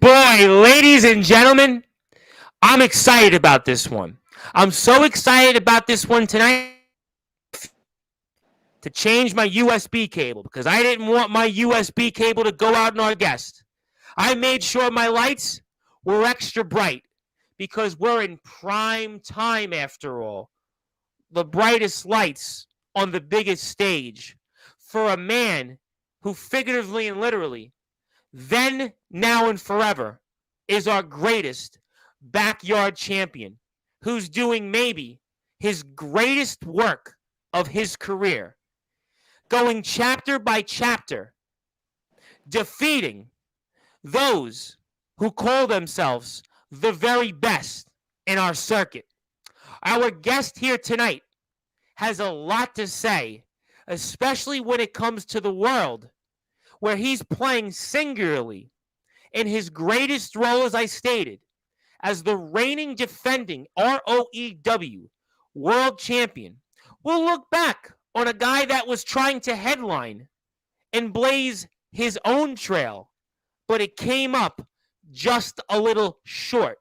Boy, ladies and gentlemen, I'm excited about this one. I'm so excited about this one tonight to change my USB cable because I didn't want my USB cable to go out on our guest. I made sure my lights were extra bright because we're in prime time after all. The brightest lights on the biggest stage for a man who figuratively and literally, then, now, and forever, is our greatest backyard champion who's doing maybe his greatest work of his career, going chapter by chapter, defeating those who call themselves the very best in our circuit. Our guest here tonight has a lot to say, especially when it comes to the world, where he's playing singularly in his greatest role, as I stated, as the reigning defending ROEW world champion. We'll look back on a guy that was trying to headline and blaze his own trail, but it came up just a little short.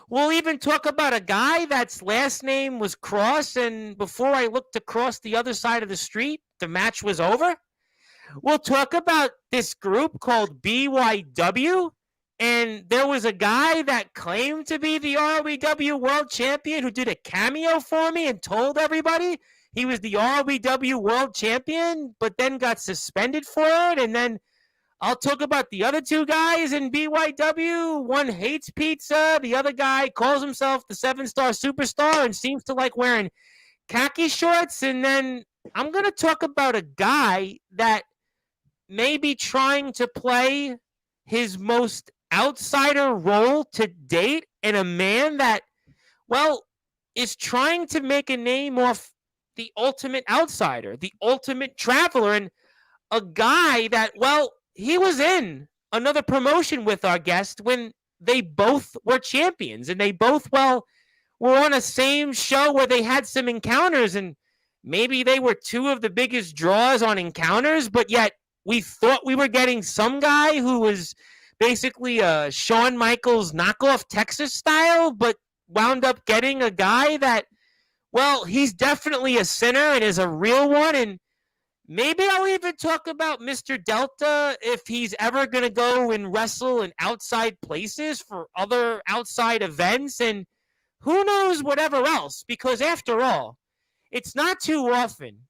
We'll even talk about a guy that's last name was Cross, and before I looked across the other side of the street, the match was over. We'll talk about this group called BYW, and there was a guy that claimed to be the ROEW world champion who did a cameo for me and told everybody he was the ROEW world champion, but then got suspended for it. And then I'll talk about the other two guys in BYW. One hates pizza. The other guy calls himself the 7-star superstar and seems to like wearing khaki shorts. And then I'm going to talk about a guy that may be trying to play his most outsider role to date, and a man that, well, is trying to make a name off the ultimate outsider, the ultimate traveler, and a guy that, well, he was in another promotion with our guest when they both were champions, and they both, well, were on a same show where they had some encounters, and maybe they were two of the biggest draws on encounters, but yet we thought we were getting some guy who was basically a Shawn Michaels knockoff Texas style, but wound up getting a guy that, well, he's definitely a sinner and is a real one. And maybe I'll even talk about Mr. Delta if he's ever going to go and wrestle in outside places for other outside events, and who knows whatever else, because after all, it's not too often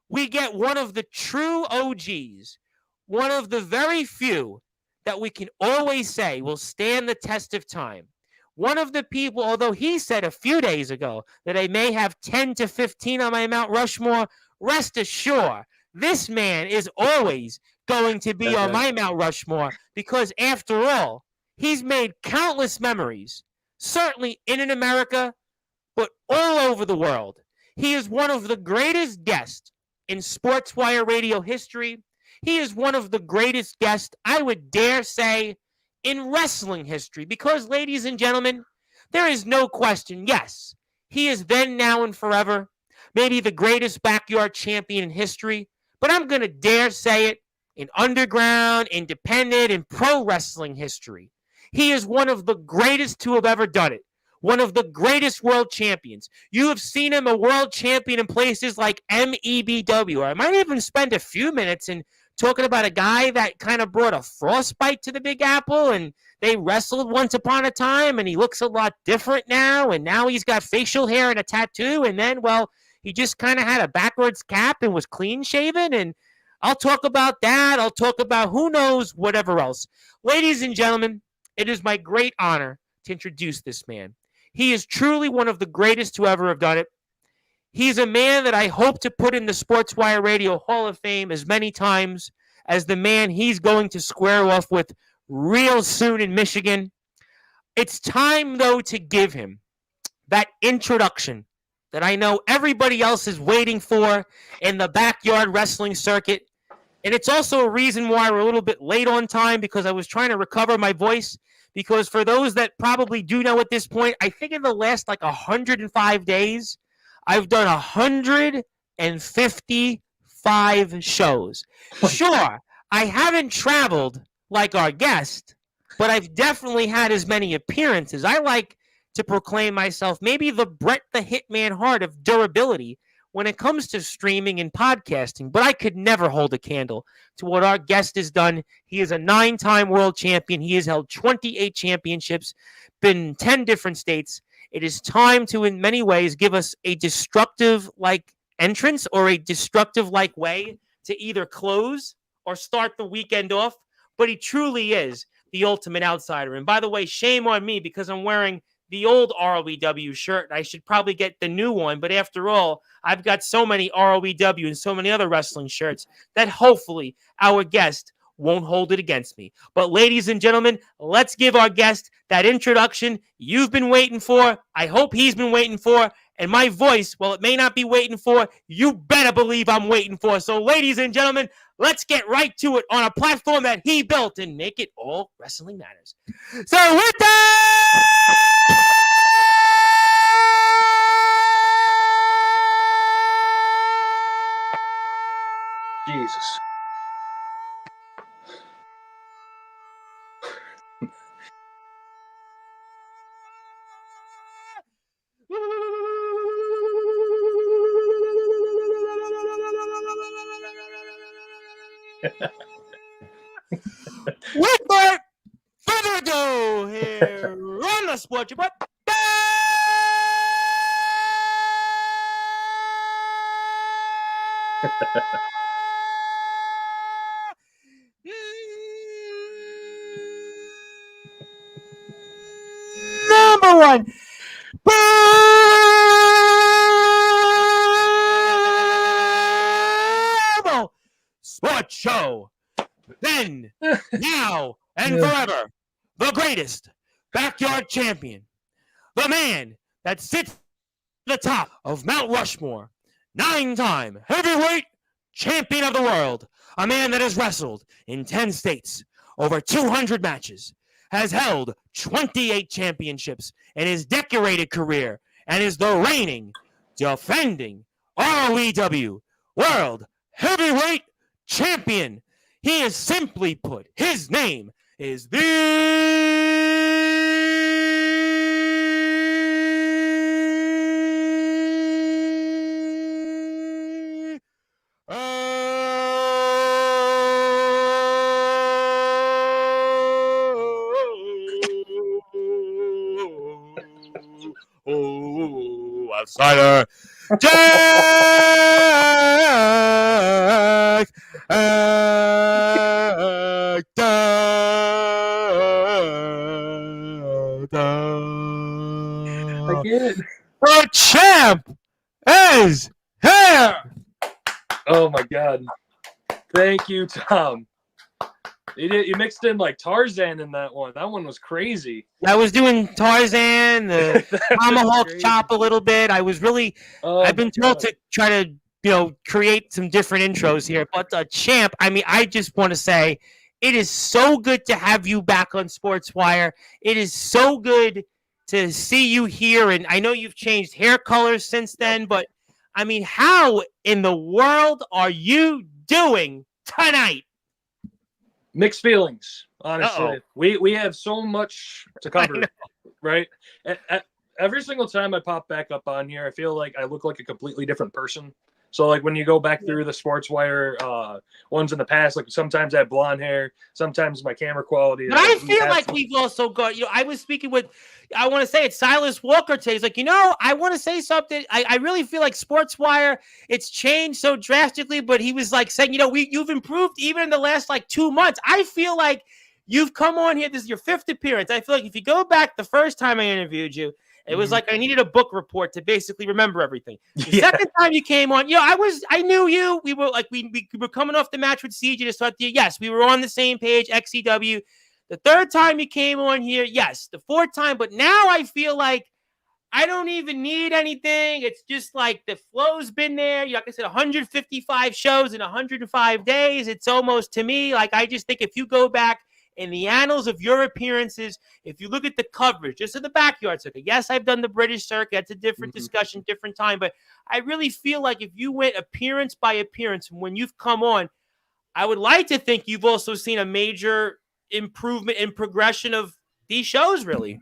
we get one of the true OGs, one of the very few that we can always say will stand the test of time. One of the people, although he said a few days ago that I may have 10 to 15 on my Mount Rushmore, rest assured, this man is always going to be on my Mount Rushmore because, after all, he's made countless memories, certainly in America, but all over the world. He is one of the greatest guests in Sportswire radio history. He is one of the greatest guests, I would dare say, in wrestling history. Because, ladies and gentlemen, there is no question, yes, he is then, now, and forever maybe the greatest backyard champion in history. But I'm going to dare say it, in underground, independent, and pro wrestling history. He is one of the greatest to have ever done it. One of the greatest world champions. You have seen him a world champion in places like MEBW. I might even spend a few minutes in talking about a guy that kind of brought a frostbite to the Big Apple, and they wrestled once upon a time, and he looks a lot different now, and now he's got facial hair and a tattoo, and then, well, he just kind of had a backwards cap and was clean shaven, and I'll talk about that. I'll talk about who knows whatever else. Ladies and gentlemen, it is my great honor to introduce this man. He is truly one of the greatest to ever have done it. He's a man that I hope to put in the Sportswire Radio Hall of Fame as many times as the man he's going to square off with real soon in Michigan. It's time, though, to give him that introduction that I know everybody else is waiting for in the backyard wrestling circuit. And it's also a reason why we're a little bit late on time, because I was trying to recover my voice. Because for those that probably do know at this point, I think in the last 105 days, I've done 155 shows. Sure, I haven't traveled like our guest, but I've definitely had as many appearances. I like to proclaim myself maybe the Bret the Hitman Hart of durability when it comes to streaming and podcasting, but I could never hold a candle to what our guest has done. He is a 9-time world champion. He has held 28 championships, been in 10 different states. It is time to, in many ways, give us a destructive like entrance or a destructive like way to either close or start the weekend off. But he truly is the ultimate outsider. And by the way, shame on me because I'm wearing the old ROEW shirt. I should probably get the new one. But after all, I've got so many ROEW and so many other wrestling shirts that hopefully our guest won't hold it against me. But ladies and gentlemen, let's give our guest that introduction you've been waiting for. I hope he's been waiting for. And my voice, well, it may not be waiting for, you better believe I'm waiting for. So ladies and gentlemen, let's get right to it on a platform that he built and make it all wrestling matters. So with that, Jesus. without further ado, here on the Sportzwire. Number one. Sports show. Then, now, and forever, the greatest backyard champion. The man that sits at the top of Mount Rushmore. 9-time heavyweight champion of the world. A man that has wrestled in 10 states, over 200 matches, has held 28 championships in his decorated career, and is the reigning, defending ROEW World Heavyweight Champion. He is, simply put, his name is outsider Jack Again. The champ is here. Oh my God. Thank you, Tom. You mixed in like Tarzan in that one. That one was crazy. I was doing Tarzan, the tomahawk chop a little bit. I was really, I've been told to try to, create some different intros here. But the champ, I mean, I just want to say it is so good to have you back on Sportswire. It is so good to see you here. And I know you've changed hair colors since then, but I mean, how in the world are you doing tonight? Mixed feelings, honestly. We have so much to cover, right? Every single time I pop back up on here, I feel like I look like a completely different person. So, like, when you go back through the Sportswire ones in the past, like, sometimes I have blonde hair, sometimes my camera quality. But I feel like we've also got, I was speaking with, I want to say it's Silas Walker today. He's like, I want to say something. I really feel like Sportswire, it's changed so drastically, but he was like saying, you've improved even in the last like 2 months. I feel like you've come on here. This is your 5th appearance. I feel like if you go back the first time I interviewed you, it was like I needed a book report to basically remember everything. The second time you came on, I knew you. We were like we were coming off the match with CJ to start the yes, we were on the same page, XCW. The third time you came on here, yes. The fourth time, but now I feel like I don't even need anything. It's just like the flow's been there. Like I said, 155 shows in 105 days. It's almost, to me, like I just think if you go back in the annals of your appearances, if you look at the coverage, just in the backyard circuit, yes, I've done the British circuit. That's a different discussion, different time. But I really feel like if you went appearance by appearance when you've come on, I would like to think you've also seen a major improvement and progression of these shows, really.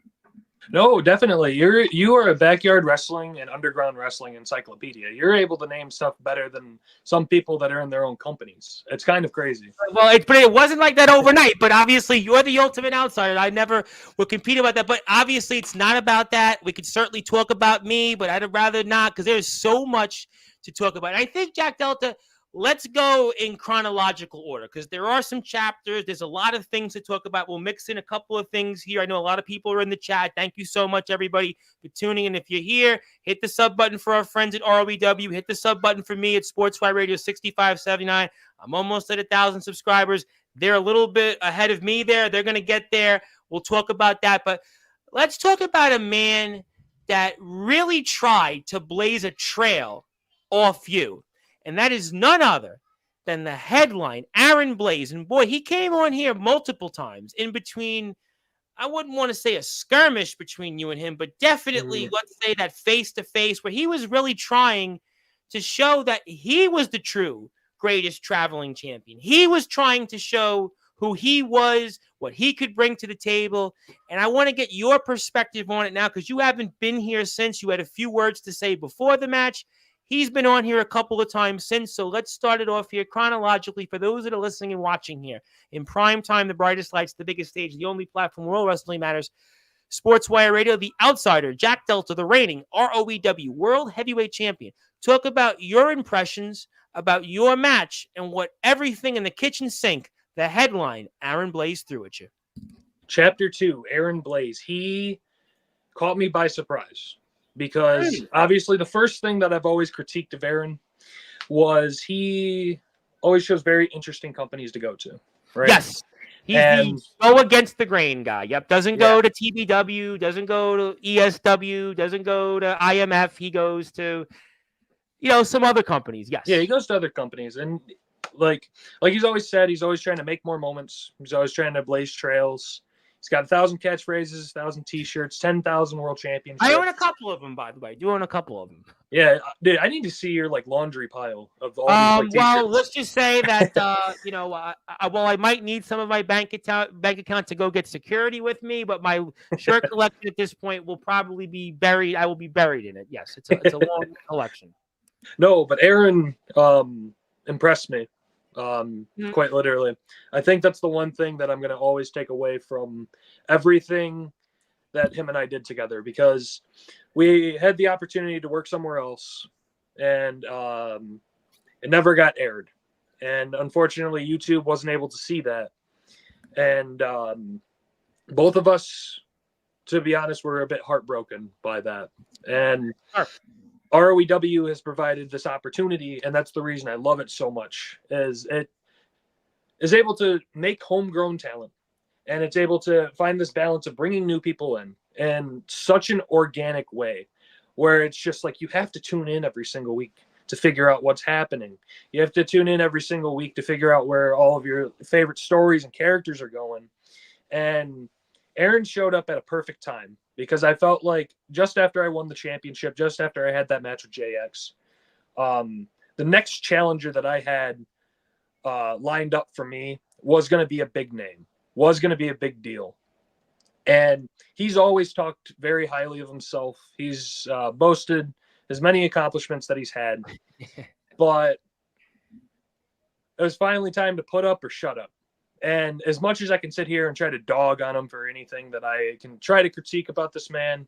No, definitely. You are a backyard wrestling and underground wrestling encyclopedia. You're able to name stuff better than some people that are in their own companies. It's kind of crazy. Well, but it wasn't like that overnight. But obviously, you're the ultimate outsider. I never would compete about that. But obviously, it's not about that. We could certainly talk about me, but I'd rather not because there's so much to talk about. And I think, Jack Delta, let's go in chronological order because there are some chapters. There's a lot of things to talk about. We'll mix in a couple of things here. I know a lot of people are in the chat. Thank you so much, everybody, for tuning in. If you're here, hit the sub button for our friends at ROEW. Hit the sub button for me at Sportswire Radio 6579. I'm almost at 1,000 subscribers. They're a little bit ahead of me there. They're going to get there. We'll talk about that. But let's talk about a man that really tried to blaze a trail off you. And that is none other than the headline, Aaron Blaze. And boy, he came on here multiple times in between. I wouldn't want to say a skirmish between you and him, but definitely, let's say that face-to-face where he was really trying to show that he was the true greatest traveling champion. He was trying to show who he was, what he could bring to the table. And I want to get your perspective on it now because you haven't been here since. You had a few words to say before the match. He's been on here a couple of times since, so let's start it off here chronologically for those that are listening and watching here. In prime time, the brightest lights, the biggest stage, the only platform where all wrestling matters. Sportswire Radio, the outsider, Jack Delta, the reigning ROEW World Heavyweight Champion. Talk about your impressions about your match and what everything in the kitchen sink, the headline, Aaron Blaze threw at you. Chapter 2, Aaron Blaze. He caught me by surprise. Because obviously the first thing that I've always critiqued of Aaron was he always chose very interesting companies to go to. Right? Yes. He's the go against the grain guy. Yep. Doesn't go to TBW, doesn't go to ESW, doesn't go to IMF. He goes to, some other companies. Yes. Yeah, he goes to other companies. And like he's always said, he's always trying to make more moments. He's always trying to blaze trails. He's got 1,000 catchphrases, 1,000 T-shirts, 10,000 world championships. I own a couple of them, by the way. I do own a couple of them. Yeah, dude, I need to see your laundry pile of all these. Well, let's just say that I might need some of my bank account to go get security with me, but my shirt collection at this point will probably be buried. I will be buried in it. Yes, it's a long collection. No, but Aaron impressed me. Quite literally. I think that's the one thing that I'm going to always take away from everything that him and I did together, because we had the opportunity to work somewhere else and it never got aired. And unfortunately, YouTube wasn't able to see that. And both of us, to be honest, were a bit heartbroken by that. And ROEW has provided this opportunity, and that's the reason I love it so much, is it is able to make homegrown talent, and it's able to find this balance of bringing new people in such an organic way, where it's just like you have to tune in every single week to figure out what's happening. You have to tune in every single week to figure out where all of your favorite stories and characters are going. And Aaron showed up at a perfect time, because I felt like just after I won the championship, just after I had that match with JX, the next challenger that I had lined up for me was going to be a big name, was going to be a big deal. And he's always talked very highly of himself. He's boasted as many accomplishments that he's had, but it was finally time to put up or shut up. And as much as I can sit here and try to dog on him for anything that I can try to critique about this man,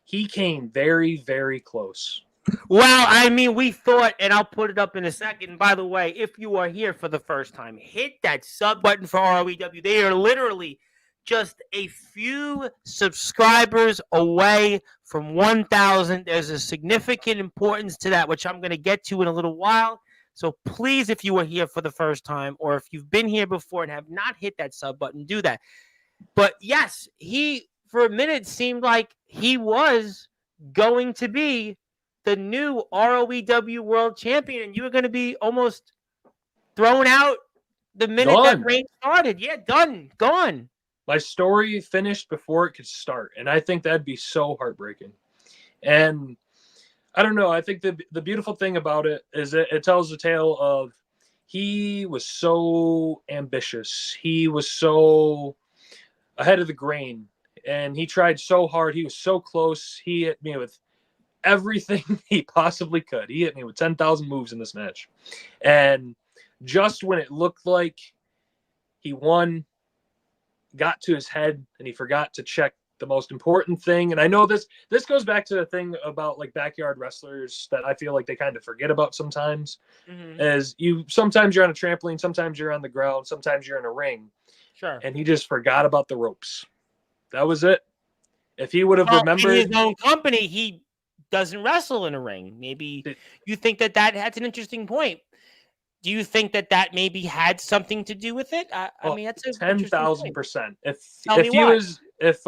he came very, very close. Well, I mean, we thought, and I'll put it up in a second. By the way, if you are here for the first time, hit that sub button for ROEW. They are literally just a few subscribers away from 1,000. There's a significant importance to that, which I'm going to get to in a little while. So please, if you are here for the first time, or if you've been here before and have not hit that sub button, do that. But yes, he, for a minute, seemed like he was going to be the new ROEW World Champion, and you were going to be almost thrown out the minute that reign started. Yeah, done, gone. My story finished before it could start, and I think that'd be so heartbreaking. And I don't know. I think the beautiful thing about it is it tells a tale of he was so ambitious. He was so ahead of the grain, and he tried so hard. He was so close. He hit me with everything he possibly could. He hit me with 10,000 moves in this match. And just when it looked like he won, got to his head, and he forgot to check the most important thing. And I know this goes back to the thing about like backyard wrestlers that I feel like they kind of forget about sometimes. As sometimes you're on a trampoline, sometimes you're on the ground, sometimes you're in a ring. Sure. And he just forgot about the ropes. That was it. If he would have remembered in his own company, he doesn't wrestle in a ring. Maybe you think that's an interesting point. Do you think that maybe had something to do with it? I mean, that's 10,000%. If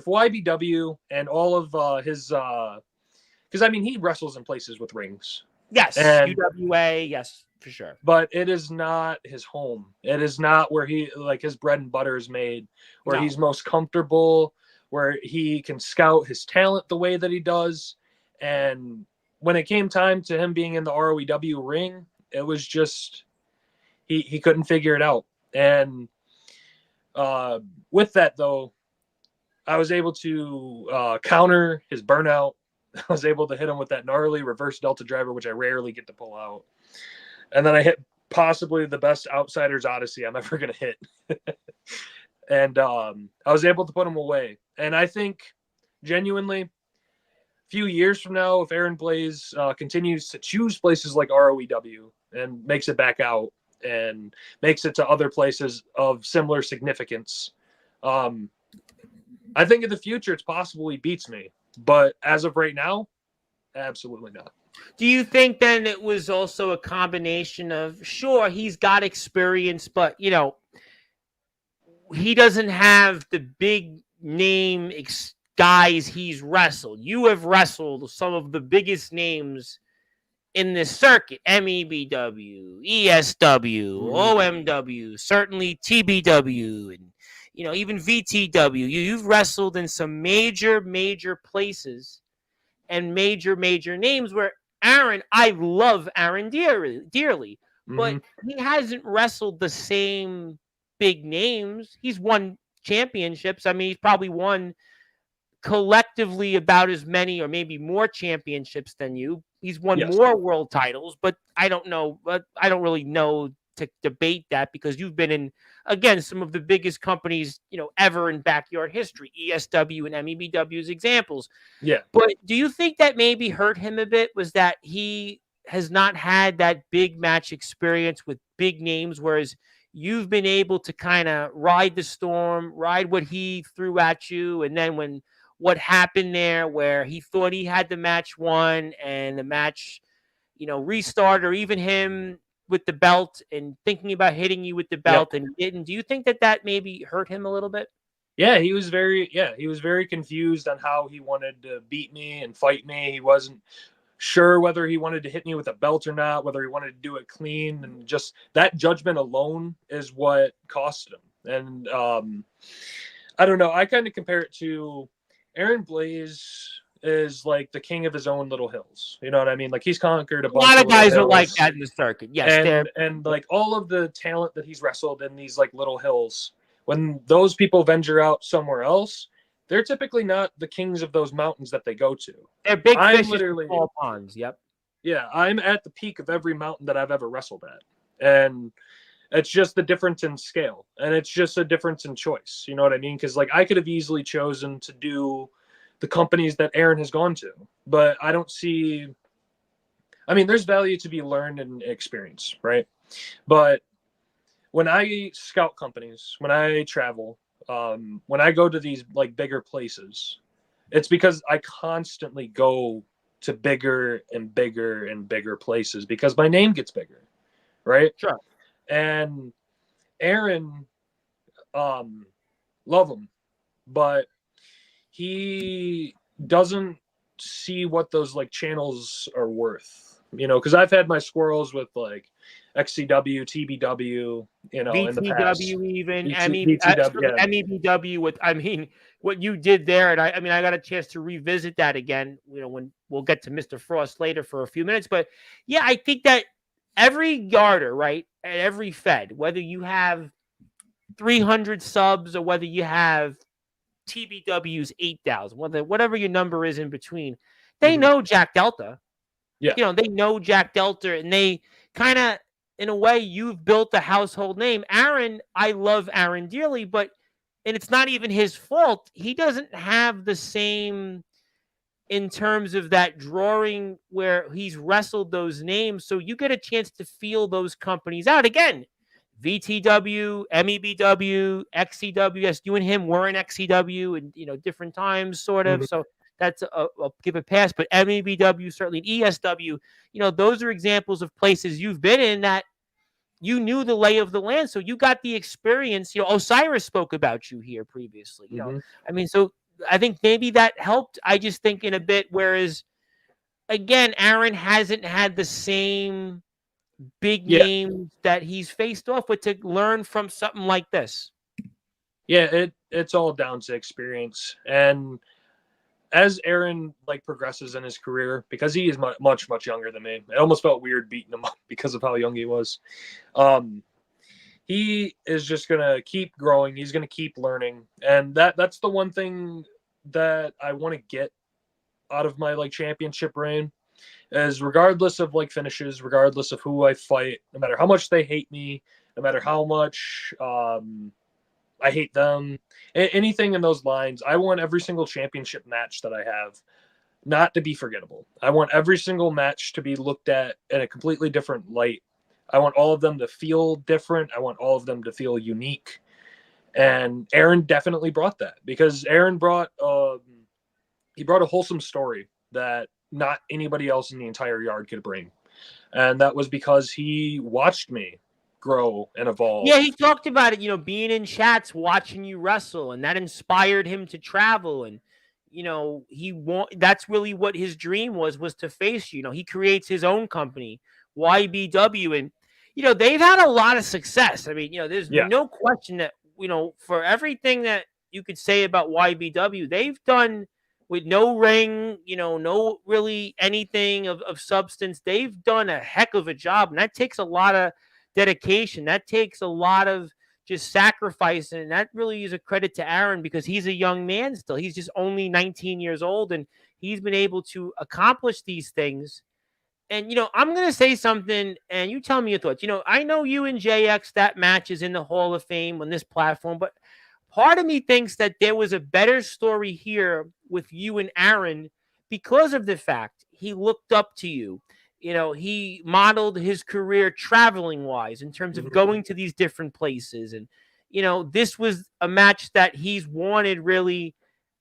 YBW and all of his, because I mean he wrestles in places with rings. Yes, UWA, yes, for sure. But it is not his home. It is not where he like his bread and butter is made, where he's most comfortable, where he can scout his talent the way that he does. And when it came time to him being in the ROEW ring, it was just he couldn't figure it out. And with that, though, I was able to counter his burnout. I was able to hit him with that gnarly reverse Delta driver, which I rarely get to pull out. And then I hit possibly the best Outsider's Odyssey I'm ever going to hit. And I was able to put him away. And I think genuinely, a few years from now, if Aaron Blaze continues to choose places like ROEW and makes it back out and makes it to other places of similar significance, I think in the future it's possible he beats me. But as of right now, absolutely not. Do you think then it was also a combination of, sure, he's got experience, but, you know, he doesn't have the big name guys he's wrestled. You have wrestled some of the biggest names in this circuit: MEBW, ESW, OMW, certainly TBW, and even VTW. You've wrestled in some major places and major names where Aaron, I love Aaron dearly, but he hasn't wrestled the same big names. He's won championships. I mean, he's probably won collectively about as many or maybe more championships than you. He's won more world titles, but I don't know. But I don't really know to debate that because you've been in, again, some of the biggest companies, ever in backyard history, ESW and MEBW as examples. Yeah. But do you think that maybe hurt him a bit was that he has not had that big match experience with big names, whereas you've been able to kind of ride the storm, ride what he threw at you, and then when what happened there where he thought he had the match won and the match, restart, or even him with the belt and thinking about hitting you with the belt and didn't. Do you think that maybe hurt him a little bit? Yeah, he was very confused on how he wanted to beat me and fight me. He wasn't sure whether he wanted to hit me with a belt or not, whether he wanted to do it clean, and just that judgment alone is what cost him. And I don't know. I kind of compare it to Aaron Blaze is like the king of his own little hills. You know what I mean? Like he's conquered a lot of guys are like that in the circuit. Yes, and like all of the talent that he's wrestled in these like little hills, when those people venture out somewhere else, they're typically not the kings of those mountains that they go to. They're big fish in small ponds. Yep. Yeah, I'm at the peak of every mountain that I've ever wrestled at, and it's just the difference in scale, and it's just a difference in choice. You know what I mean? Because like I could have easily chosen to do the companies that Aaron has gone to, but I don't see. I mean, there's value to be learned and experience, right? But when I scout companies, when I travel, when I go to these like bigger places, it's because I constantly go to bigger and bigger and bigger places because my name gets bigger, right? Sure. And Aaron, love him, but he doesn't see what those like channels are worth, because I've had my squirrels with like XCW, TBW, VTW, in the past. even VTW, MEBW with, I mean, what you did there. And I got a chance to revisit that again, when we'll get to Mr. Frost later for a few minutes, but yeah, I think that every yarder, right, at every Fed, whether you have 300 subs or whether you have TBW's 8,000, whatever your number is in between, they know Jack Delta. Yeah. They know Jack Delta, and they kind of, in a way, you've built a household name. Aaron, I love Aaron dearly, and it's not even his fault. He doesn't have the same in terms of that drawing where he's wrestled those names. So you get a chance to feel those companies out. Again, VTW, MEBW, XCW. Yes, you and him were in XCW and, different times, sort of. So that's I'll give a pass. But MEBW, certainly, and ESW, those are examples of places you've been in that you knew the lay of the land. So you got the experience. Osiris spoke about you here previously. So I think maybe that helped. I just think in a bit, whereas, again, Aaron hasn't had the same big names that he's faced off with to learn from something like this. Yeah, it's all down to experience. And as Aaron progresses in his career, because he is much, much younger than me, it almost felt weird beating him up because of how young he was. He is just going to keep growing. He's going to keep learning. And that's the one thing that I want to get out of my championship reign is, regardless of finishes, regardless of who I fight, no matter how much they hate me, no matter how much I hate them, anything in those lines, I want every single championship match that I have not to be forgettable. I want every single match to be looked at in a completely different light. I want all of them to feel different. I want all of them to feel unique. And Aaron definitely brought that, because Aaron brought a wholesome story that not anybody else in the entire yard could bring. And that was because he watched me grow and evolve. Yeah, he talked about it, being in chats, watching you wrestle, and that inspired him to travel. And, that's really what his dream was to face you. He creates his own company, YBW, and, they've had a lot of success. I mean, there's no question that, for everything that you could say about YBW, they've done with no ring, no really anything of substance. They've done a heck of a job, and that takes a lot of dedication. That takes a lot of just sacrifice, and that really is a credit to Aaron, because he's a young man still. He's just only 19 years old, and he's been able to accomplish these things. And, I'm going to say something, and you tell me your thoughts. I know you and JX, that match is in the Hall of Fame on this platform, but part of me thinks that there was a better story here with you and Aaron because of the fact he looked up to you. He modeled his career traveling wise in terms of going to these different places. And, this was a match that he's wanted, really.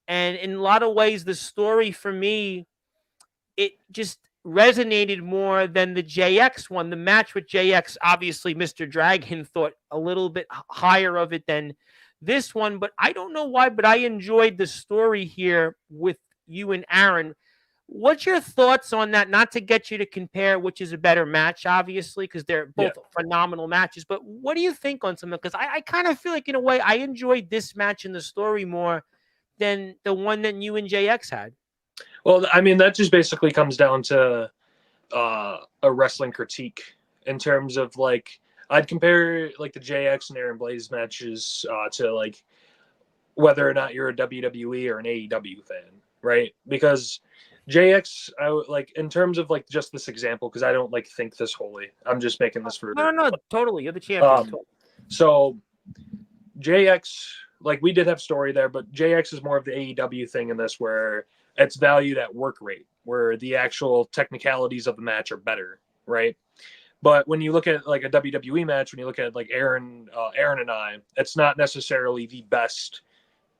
And in a lot of ways, the story for me, it just resonated more than the JX one. The match with JX, obviously, Mr. Dragon thought a little bit higher of it than this one, but I don't know why, but I enjoyed the story here with you and Aaron. What's your thoughts on that? Not to get you to compare which is a better match, obviously, because they're both phenomenal matches, but what do you think on something? Because I kind of feel like, in a way, I enjoyed this match and the story more than the one that you and JX had. Well, I mean, that just basically comes down to a wrestling critique in terms of I'd compare the JX and Aaron Blaze matches to whether or not you're a WWE or an AEW fan, right? Because JX, in terms of just this example, because I don't think this wholly. I'm just making this for no, totally. You're the champion. So JX, we did have story there, but JX is more of the AEW thing in this, where it's valued at work rate, where the actual technicalities of the match are better, right? But when you look at a WWE match, when you look at Aaron and I, it's not necessarily the best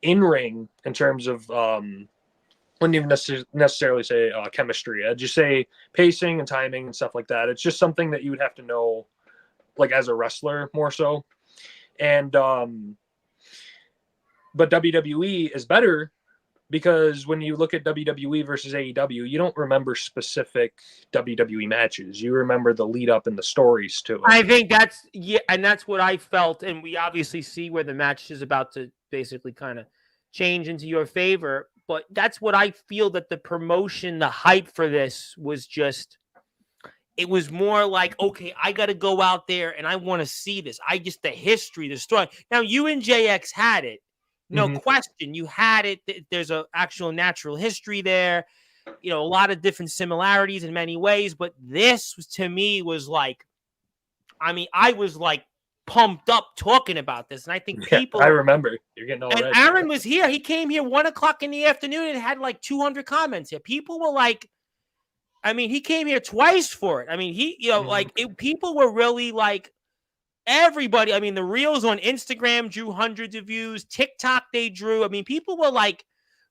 in ring in terms of wouldn't even necessarily say chemistry. I'd just say pacing and timing and stuff like that. It's just something that you would have to know, as a wrestler more so. And but WWE is better, because when you look at WWE versus AEW, you don't remember specific WWE matches. You remember the lead up and the stories to it. I think that's and that's what I felt. And we obviously see where the match is about to basically kind of change into your favor. But that's what I feel, that the promotion, the hype for this was just, it was more like, okay, I got to go out there and I want to see this. The history, the story. Now, you and JX had it. No question. You had it. There's a actual natural history there. A lot of different similarities in many ways. But this, to me, was like, I was like pumped up talking about this. And I think people. I remember. You're getting all and red. Aaron was here. He came here 1:00 in the afternoon and had like 200 comments here. People were like, he came here twice for it. People were really like, everybody. The reels on Instagram drew hundreds of views. TikTok, they drew. People were like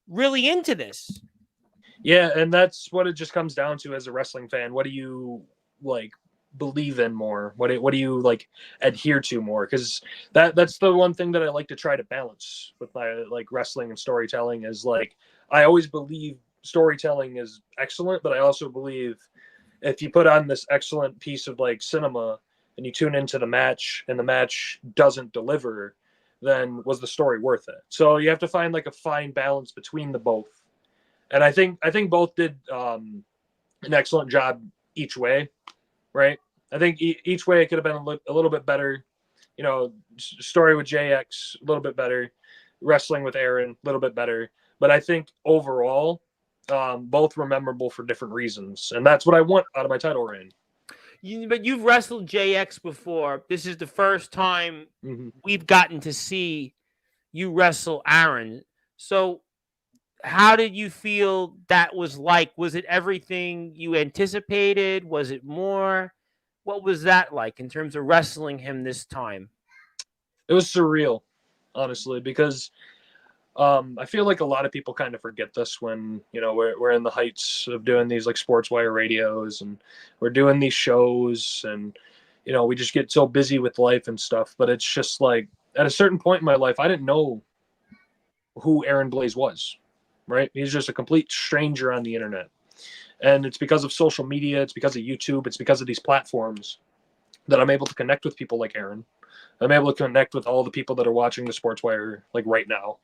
really into this. Yeah, and that's what it just comes down to as a wrestling fan. What do you like believe in more? What do you like adhere to more? Because that's the one thing that I like to try to balance with my like wrestling and storytelling is like I always believe storytelling is excellent, but I also believe if you put on this excellent piece of like cinema and you tune into the match and the match doesn't deliver, then was the story worth it? So you have to find like a fine balance between the both. And I think both did an excellent job each way, right? I think each way it could have been a little bit better. Story with JX, a little bit better. Wrestling with Aaron, a little bit better. But I think overall, both were memorable for different reasons. And that's what I want out of my title reign. But you've wrestled JX before. This is the first time we've gotten to see you wrestle Aaron. So how did you feel that was like? Was it everything you anticipated? Was it more? What was that like in terms of wrestling him this time? It was surreal, honestly, because I feel like a lot of people kind of forget this when, we're in the heights of doing these like Sportswire radios and we're doing these shows and, we just get so busy with life and stuff. But it's just like at a certain point in my life, I didn't know who Aaron Blaze was, right? He's just a complete stranger on the internet. And it's because of social media. It's because of YouTube. It's because of these platforms that I'm able to connect with people like Aaron. I'm able to connect with all the people that are watching the Sportswire like right now.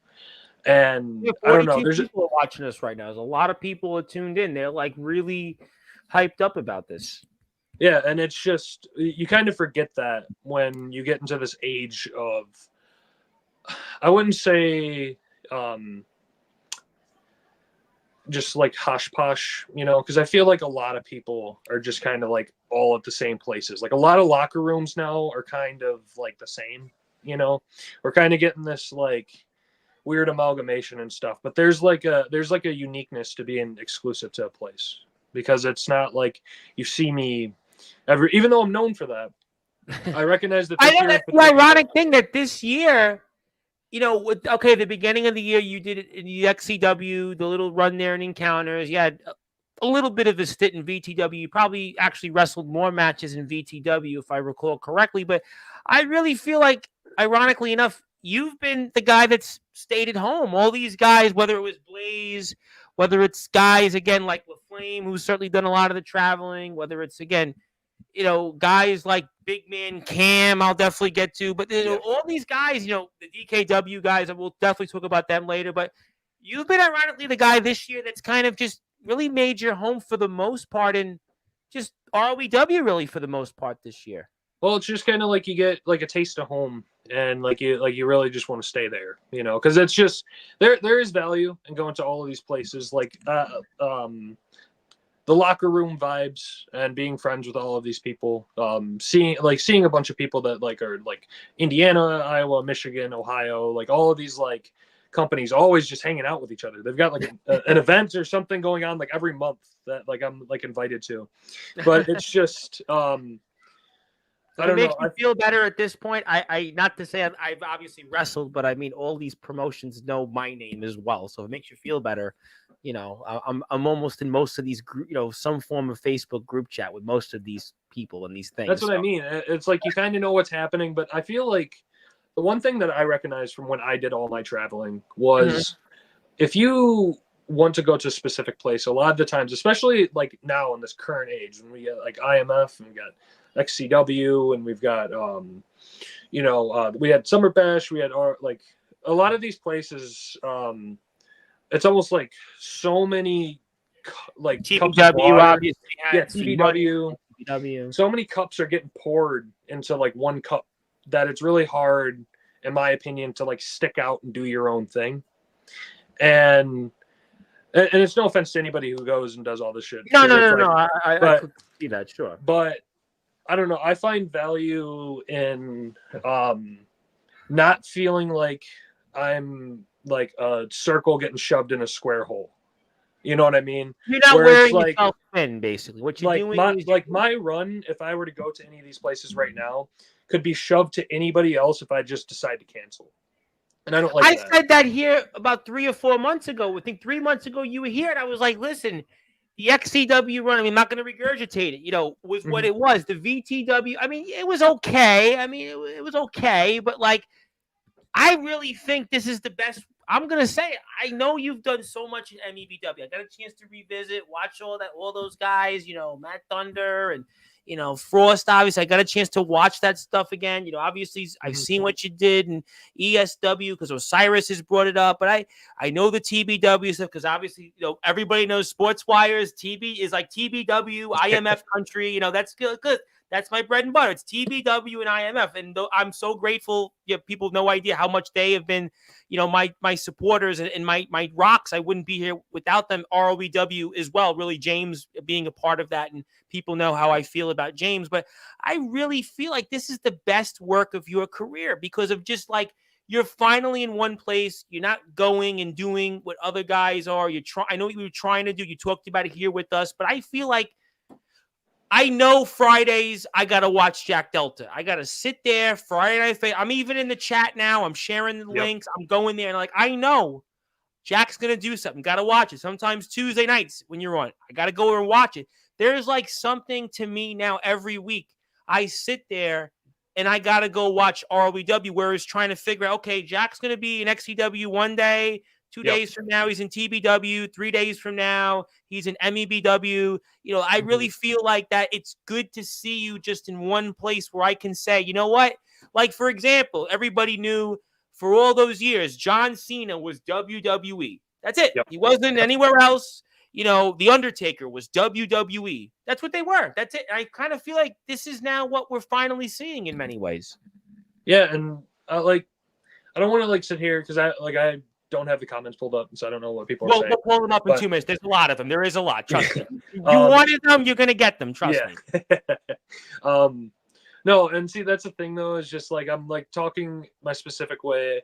And I don't know. There's people are watching us right now. There's a lot of people are tuned in. They're like really hyped up about this. Yeah, and it's just you kind of forget that when you get into this age of, I wouldn't say just like hush posh, because I feel like a lot of people are just kind of like all at the same places. Like a lot of locker rooms now are kind of like the same, we're kind of getting this like weird amalgamation and stuff, but there's like a uniqueness to being exclusive to a place, because it's not like you see me even though I'm known for that. I recognize that. I know that's the ironic thing that this year, the beginning of the year you did it in the XCW, the little run there and encounters. You had a little bit of a stint in VTW. You probably actually wrestled more matches in VTW, if I recall correctly. But I really feel like, ironically enough, you've been the guy that's stayed at home. All these guys, whether it was Blaze, whether it's guys, again, like LaFlame, who's certainly done a lot of the traveling, whether it's, again, guys like Big Man Cam, I'll definitely get to. But all these guys, the DKW guys, we'll definitely talk about them later. But you've been, ironically, the guy this year that's kind of just really made your home for the most part, and just ROEW really for the most part this year. Well, it's just kind of like you get like a taste of home, and like you really just want to stay there, because it's just there is value in going to all of these places, like the locker room vibes and being friends with all of these people, seeing a bunch of people that like are like Indiana, Iowa, Michigan, Ohio, like all of these like companies always just hanging out with each other. They've got like an event or something going on like every month that like I'm like invited to, but it's just I don't know. It makes me feel better at this point. I not to say I've obviously wrestled, but all these promotions know my name as well, so it makes you feel better. I'm almost in most of these some form of Facebook group chat with most of these people and these things. That's what I mean. It's like you kind of know what's happening, but I feel like the one thing that I recognized from when I did all my traveling was if you want to go to a specific place, a lot of the times, especially like now in this current age, when we get like IMF and we got XCW and we've got we had Summer Bash, we had like a lot of these places, it's almost like so many like TBW obviously TBW, so many cups are getting poured into like one cup that it's really hard, in my opinion, to like stick out and do your own thing. And it's no offense to anybody who goes and does all this shit. No. I But see that, sure. But I don't know. I find value in not feeling like I'm like a circle getting shoved in a square hole. You know what I mean? You're not Where wearing it's like, yourself thin, basically. What you're like doing my is like my run, if I were to go to any of these places right now, could be shoved to anybody else if I just decide to cancel. And I don't like that. said that here about 3 or 4 months ago. I think 3 months ago you were here, and I was like, listen, the XCW run, I mean, I'm not going to regurgitate it, was what it was. The VTW, I mean, it was okay. I mean, it was okay, but like, I really think this is the best. I'm gonna say it. I know you've done so much in MEBW. I got a chance to revisit, watch all those guys. Matt Thunder and Frost. Obviously, I got a chance to watch that stuff again. Obviously, I've seen what you did in ESW because Osiris has brought it up. But I know the TBW stuff because obviously, everybody knows Sportzwire's TB is like TBW, IMF country. That's good. That's my bread and butter. It's TBW and IMF. And I'm so grateful. People have no idea how much they have been, my supporters and my rocks. I wouldn't be here without them. ROEW as well. Really, James being a part of that. And people know how I feel about James. But I really feel like this is the best work of your career because of just like, you're finally in one place. You're not going and doing what other guys are. I know what you were trying to do. You talked about it here with us. But I feel like, I know Fridays, I got to watch Jack Delta. I got to sit there, Friday Night. I'm even in the chat now. I'm sharing the links. I'm going there. And like, I know Jack's going to do something. Got to watch it. Sometimes Tuesday nights when you're on, I got to go and watch it. There's like something to me now every week. I sit there and I got to go watch ROEW, where he's trying to figure out, okay, Jack's going to be in XCW one day. 2 days from now, he's in TBW. 3 days from now, he's in MEBW. I really feel like that it's good to see you just in one place where I can say, you know what? Like, for example, everybody knew for all those years, John Cena was WWE. That's it. He wasn't anywhere else. The Undertaker was WWE. That's what they were. That's it. I kind of feel like this is now what we're finally seeing in many ways. Yeah, and I don't want to like sit here because I don't have the comments pulled up, so I don't know what people are saying. We'll pull them up in 2 minutes. There's a lot of them. There is a lot. Trust me. You wanted them, you're going to get them. Trust me. No, and see, that's the thing, though, is just like I'm like talking my specific way,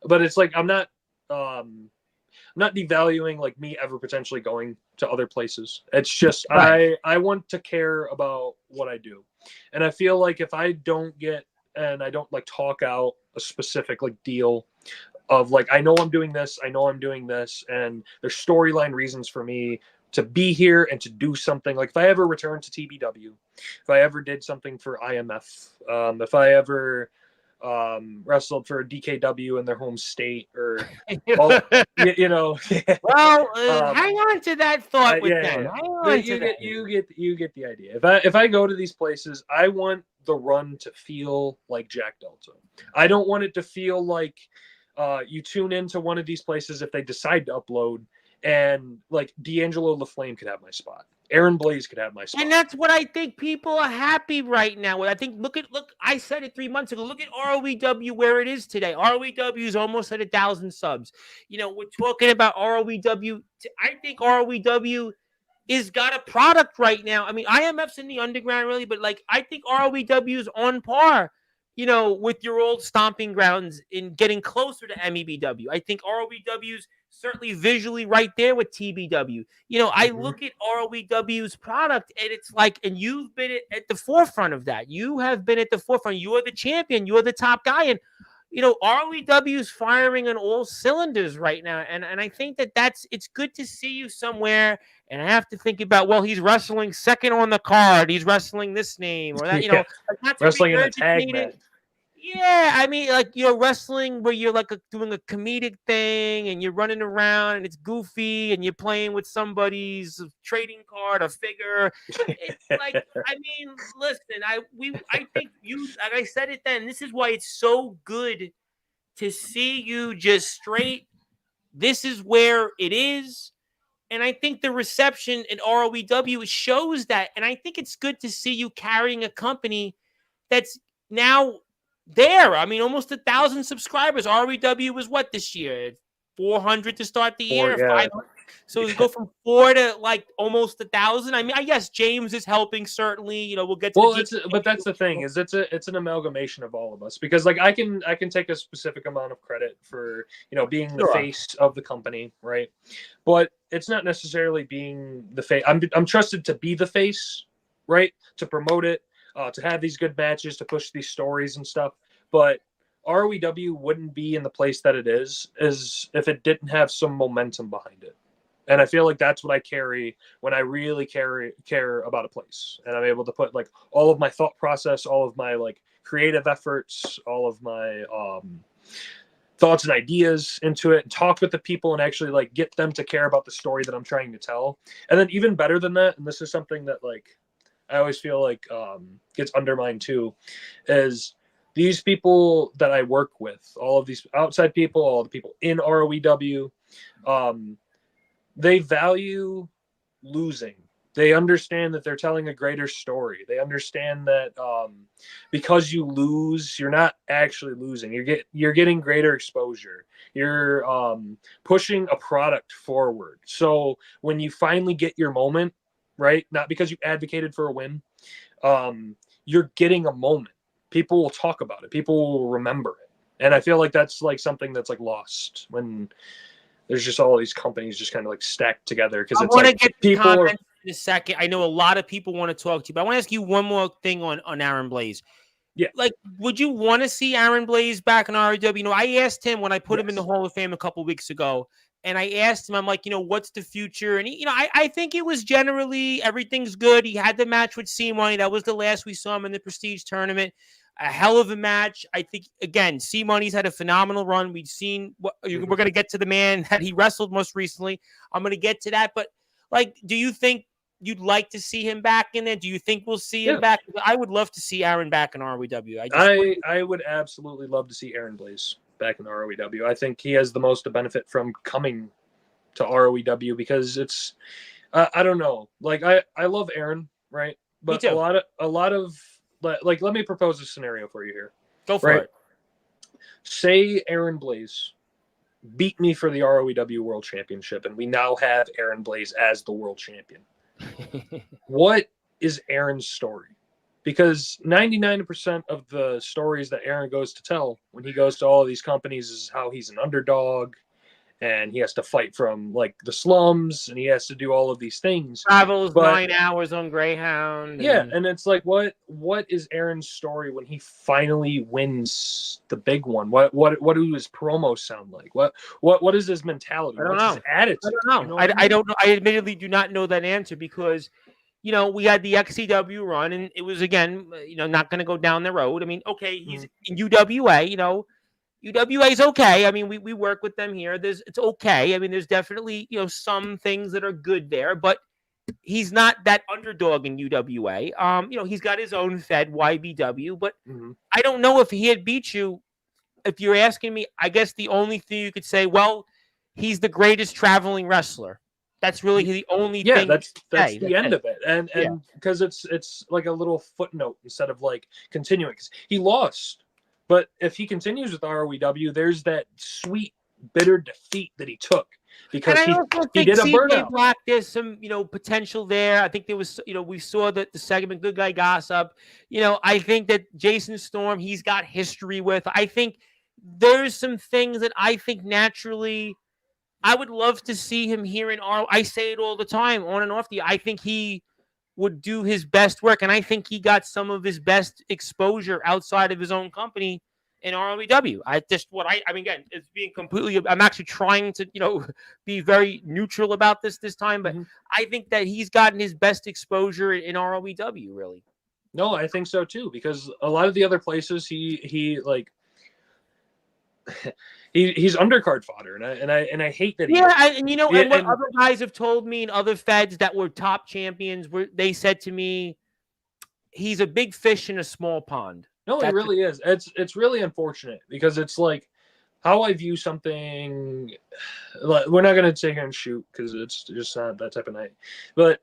but it's like I'm not devaluing like me ever potentially going to other places. It's just I want to care about what I do. And I feel like if I don't get and I don't like talk out a specific like deal of like, I know I'm doing this, and there's storyline reasons for me to be here and to do something. Like if I ever return to TBW, if I ever did something for IMF, if I ever wrestled for DKW in their home state, or Well, hang on to that thought with them. You get the idea. If I go to these places, I want the run to feel like Jack Delta. I don't want it to feel like you tune into one of these places if they decide to upload, and like D'Angelo LaFlame could have my spot. Aaron Blaze could have my spot. And that's what I think people are happy right now with. I think look, I said it 3 months ago. Look at ROEW where it is today. ROEW is almost at 1,000 subs. We're talking about ROEW. I think ROEW is got a product right now. I mean, IMF's in the underground really, but like I think ROEW is on par, with your old stomping grounds in getting closer to MEBW. I think ROEW's certainly visually right there with TBW. I look at ROEW's product and it's like, and you've been at the forefront of that. You have been at the forefront. You are the champion. You are the top guy. And, ROEW's firing on all cylinders right now. And I think it's good to see you somewhere. And I have to think about, well, he's wrestling second on the card. He's wrestling this name or that, not wrestling in a tag match. Yeah, I mean, like, wrestling where you're like doing a comedic thing and you're running around and it's goofy and you're playing with somebody's trading card or figure. It's like, I mean, listen, I think you, like I said it then, this is why it's so good to see you just straight. This is where it is. And I think the reception in ROEW shows that. And I think it's good to see you carrying a company that's now there. I mean, almost 1,000 subscribers. ROEW was what this year? 400 to start the year? 500? So to go from 4 to like almost 1,000. I mean, I guess James is helping, certainly. We'll get to but that's the thing, is it's an amalgamation of all of us, because like I can take a specific amount of credit for being the face of the company, right? But it's not necessarily being the face. I'm trusted to be the face, right? To promote it, to have these good matches, to push these stories and stuff. But ROEW wouldn't be in the place that it is if it didn't have some momentum behind it. And I feel like that's what I carry when I really care about a place. And I'm able to put like all of my thought process, all of my like creative efforts, all of my thoughts and ideas into it, and talk with the people and actually like get them to care about the story that I'm trying to tell. And then even better than that, and this is something that like I always feel like gets undermined too, is these people that I work with, all of these outside people, all the people in ROEW, they value losing. They understand that they're telling a greater story. They understand that because you lose, you're not actually losing. You're getting greater exposure. You're pushing a product forward. So when you finally get your moment, right? Not because you advocated for a win, you're getting a moment. People will talk about it. People will remember it. And I feel like that's like something that's like lost when there's just all these companies just kind of like stacked together. Because I it's want to like get people comments in a second. I know a lot of people want to talk to you, but I want to ask you one more thing on Aaron Blaze. Yeah. Like, would you want to see Aaron Blaze back in ROW? I asked him when I put him in the Hall of Fame a couple of weeks ago, and I asked him, I'm like, what's the future? And he, I think it was generally everything's good. He had the match with C-Money. That was the last we saw him in the Prestige tournament. A hell of a match. I think, again, C-Money's had a phenomenal run. We've seen we're going to get to the man that he wrestled most recently. I'm going to get to that. But, like, do you think you'd like to see him back in there? Do you think we'll see him back? I would love to see Aaron back in ROEW. I would absolutely love to see Aaron Blaze back in ROEW. I think he has the most to benefit from coming to ROEW, because it's I don't know. Like I love Aaron, right? But a lot of like, let me propose a scenario for you here. Go for it. Say Aaron Blaze beat me for the ROEW World Championship, and we now have Aaron Blaze as the world champion. What is Aaron's story? Because 99% of the stories that Aaron goes to tell when he goes to all of these companies is how he's an underdog, and he has to fight from like the slums, and he has to do all of these things. Travels 9 hours on Greyhound. And it's like, what is Aaron's story when he finally wins the big one? What do his promos sound like? What is his mentality? I don't know. His attitude? I don't know. I don't know. I admittedly do not know that answer, because we had the XCW run, and it was, again, not going to go down the road. I mean, okay, he's in UWA. UWA is okay. I mean, we work with them here. It's okay. I mean, there's definitely some things that are good there, but he's not that underdog in UWA. He's got his own Fed YBW, but I don't know if he had beat you. If you're asking me, I guess the only thing you could say, well, he's the greatest traveling wrestler. That's really the only thing. That's the end of it, and because it's like a little footnote instead of like continuing. Because he lost. But if he continues with ROEW, there's that sweet, bitter defeat that he took because he did a burnout. Black, there's some, potential there. I think there was, we saw that the segment Good Guy Gossip. I think that Jason Storm, he's got history with. I think there's some things that I think naturally I would love to see him here in ROEW. I say it all the time, on and off the. I think he would do his best work, and I think he got some of his best exposure outside of his own company in ROEW. Again, it's being completely. I'm actually trying to, be very neutral about this time, but I think that he's gotten his best exposure in ROEW. Really. No, I think so too, because a lot of the other places he like. He's undercard fodder, and I hate that. And what other guys have told me, and other feds that were top champions, they said to me, he's a big fish in a small pond. No, he really is. It's really unfortunate, because it's like how I view something we're not going to sit here and shoot because it's just not that type of night. But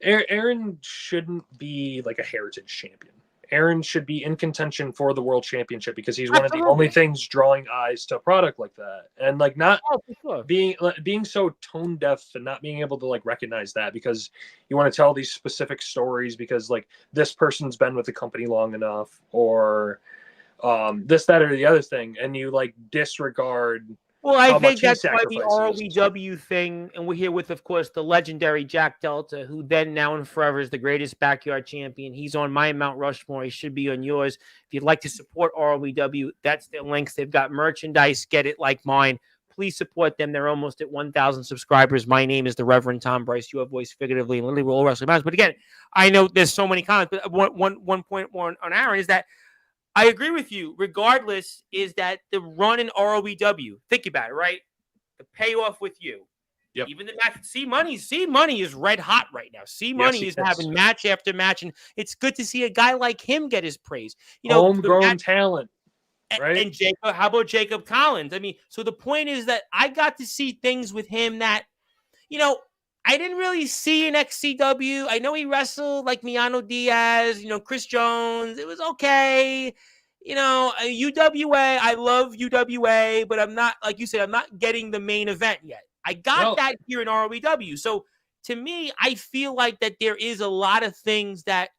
Aaron shouldn't be like a heritage champion. Aaron should be in contention for the world championship because he's one of the only things drawing eyes to a product like that. And like not being so tone deaf and not being able to like recognize that because you want to tell these specific stories because like this person's been with the company long enough or this, that, or the other thing. And you like disregard. Well, I think that's why the ROEW thing, and we're here with, of course, the legendary Jack Delta, who then now and forever is the greatest backyard champion. He's on my Mount Rushmore. He should be on yours. If you'd like to support ROEW, that's their links. They've got merchandise. Get it like mine. Please support them. They're almost at 1,000 subscribers. My name is the Reverend Tom Bryce. You have voice figuratively and literally all wrestling matters. But again, I know there's so many comments, but one point on Aaron is that I agree with you. Regardless, is that the run in ROEW? Think about it, right? The payoff with you. Yep. Even the match. C Money is red hot right now. C Money is having match after match, and it's good to see a guy like him get his praise. You know, homegrown talent, right? And Jacob, how about Jacob Collins? I mean, so the point is that I got to see things with him that, you know, I didn't really see in XCW. I know he wrestled like Miano Diaz, you know, Chris Jones. It was okay. You know, UWA, I love UWA, but I'm not, like you said, I'm not getting the main event yet. I got that here in ROEW. So to me, I feel like that there is a lot of things that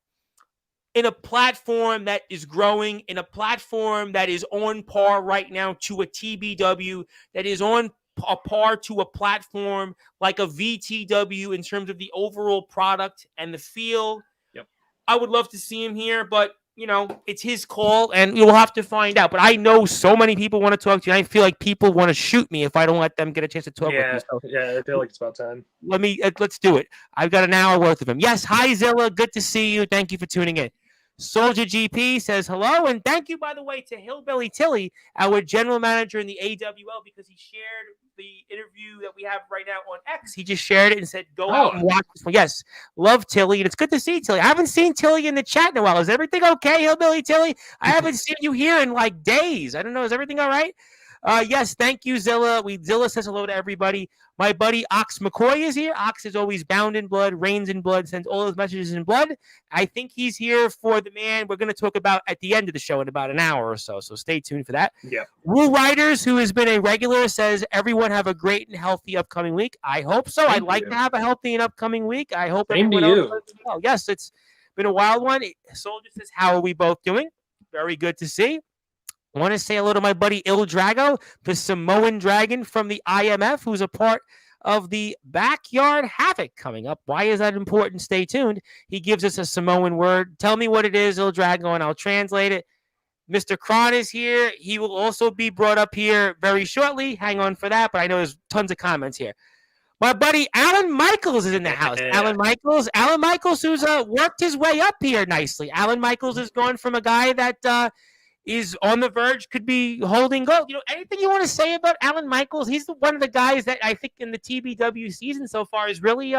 in a platform that is growing, in a platform that is on par right now to a TBW, that is on a par to a platform like a VTW in terms of the overall product and the feel. Yep. I would love to see him here, but you know, it's his call and we'll have to find out. But I know so many people want to talk to you. I feel like people want to shoot me if I don't let them get a chance to talk with you. So, yeah, I feel like it's about time. Let's do it. I've got an hour worth of him. Yes. Hi, Zilla. Good to see you. Thank you for tuning in. Soldier GP says hello, and thank you, by the way, to Hillbilly Tilly, our general manager in the AWL, because he shared the interview that we have right now on X. He just shared it and said, go out and watch this one. Yes, love Tilly, and it's good to see Tilly. I haven't seen Tilly in the chat in a while. Is everything okay, Hillbilly Tilly? I haven't seen you here in like days. I don't know. Is everything all right? Yes, thank you, Zilla. Zilla says hello to everybody. My buddy Ox McCoy is here. Ox is always bound in blood, reigns in blood, sends all his messages in blood. I think he's here for the man we're going to talk about at the end of the show in about an hour or so. So stay tuned for that. Yeah. Woo Riders, who has been a regular, says everyone have a great and healthy upcoming week. I hope so. I'd like to have a healthy and upcoming week. I hope everyone else does as well. Yes, it's been a wild one. Soldier says, how are we both doing? Very good to see. I want to say hello to my buddy Il Drago, the Samoan Dragon from the IMF, who's a part of the Backyard Havoc coming up. Why is that important? Stay tuned. He gives us a Samoan word. Tell me what it is, Il Drago, and I'll translate it. Mr. Kron is here. He will also be brought up here very shortly. Hang on for that, but I know there's tons of comments here. My buddy Alan Michaels is in the house. Alan Michaels, who's worked his way up here nicely. Alan Michaels has gone from a guy that is on the verge, could be holding gold. You know, anything you want to say about Alan Michaels? He's one of the guys that I think in the TBW season so far has really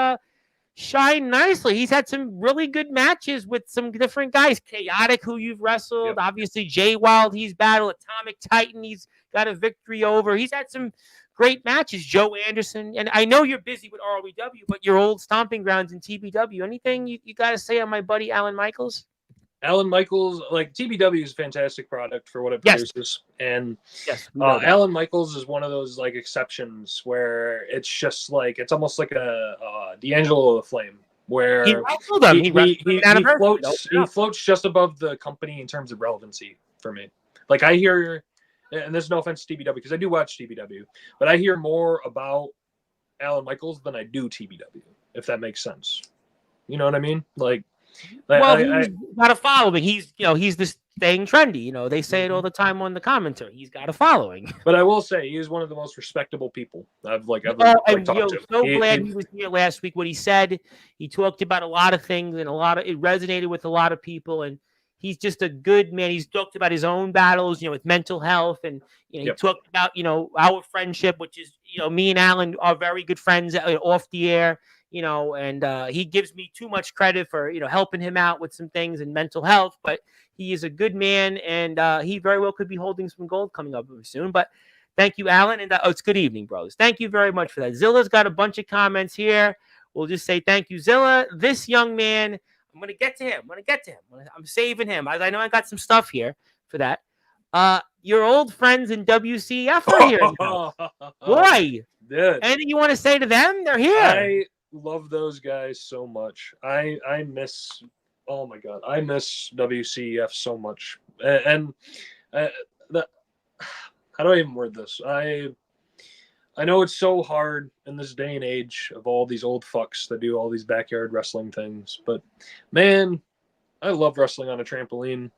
shined nicely. He's had some really good matches with some different guys. Chaotic, who you've wrestled. Yep. Obviously, Jay Wild, he's battled. Atomic Titan, he's got a victory over. He's had some great matches. Joe Anderson. And I know you're busy with ROEW, but your old stomping grounds in TBW. Anything you got to say on my buddy Alan Michaels? Alan Michaels, like TBW is a fantastic product for what it produces. And Alan Michaels is one of those like exceptions where it's just like, it's almost like a D'Angelo of the Flame where he floats just above the company in terms of relevancy for me. Like I hear, and there's no offense to TBW because I do watch TBW, but I hear more about Alan Michaels than I do TBW, if that makes sense. You know what I mean? Like, well, he's got a following. He's this staying trendy. You know, they say it all the time on the commentary. He's got a following. But I will say, he is one of the most respectable people I've talked to. So glad he was here last week. What he said, he talked about a lot of things, and it resonated with a lot of people. And he's just a good man. He's talked about his own battles, with mental health, and he talked about our friendship, which is me and Alan are very good friends off the air. And he gives me too much credit for, helping him out with some things in mental health, but he is a good man, and he very well could be holding some gold coming up soon. But Thank you, Alan. And it's good evening, bros. Thank you very much for that. Zilla's got a bunch of comments here. We'll just say thank you, Zilla. This young man, I'm going to get to him. I'm saving him. I know I got some stuff here for that. Your old friends in WCF are here now. Boy, dude. Anything you want to say to them? They're here. I love those guys so much. I miss, oh my God, I miss WCF so much. And how do I even word this? I know it's so hard in this day and age of all these old fucks that do all these backyard wrestling things, but man, I love wrestling on a trampoline.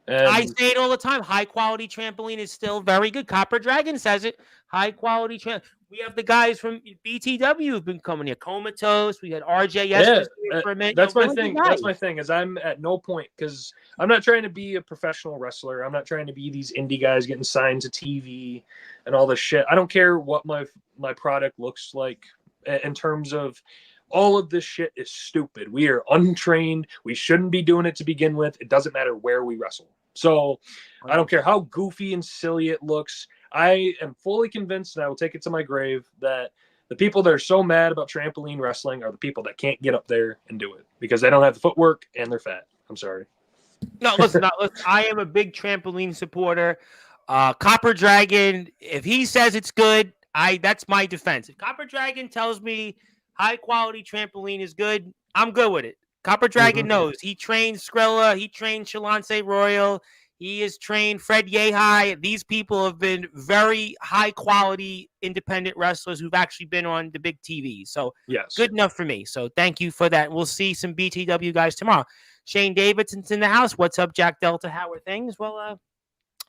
And I say it all the time. High quality trampoline is still very good. Copper Dragon says it. High quality trampoline. We have the guys from BTW who've been coming here. Comatose. We had RJ yesterday for a minute. That's my thing. That's my thing. Is I'm at no point, because I'm not trying to be a professional wrestler. I'm not trying to be these indie guys getting signed to TV and all this shit. I don't care what my product looks like in terms of. All of this shit is stupid. We are untrained. We shouldn't be doing it to begin with. It doesn't matter where we wrestle. So I don't care how goofy and silly it looks. I am fully convinced, and I will take it to my grave, that the people that are so mad about trampoline wrestling are the people that can't get up there and do it because they don't have the footwork and they're fat. I'm sorry. No, listen, I am a big trampoline supporter. Copper Dragon, if he says it's good, that's my defense. If Copper Dragon tells me high quality trampoline is good, I'm good with it. Copper Dragon knows. He trained Skrilla. He trained Shalance Royal. He has trained Fred Yehai. These people have been very high quality independent wrestlers who've actually been on the big TV. So yes, good enough for me. So thank you for that. We'll see some BTW guys tomorrow. Shane Davidson's in the house. What's up, Jack Delta? How are things? Well,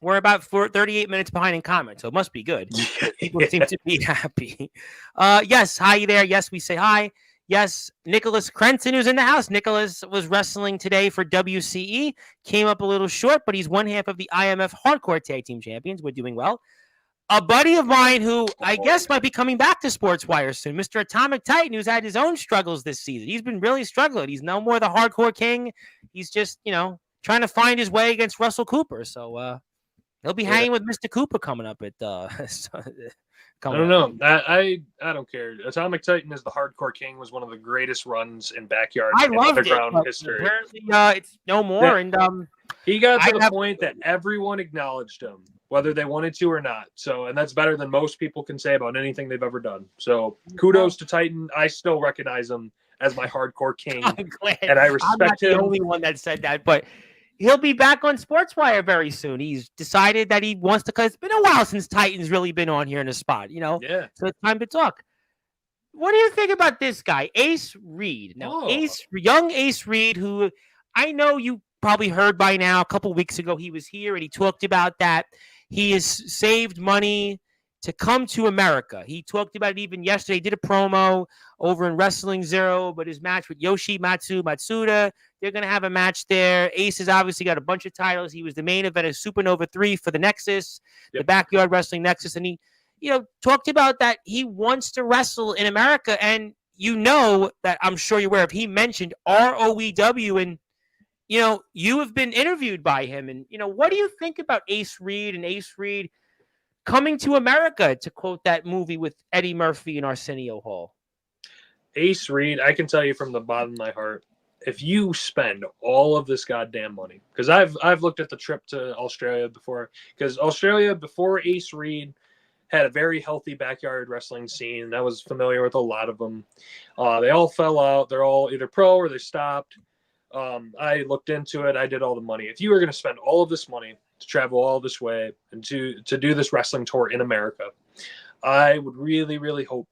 we're about 38 minutes behind in comments, so it must be good. People seem to be happy. Yes, hi there. Yes, we say hi. Yes, Nicholas Crenson, who's in the house. Nicholas was wrestling today for WCE. Came up a little short, but he's one half of the IMF Hardcore Tag Team Champions. We're doing well. A buddy of mine who I guess might be coming back to Sportswire soon, Mr. Atomic Titan, who's had his own struggles this season. He's been really struggling. He's no more the Hardcore King. He's just, trying to find his way against Russell Cooper. So, he'll be hanging with Mr. Cooper coming up at. I don't know. I don't care. Atomic Titan is the Hardcore King. Was one of the greatest runs in backyard and underground history. Apparently, it's no more. Yeah. And he got to the point that everyone acknowledged him, whether they wanted to or not. So, and that's better than most people can say about anything they've ever done. So, kudos to Titan. I still recognize him as my Hardcore King, I'm glad. And I respect I'm not him. The only one that said that, but. He'll be back on Sportswire very soon. He's decided that he wants to, because it's been a while since Titan's really been on here in a spot, Yeah. So it's time to talk. What do you think about this guy, Ace Reed? Now, young Ace Reed, who I know you probably heard by now. A couple weeks ago, he was here and he talked about that. He has saved money to come to America. He talked about it even yesterday. He did a promo over in Wrestling Zero, but his match with Yoshi Matsuda, they're going to have a match there. Ace has obviously got a bunch of titles. He was the main event of Supernova 3 for the Nexus, the Backyard Wrestling Nexus. And he, talked about that he wants to wrestle in America. And that I'm sure you're aware of, he mentioned ROEW and, you have been interviewed by him. And, what do you think about Ace Reed and Ace Reed coming to America, to quote that movie with Eddie Murphy and Arsenio Hall? Ace Reed, I can tell you from the bottom of my heart, if you spend all of this goddamn money, because I've looked at the trip to Australia before, because Australia before Ace Reed had a very healthy backyard wrestling scene. I was familiar with a lot of them. They all fell out. They're all either pro or they stopped. I looked into it. I did all the money. If you were going to spend all of this money to travel all this way and to do this wrestling tour in America, I would really, really hope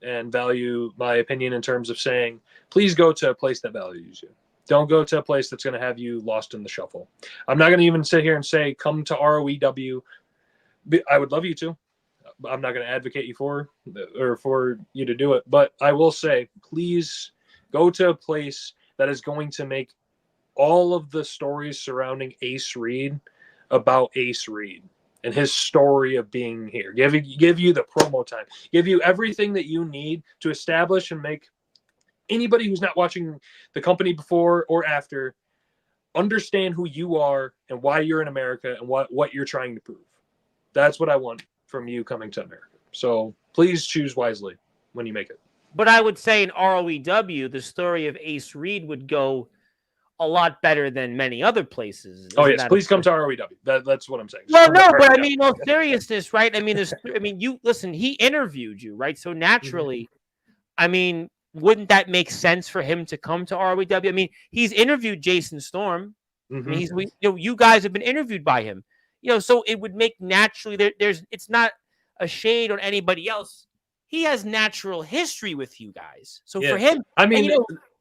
and value my opinion in terms of saying, please go to a place that values you. Don't go to a place that's going to have you lost in the shuffle. I'm not going to even sit here and say, come to ROEW. I would love you to. I'm not going to advocate you for you to do it. But I will say, please go to a place that is going to make all of the stories surrounding Ace Reed about Ace Reed and his story of being here. Give you the promo time. Give you everything that you need to establish and make anybody who's not watching the company before or after understand who you are and why you're in America and what you're trying to prove. That's what I want. from you coming to America. So please choose wisely when you make it. But I would say in ROEW, the story of Ace Reed would go a lot better than many other places. Oh, yes. Please come to ROEW. That's what I'm saying. Well, no, but I mean, no seriousness, right? I mean, you listen, he interviewed you, right? So naturally, I mean, wouldn't that make sense for him to come to ROEW? I mean, he's interviewed Jason Storm. I mean, you guys have been interviewed by him. So it would make naturally it's not a shade on anybody else. He has natural history with you guys. So for him, I mean,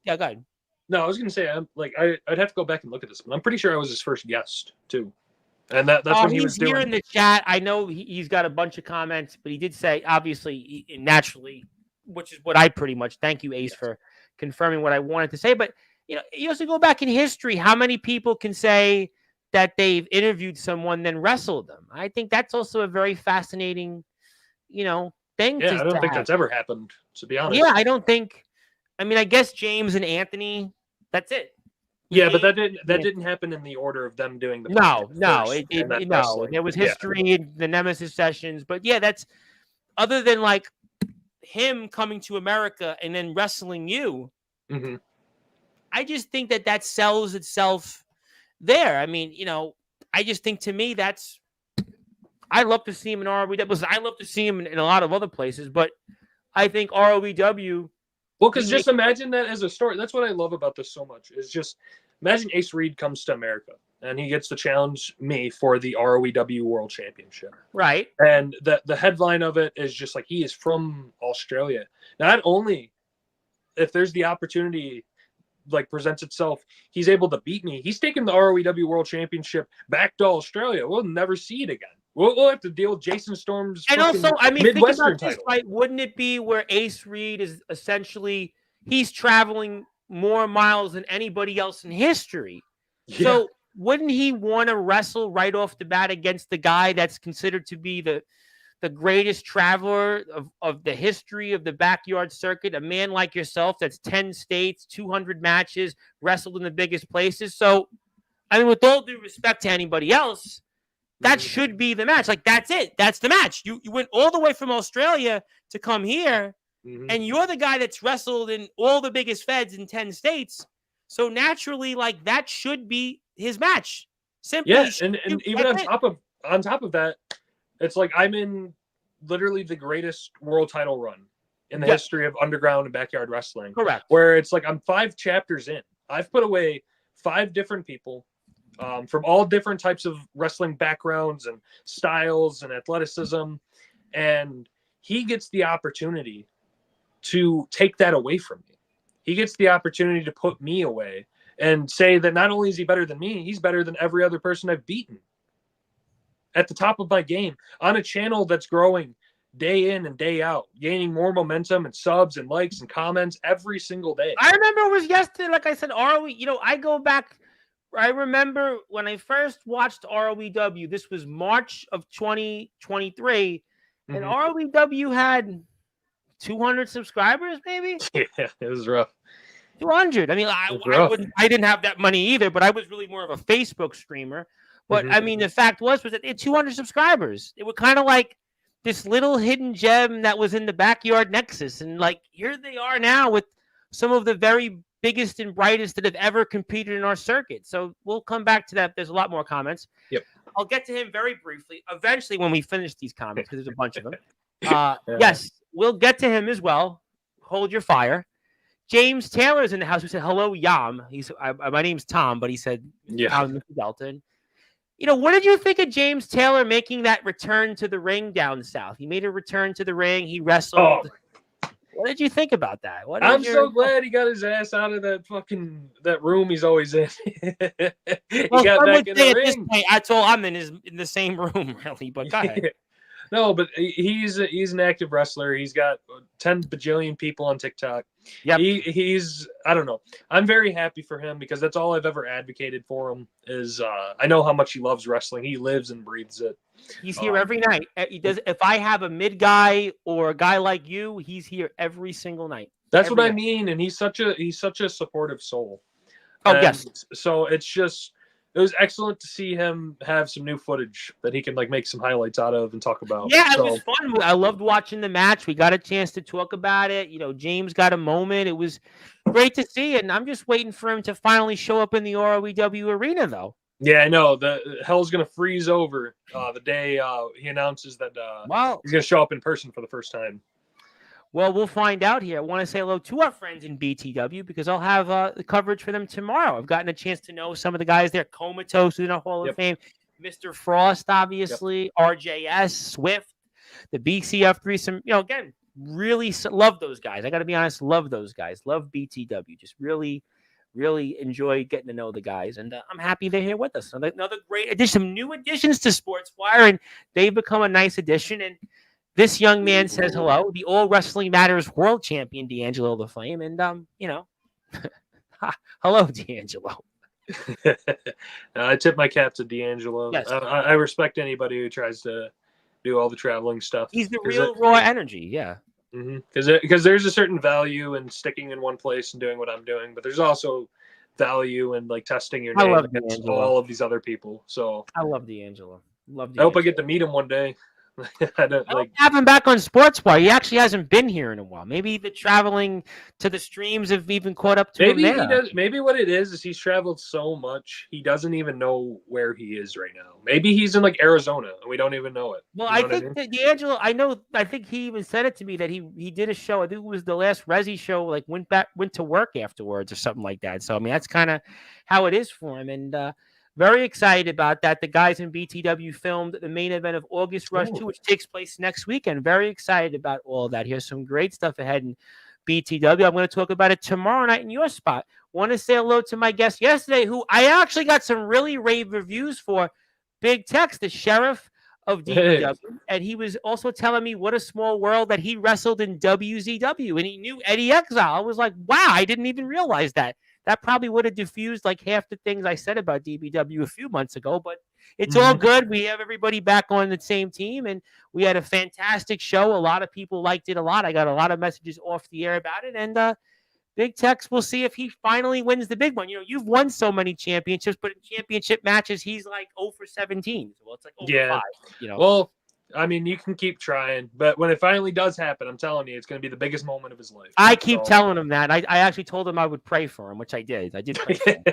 yeah, go ahead. No, I was going to say, I'd have to go back and look at this, but I'm pretty sure I was his first guest too, and that's when he was doing. Here in the chat. I know he's got a bunch of comments, but he did say, obviously, naturally, which is what I pretty much. Thank you, Ace, for confirming what I wanted to say. But you also go back in history. How many people can say that they've interviewed someone then wrestled them? I think that's also a very fascinating, thing. Yeah, I don't think that's ever happened, to be honest. Yeah, I don't think. I mean, I guess James and Anthony. That's it. Yeah, but that didn't happen in the order of them doing the. No. There was history in the Nemesis sessions, but yeah, that's other than like him coming to America and then wrestling you. I just think that sells itself there. I mean, I just think to me that's. I love to see him in ROEW. I love to see him in a lot of other places, but I think ROEW. Well, because just imagine that as a story. That's what I love about this so much. Is just imagine Ace Reed comes to America and he gets to challenge me for the ROEW World Championship. Right. And the headline of it is just like he is from Australia. Not only if there's the opportunity presents itself, he's able to beat me. He's taking the ROEW World Championship back to Australia. We'll never see it again. We'll have to deal with Jason Storm's and also, I mean, Midwestern think about this, title. right? Wouldn't it be where Ace Reed is essentially he's traveling more miles than anybody else in history? Yeah. So wouldn't he want to wrestle right off the bat against the guy that's considered to be the greatest traveler of the history of the backyard circuit, a man like yourself that's 10 states, 200 matches, wrestled in the biggest places? So, I mean, with all due respect to anybody else, that should be the match. That's it. That's the match. You went all the way from Australia to come here, and you're the guy that's wrestled in all the biggest feds in 10 states. So naturally, that should be his match. Simply, yeah. And even on top of that, it's like I'm in literally the greatest world title run in the history of underground and backyard wrestling. Correct. Where it's like I'm 5 chapters in. I've put away 5 different people. From all different types of wrestling backgrounds and styles and athleticism. And he gets the opportunity to take that away from me. He gets the opportunity to put me away and say that not only is he better than me, he's better than every other person I've beaten. At the top of my game, on a channel that's growing day in and day out, gaining more momentum and subs and likes and comments every single day. I remember it was yesterday, like I said, I go back. I remember when I first watched ROEW, this was March of 2023, and ROEW had 200 subscribers, maybe? Yeah, it was rough. 200. I mean, I didn't have that money either, but I was really more of a Facebook streamer. But, I mean, the fact was that it had 200 subscribers. It was kind of like this little hidden gem that was in the backyard nexus. And, here they are now with some of the very biggest and brightest that have ever competed in our circuit. So we'll come back to that. There's a lot more comments. Yep. I'll get to him very briefly. Eventually, when we finish these comments, because there's a bunch of them. Yes, we'll get to him as well. Hold your fire. James Taylor's in the house. Who said, hello, Yam. My name's Tom, but he said, Mr. Delta. What did you think of James Taylor making that return to the ring down south? He made a return to the ring. He wrestled. Oh. What did you think about that? I'm so glad he got his ass out of that room he's always in. He got back in the ring. That's all I'm in the same room, really. But go ahead. No, but he's an active wrestler. He's got 10 bajillion people on TikTok. Yeah, he's I don't know. I'm very happy for him because that's all I've ever advocated for him. Is I know how much he loves wrestling. He lives and breathes it. He's here every night. He does. If I have a mid guy or a guy like you, he's here every single night. That's what I mean. And he's such a supportive soul. Oh, yes. So it's it was excellent to see him have some new footage that he can like make some highlights out of and talk about. Yeah, it was fun. I loved watching the match. We got a chance to talk about it. James got a moment. It was great to see, and I'm just waiting for him to finally show up in the ROEW arena, though. Yeah, I know. The hell's gonna freeze over the day he announces that he's gonna show up in person for the first time. Well, we'll find out here. I want to say hello to our friends in BTW because I'll have the coverage for them tomorrow. I've gotten a chance to know some of the guys there. Comatose, who's in our Hall of Fame. Mr. Frost, obviously. RJS, Swift, the BCF threesome. Again, really love those guys. I got to be honest, love those guys. Love BTW. Just really, really enjoy getting to know the guys. And I'm happy they're here with us. Another great addition, some new additions to Sportswire, and they've become a nice addition. And this young man says hello, the All Wrestling Matters World Champion, D'Angelo the Flame. And, hello, D'Angelo. I tip my cap to D'Angelo. Yes. I respect anybody who tries to do all the traveling stuff. He's the real raw energy, yeah. Because there's a certain value in sticking in one place and doing what I'm doing, but there's also value in like testing your name against all of these other people. So I love D'Angelo. I hope I get to meet him one day. I have him back on Sportswire. He actually hasn't been here in a while. Maybe the traveling to the streams have even caught up to him there. He does. Maybe what it is he's traveled so much he doesn't even know where he is right now. Maybe he's in like Arizona and we don't even know it. Well, I think that D'Angelo. I think he even said it to me that he did a show. I think it was the last Resi show. Like went to work afterwards or something like that. So I mean that's kind of how it is for him. And very excited about that. The guys in BTW filmed the main event of August Rush 2, which takes place next weekend. Very excited about all of that. Here's some great stuff ahead in BTW. I'm going to talk about it tomorrow night in your spot. Want to say hello to my guest yesterday, who I actually got some really rave reviews for. Big Tex, the sheriff of DBW. And he was also telling me what a small world that he wrestled in WZW. And he knew Eddie Exile. I was like, wow, I didn't even realize that. That probably would have diffused like half the things I said about DBW a few months ago, but it's all good. We have everybody back on the same team, and we had a fantastic show. A lot of people liked it a lot. I got a lot of messages off the air about it, and Big Tex, we'll see if he finally wins the big one. You've won so many championships, but in championship matches, he's like 0 for 17. Well, it's like 0 for 5. Well, I mean, you can keep trying, but when it finally does happen, I'm telling you, it's going to be the biggest moment of his life. I keep telling him that. I actually told him I would pray for him, which I did. I did pray for him.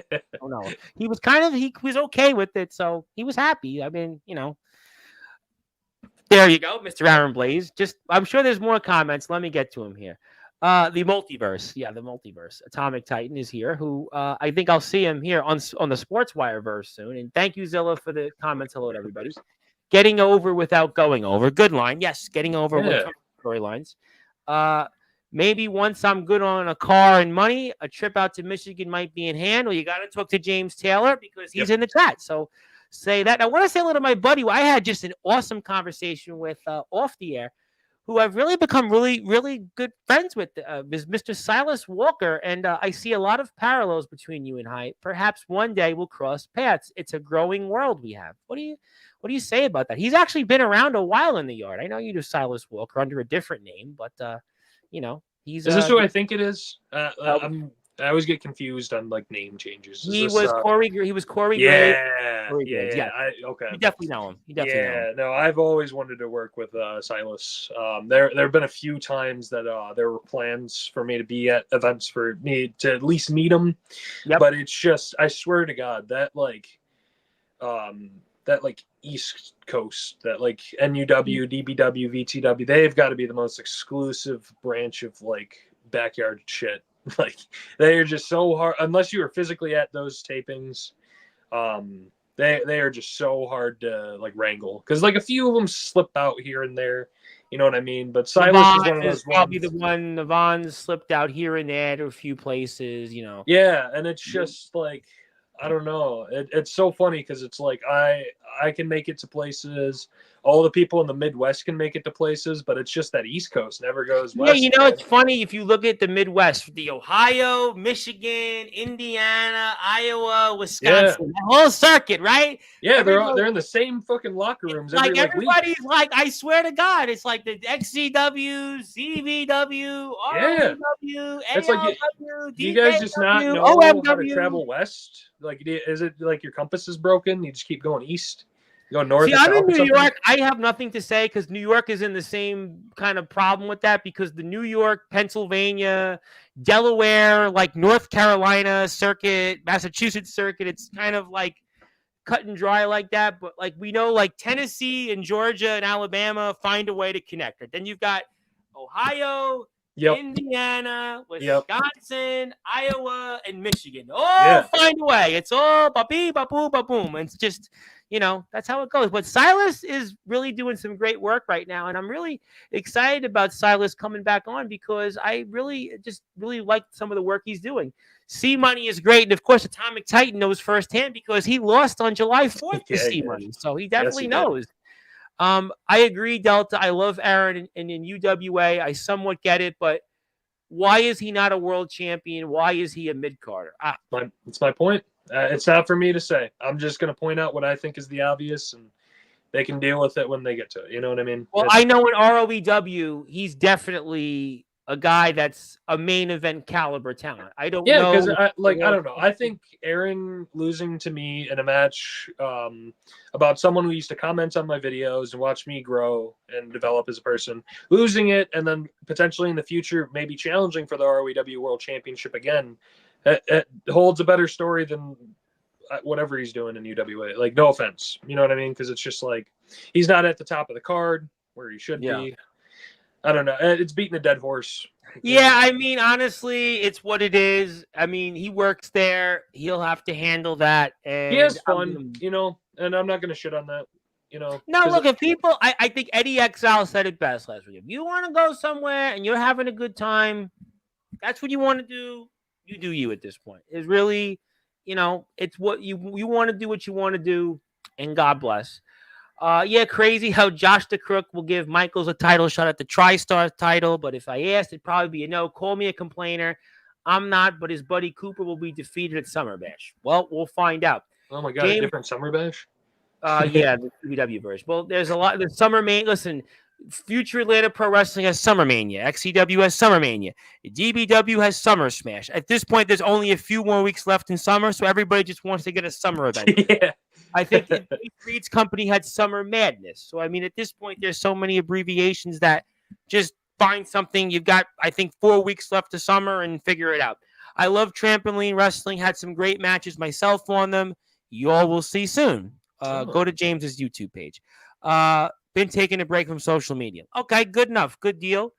Oh, no. He was he was okay with it, so he was happy. I mean, There you go, Mr. Aaron Blaze. I'm sure there's more comments. Let me get to him here. The multiverse. Yeah, the multiverse. Atomic Titan is here, who I think I'll see him here on the Sportswire verse soon. And thank you, Zilla, for the comments. Hello to everybody. Getting over without going over. Good line. Yes, getting over with storylines. Maybe once I'm good on a car and money, a trip out to Michigan might be in hand. Well, you got to talk to James Taylor because he's in the chat. So say that. I want to say hello to my buddy. I had just an awesome conversation with off the air, who I've really become really, really good friends with, is Mr. Silas Walker. And I see a lot of parallels between you and I. Perhaps one day we'll cross paths. It's a growing world we have. What do you say about that? He's actually been around a while in the yard. I know you do Silas Walker under a different name, but he's. Is this who I think it is? I always get confused on like name changes. He was Corey. He was Corey. Yeah. Corey yeah. Okay. You definitely know him. No, I've always wanted to work with Silas. There have been a few times that there were plans for me to be at events for me to at least meet him. Yep. But it's just, I swear to God, that East Coast, that like NUW, DBW, VTW, they've got to be the most exclusive branch of like backyard shit. Like they are just so hard unless you are physically at those tapings. They are just so hard to like wrangle because like a few of them slip out here and there. You know what I mean? But Silas is one of those probably the one. Navon slipped out here and there to a few places. Yeah, and it's just like I don't know. It's so funny because it's like I can make it to places. all the people in the Midwest can make it to places, but it's just that East Coast never goes Yeah, west. you know, it's funny if you look at the Midwest, the Ohio, Michigan, Indiana, Iowa, Wisconsin, the whole circuit, right? Yeah, they're in the same fucking locker rooms every Like everybody's like, I swear to God, it's like the XCW, CVW, Yeah. ROW, It's like ALW, you guys just not DKW, know how to OMW. travel west? Like, is it like your compass is broken? You just keep going east, you go north. See, or I'm south in or New something? York. I have nothing to say because New York is in the same kind of problem with that because the New York, Pennsylvania, Delaware, like North Carolina circuit, Massachusetts circuit, it's kind of like cut and dry like that. But like we know, like Tennessee and Georgia and Alabama find a way to connect. Then you've got Ohio, Indiana, Wisconsin, Iowa, and Michigan. All find a way. It's all ba-bee, ba-boo, ba-boom. And it's just, you know, that's how it goes. But Silas is really doing some great work right now. And I'm really excited about Silas coming back on because I really like some of the work he's doing. C Money is great. And of course, Atomic Titan knows firsthand because he lost on July 4th to C Money. So he definitely knows. I agree, Delta. I love Aaron and in UWA. I somewhat get it, but why is he not a world champion? Why is he a mid-carder? It's my point. It's not for me to say. I'm just going to point out what I think is the obvious, and they can deal with it when they get to it. You know what I mean? Well, I know in ROEW, he's definitely a guy that's a main event caliber talent. I don't know. Yeah, because I don't know. I think Aaron losing to me in a match about someone who used to comment on my videos and watch me grow and develop as a person, losing it and then potentially in the future maybe challenging for the ROEW World Championship again, it holds a better story than whatever he's doing in UWA. Like, no offense, you know what I mean? Because it's just like he's not at the top of the card where he should be. I don't know. It's beating a dead horse. Yeah, I mean, honestly, it's what it is. I mean, he works there. He'll have to handle that. And he has fun, you know, and I'm not going to shit on that, you know. No, look, if people, I think Eddie Exile said it best last week. If you want to go somewhere and you're having a good time, that's what you want to do. You do you at this point. It's really, you know, it's what you want to do what you want to do, and God bless. Yeah, crazy how Josh the Crook will give Michaels a title shot at the TriStar title, but if I asked, it'd probably be a no. Call me a complainer. I'm not, but his buddy Cooper will be defeated at Summer Bash. Well, we'll find out. Oh my God, a different Summer Bash? Yeah, the CW version. Well, there's a lot. The Summer Mania. Listen, Future Atlanta Pro Wrestling has Summer Mania. XCW has Summer Mania. DBW has Summer Smash. At this point, there's only a few more weeks left in summer, so everybody just wants to get a summer event. Yeah. I think Reed's company had Summer Madness. So, I mean, at this point, there's so many abbreviations that just find something. You've got, I think, 4 weeks left to summer and figure it out. I love Trampoline Wrestling. Had some great matches myself on them. You all will see soon. Go to James's YouTube page. Been taking a break from social media. Okay, good enough. Good deal.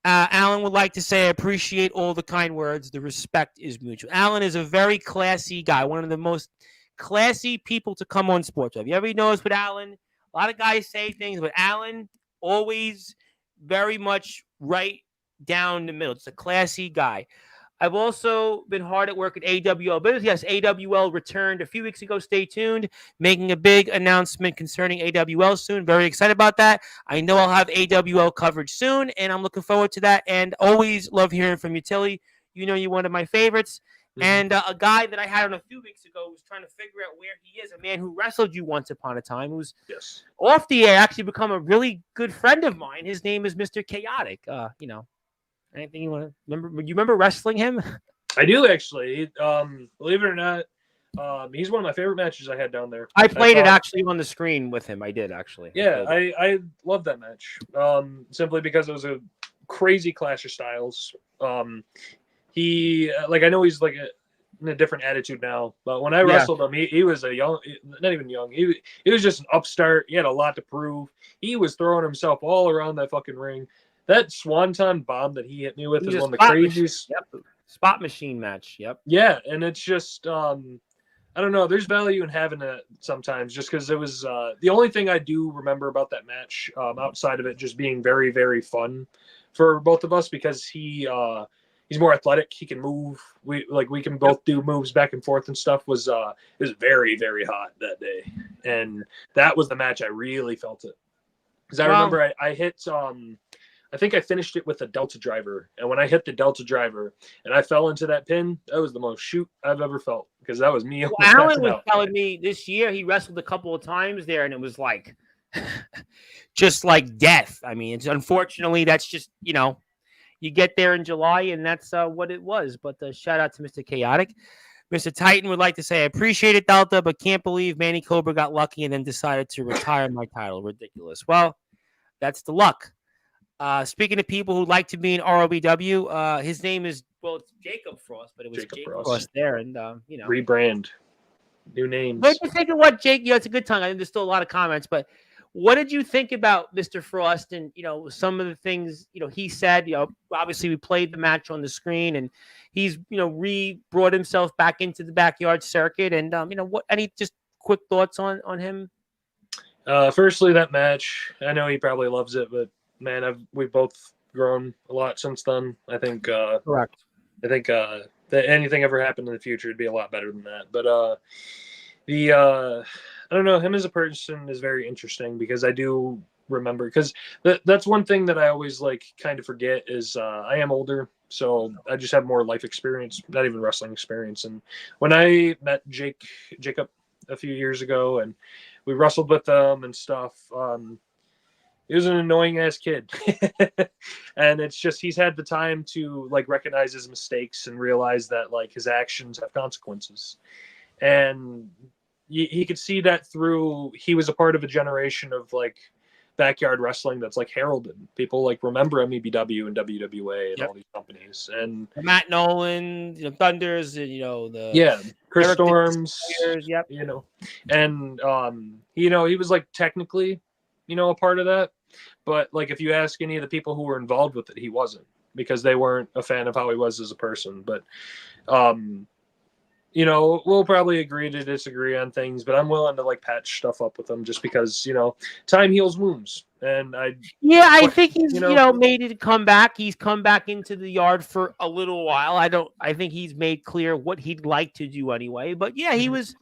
Alan would like to say, I appreciate all the kind words. The respect is mutual. Alan is a very classy guy. One of the most classy people to come on Sports. Have you ever noticed with Alan? A lot of guys say things, but Alan always very much right down the middle. It's a classy guy. I've also been hard at work at AWL Business. Yes, AWL returned a few weeks ago. Stay tuned. Making a big announcement concerning AWL soon. Very excited about that. I know I'll have AWL coverage soon, and I'm looking forward to that. And always love hearing from you, Tilly. You know you're one of my favorites. Mm-hmm. And a guy that I had on a few weeks ago was trying to figure out where he is. A man who wrestled you once upon a time, who's off the air, actually become a really good friend of mine. His name is Mr. Chaotic. You know. Anything you want to remember? You remember wrestling him? I do, actually. Believe it or not, he's one of my favorite matches I had down there. I played it actually on the screen with him. I did, actually. Yeah, I loved that match simply because it was a crazy clash of styles. He, I know he's in a different attitude now, but when I wrestled him, he was a young, not even young. He was just an upstart. He had a lot to prove. He was throwing himself all around that fucking ring. That Swanton bomb that he hit me with is one of the craziest. Spot machine match. Yep. Yeah, and it's just, I don't know. There's value in having it sometimes, just because it was the only thing I do remember about that match, outside of it just being very, very fun for both of us, because he's more athletic. He can move. We can both do moves back and forth and stuff. It was very, very hot that day, and that was the match I really felt it. Because I remember I hit I think I finished it with a Delta driver, and when I hit the Delta driver and I fell into that pin, that was the most shoot I've ever felt, because that was me. Well, Alan was telling me this year he wrestled a couple of times there, and it was like just like death. I mean, it's unfortunately that's just you get there in July, and that's what it was. But shout out to Mr. Chaotic. Mr. Titan would like to say, I appreciate it, Delta, but can't believe Manny Cobra got lucky and then decided to retire my title. Ridiculous. Well, that's the luck. Speaking of people who like to be in ROBW, his name is, it's Jacob Frost, but it was Jacob Frost there. And, rebrand. New names. What did you think of what Jake, it's a good time. I think there's still a lot of comments, but what did you think about Mr. Frost and, some of the things, he said, obviously we played the match on the screen and he's, brought himself back into the backyard circuit and, any just quick thoughts on him? Firstly, that match, I know he probably loves it, but man, we've both grown a lot since then. I think, correct. I think, that anything ever happened in the future would be a lot better than that. But, I don't know, him as a person is very interesting, because I do remember, because that's one thing that I always kind of forget is I am older, so I just have more life experience, not even wrestling experience. And when I met Jacob a few years ago and we wrestled with them and stuff, he was an annoying ass kid. And it's just, he's had the time to recognize his mistakes and realize that his actions have consequences. And he could see that through, he was a part of a generation of backyard wrestling that's heralded. People remember MEBW and WWA and all these companies. And Matt Nolan, Thunders, the Chris Eric Storms, yep. And he was technically, a part of that. But if you ask any of the people who were involved with it, he wasn't, because they weren't a fan of how he was as a person. But we'll probably agree to disagree on things, but I'm willing to patch stuff up with him, just because, time heals wounds. And I think he's, made it come back. He's come back into the yard for a little while. I think he's made clear what he'd like to do anyway, but he was,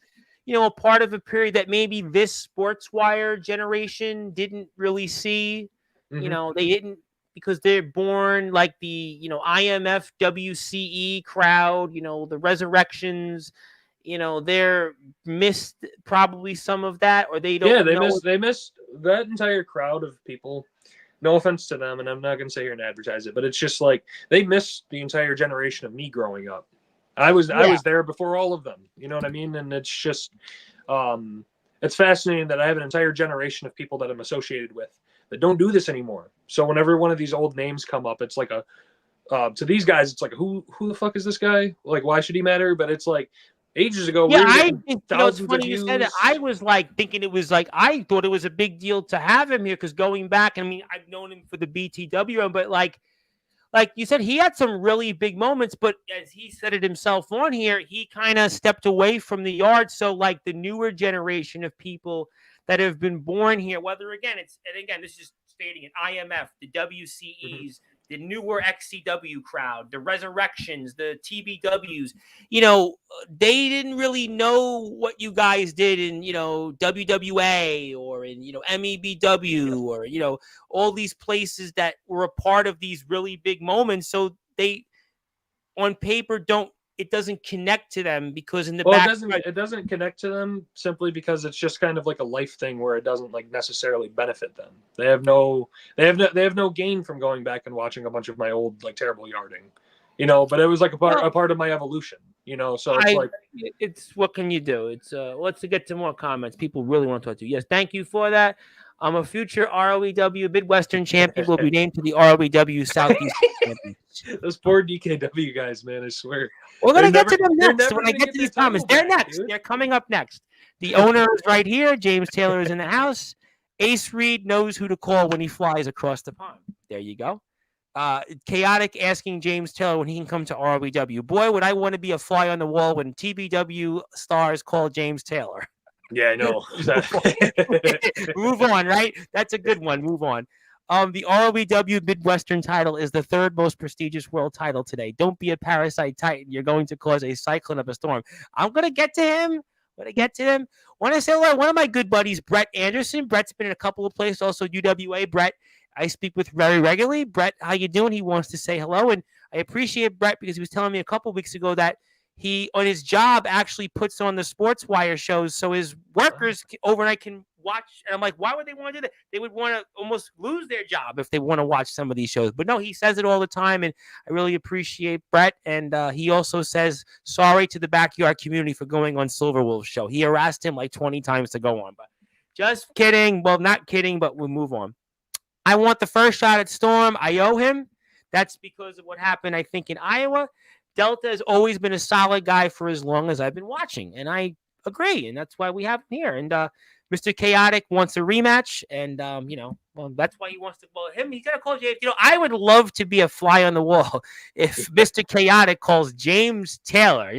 a part of a period that maybe this Sportswire generation didn't really see. They didn't, because they're born the, IMF WCE crowd, the Resurrections, they're missed probably some of that, or they don't. Yeah, they missed that entire crowd of people. No offense to them, and I'm not going to sit here and advertise it, but it's just they missed the entire generation of me growing up. I was there before all of them. You know what I mean? And it's just, it's fascinating that I have an entire generation of people that I'm associated with that don't do this anymore. So whenever one of these old names come up, it's to these guys, it's who the fuck is this guy? Why should he matter? But it's ages ago. It's funny you said that. I was thinking it was I thought it was a big deal to have him here, because going back, I mean, I've known him for the BTW, but like you said, he had some really big moments, but as he said it himself on here, he kind of stepped away from the yard. So the newer generation of people that have been born here, whether this is just stating it, IMF, the WCEs, the newer XCW crowd, the Resurrections, the TBWs, they didn't really know what you guys did in, WWA or in, MEBW or, all these places that were a part of these really big moments. So they, on paper, it doesn't connect to them, because in the back, it doesn't connect to them simply because it's just kind of a life thing where it doesn't necessarily benefit them. They have no gain from going back and watching a bunch of my old terrible yarding, but it was a part of my evolution, so it's what can you do? It's let's get to more comments. People really want to talk to you. Yes, thank you for that. A future ROEW Midwestern champion will be named to the ROEW Southeast champion. Those poor DKW guys, man, I swear. We're going to get to them next. When I get to these comments, they're next. They're coming up next. The owner is right here. James Taylor is in the house. Ace Reed knows who to call when he flies across the pond. There you go. Chaotic asking James Taylor when he can come to ROEW. Boy, would I want to be a fly on the wall when TBW stars call James Taylor. Yeah, I know. Move on, right? That's a good one. Move on. The ROEW Midwestern title is the third most prestigious world title today. Don't be a parasite titan. You're going to cause a cyclone of a storm. I'm going to get to him When I get to them, want to say hello. One of my good buddies, Brett Anderson. Brett's been in a couple of places, also UWA. Brett, I speak with very regularly. Brett, how you doing? He wants to say hello, and I appreciate Brett because he was telling me a couple of weeks ago that he, on his job, actually puts on the Sportswire shows so his workers overnight can watch. And I'm like, why would they want to do that? They would want to almost lose their job if they want to watch some of these shows. But no, he says it all the time, and I really appreciate Brett. And he also says sorry to the backyard community for going on Silverwolf's show. He harassed him like 20 times to go on. But just kidding. Well, not kidding, but we'll move on. I want the first shot at Storm. I owe him. That's because of what happened, I think, in Iowa. Delta has always been a solid guy for as long as I've been watching, and I agree, and that's why we have him here. And Mr. Chaotic wants a rematch, and well, that's why he wants to. Well, he's gonna call James. I would love to be a fly on the wall if Mr. Chaotic calls James Taylor.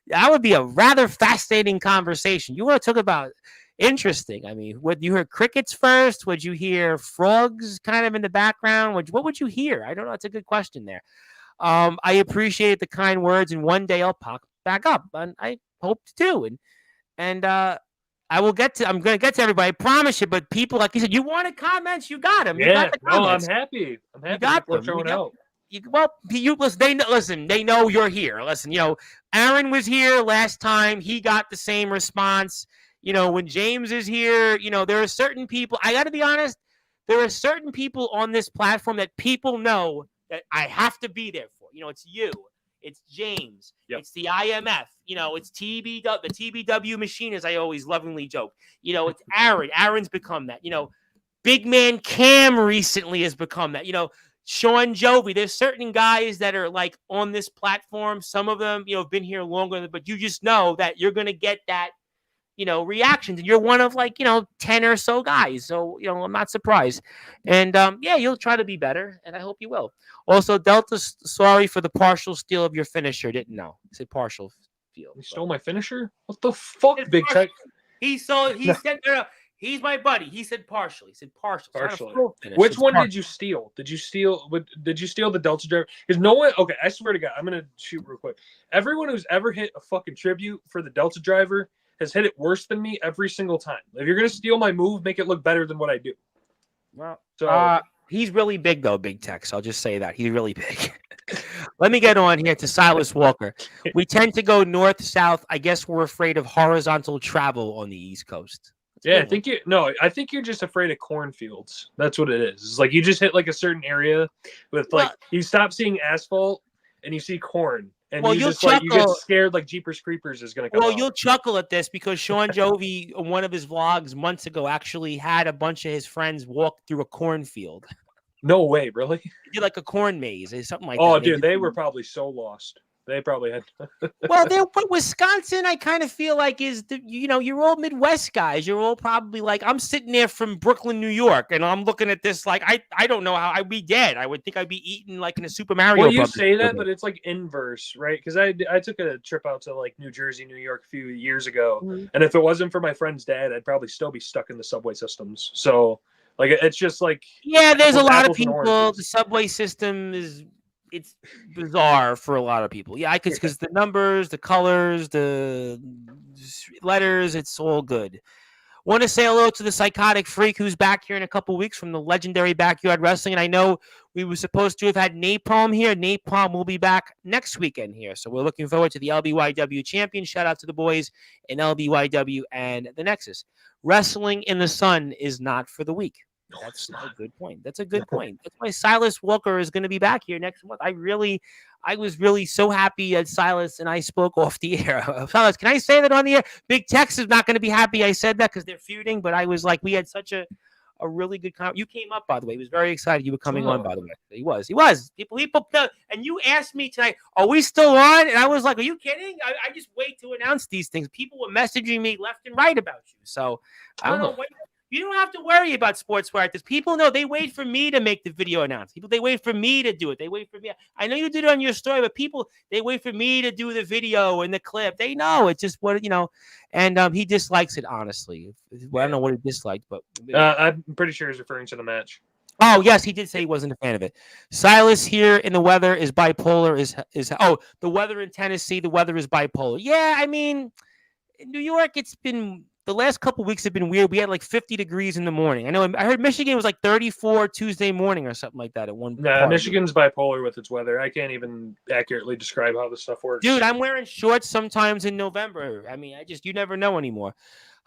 That would be a rather fascinating conversation. You want to talk about interesting? I mean, would you hear crickets first? Would you hear frogs kind of in the background? What would you hear? I don't know. It's a good question there. I appreciate the kind words, and one day I'll pop back up, and I hope to too. And I will get to. I'm going to get to everybody. I promise you. But people, like you said, you wanted comments. You got them. Yeah, I'm happy. I'm happy. You got them. Showing out. Listen. They know you're here. Listen. Aaron was here last time. He got the same response. When James is here, there are certain people. I got to be honest. There are certain people on this platform that people know that I have to be there for. It's you. It's James. Yep. It's the IMF. It's TBW, the TBW machine, as I always lovingly joke. It's Aaron. Aaron's become that. Big man Cam recently has become that. Sean Jovi. There's certain guys that are like on this platform. Some of them, have been here longer, but you just know that you're going to get that, reactions. And you're one of 10 or so guys. So, I'm not surprised. And you'll try to be better, and I hope you will. Also, Delta, sorry for the partial steal of your finisher. Didn't know. I said partial steal. You stole my finisher? What the fuck, Big Tech? He said, he's my buddy. He said partial. He said partial. Partially. Which one did you steal? Did you steal the Delta driver? Because no one, okay, I swear to God, I'm going to shoot real quick. Everyone who's ever hit a fucking tribute for the Delta driver has hit it worse than me every single time. If you're going to steal my move, make it look better than what I do. Well, so he's really big, though, Big Tech. So I'll just say that. He's really big. Let me get on here to Silas Walker. We tend to go north-south. I guess we're afraid of horizontal travel on the East Coast. I think you're just afraid of cornfields. That's what it is. It's like you just hit like a certain area with you stop seeing asphalt and you see corn. And you get scared like Jeepers Creepers is going to come out. You'll chuckle at this because Sean Jovi, on one of his vlogs months ago, actually had a bunch of his friends walk through a cornfield. No way, really? He did like a corn maze or something like that. Oh, dude, they were probably so lost. They probably had. But Wisconsin, I kind of feel like you're all Midwest guys. You're all probably like, I'm sitting there from Brooklyn, New York, and I'm looking at this like I don't know how I'd be dead. I would think I'd be eating like in a Super Mario. Well, you say that, but it's like inverse, right? Because I took a trip out to like New Jersey, New York a few years ago, and if it wasn't for my friend's dad, I'd probably still be stuck in the subway systems. So like it's just like there's a lot of people. The subway system it's bizarre for a lot of people. Yeah, because the numbers, the colors, the letters, it's all good. Want to say hello to the psychotic freak who's back here in a couple weeks from the legendary Backyard Wrestling. And I know we were supposed to have had Napalm here. Napalm will be back next weekend here. So we're looking forward to the LBYW champion. Shout out to the boys in LBYW and the Nexus. Wrestling in the sun is not for the weak. That's a good point. That's a good point. That's why Silas Walker is going to be back here next month. I was really so happy that Silas and I spoke off the air. Silas, can I say that on the air? Big Tex is not going to be happy I said that because they're feuding, but I was like, we had such a really good conversation. You came up, by the way. He was very excited you were coming on, by the way. He was. People, and you asked me tonight, are we still on? And I was like, are you kidding? I just wait to announce these things. People were messaging me left and right about you. So I don't know what. You don't have to worry about Sportswire because people know they wait for me to make the video announcement. They wait for me to do it. They wait for me. I know you did it on your story, but they wait for me to do the video and the clip. They know it's just what. And he dislikes it, honestly. Well, I don't know what he disliked, but I'm pretty sure he's referring to the match. Oh, yes, he did say he wasn't a fan of it. Silas here in the weather is bipolar. The weather in Tennessee, the weather is bipolar. Yeah, I mean, in New York, it's been the last couple weeks have been weird. We had like 50 degrees in the morning. I know I heard Michigan was like 34 Tuesday morning or something like that at one Nah, part. Michigan's bipolar with its weather. I can't even accurately describe how this stuff works. Dude, I'm wearing shorts sometimes in November. I mean, you never know anymore.